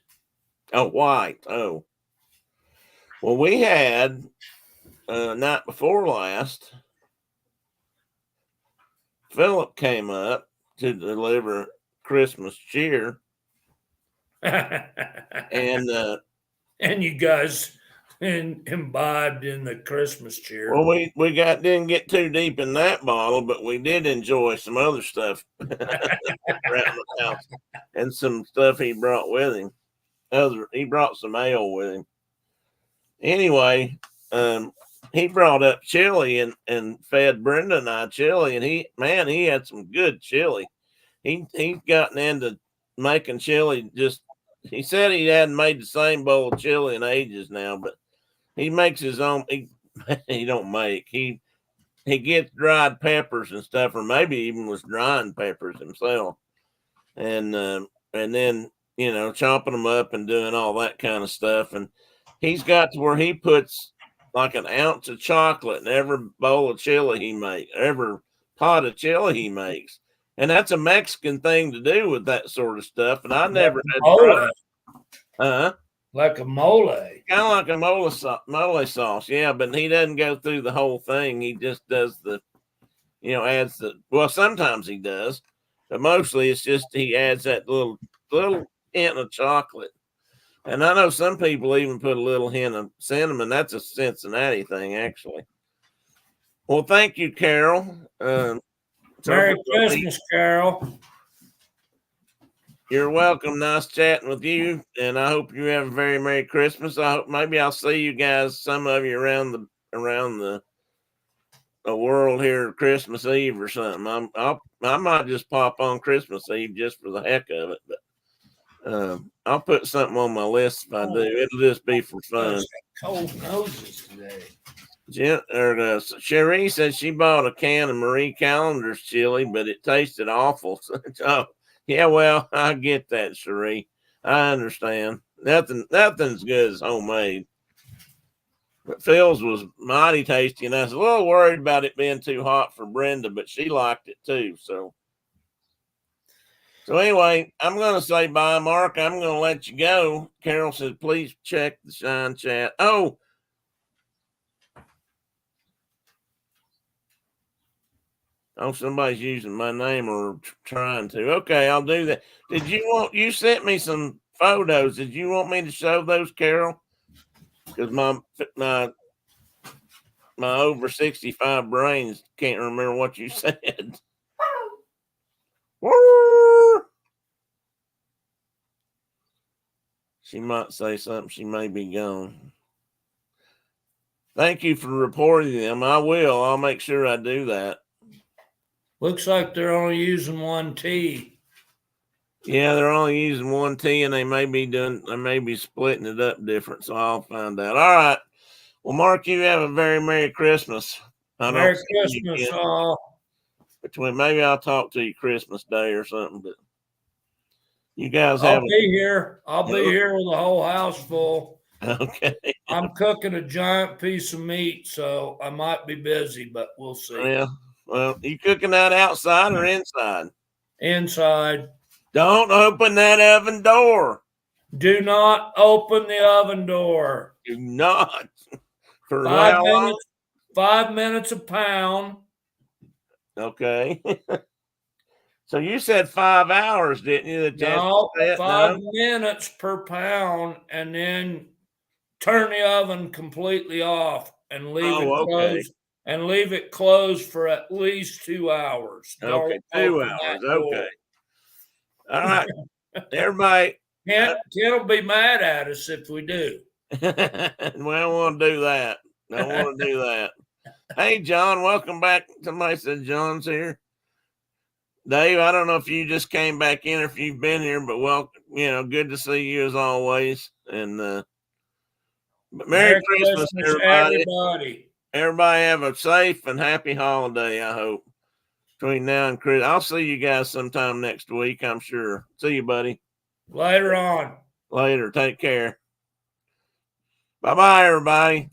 Oh, white. Oh. Well, we had night before last, Philip came up to deliver Christmas cheer. And you guys imbibed in the Christmas cheer. Well, we didn't get too deep in that bottle, but we did enjoy some other stuff around the house and some stuff he brought with him. He brought some ale with him. Anyway, he brought up chili and fed Brenda and I chili, and he had some good chili. He's gotten into making chili. He said he hadn't made the same bowl of chili in ages now, but he makes his own. He don't make. He gets dried peppers and stuff, or maybe even was drying peppers himself, and then chopping them up and doing all that kind of stuff. And he's got to where he puts like an ounce of chocolate in every bowl of chili he makes, every pot of chili he makes. And that's a Mexican thing to do with that sort of stuff. And I never had tried. Like a mole. Kind of like a mole sauce, yeah. But he doesn't go through the whole thing. He just does adds sometimes he does, but mostly it's just he adds that little hint of chocolate. And I know some people even put a little hint of cinnamon. That's a Cincinnati thing, actually. Well, thank you, Carol. Merry Christmas, Carol. You're welcome. Nice chatting with you, and I hope you have a very Merry Christmas. I hope maybe I'll see you guys, some of you around the world here Christmas Eve or something. I might just pop on Christmas Eve just for the heck of it, but I'll put something on my list if I do. It'll just be for fun. Cold noses today. Cherie said she bought a can of Marie Callender's chili, but it tasted awful. Oh, yeah, well, I get that, Cherie. I understand. Nothing's good as homemade. But Phil's was mighty tasty, and I was a little worried about it being too hot for Brenda, but she liked it too. So anyway, I'm going to say bye, Mark. I'm going to let you go. Carol said, please check the Shine chat. Oh, somebody's using my name or trying to. Okay, I'll do that. You sent me some photos. Did you want me to show those, Carol? Because my over 65 brains can't remember what you said. She might say something. She may be gone. Thank you for reporting them. I will. I'll make sure I do that. Looks like they're only using one T. Yeah, they're only using one T, and they may be splitting it up different. So I'll find out. All right. Well, Mark, you have a very Merry Christmas. Merry Christmas, all. Maybe I'll talk to you Christmas Day or something, but you guys I'll be here. I'll be here with the whole house full. Okay. I'm cooking a giant piece of meat, so I might be busy, but we'll see. Yeah. Well, you cooking that outside or inside? Inside. Don't open that oven door. Do not open the oven door. Do not. For 5 minutes. 5 minutes a pound. Okay. So you said 5 hours, didn't you? No, 5 minutes per pound, and then turn the oven completely off and leave it closed. And leave it closed for at least 2 hours. Okay, 2 hours. Okay. All right. Everybody. Ken will be mad at us if we do. We don't want to do that. Don't want to do that. Hey, John, welcome back. Somebody said John's here. Dave, I don't know if you just came back in or if you've been here, but good to see you as always. And Merry Christmas, everybody. Everybody have a safe and happy holiday, I hope, between now and Christmas. I'll see you guys sometime next week, I'm sure. See you, buddy. Later on. Later. Take care. Bye-bye, everybody.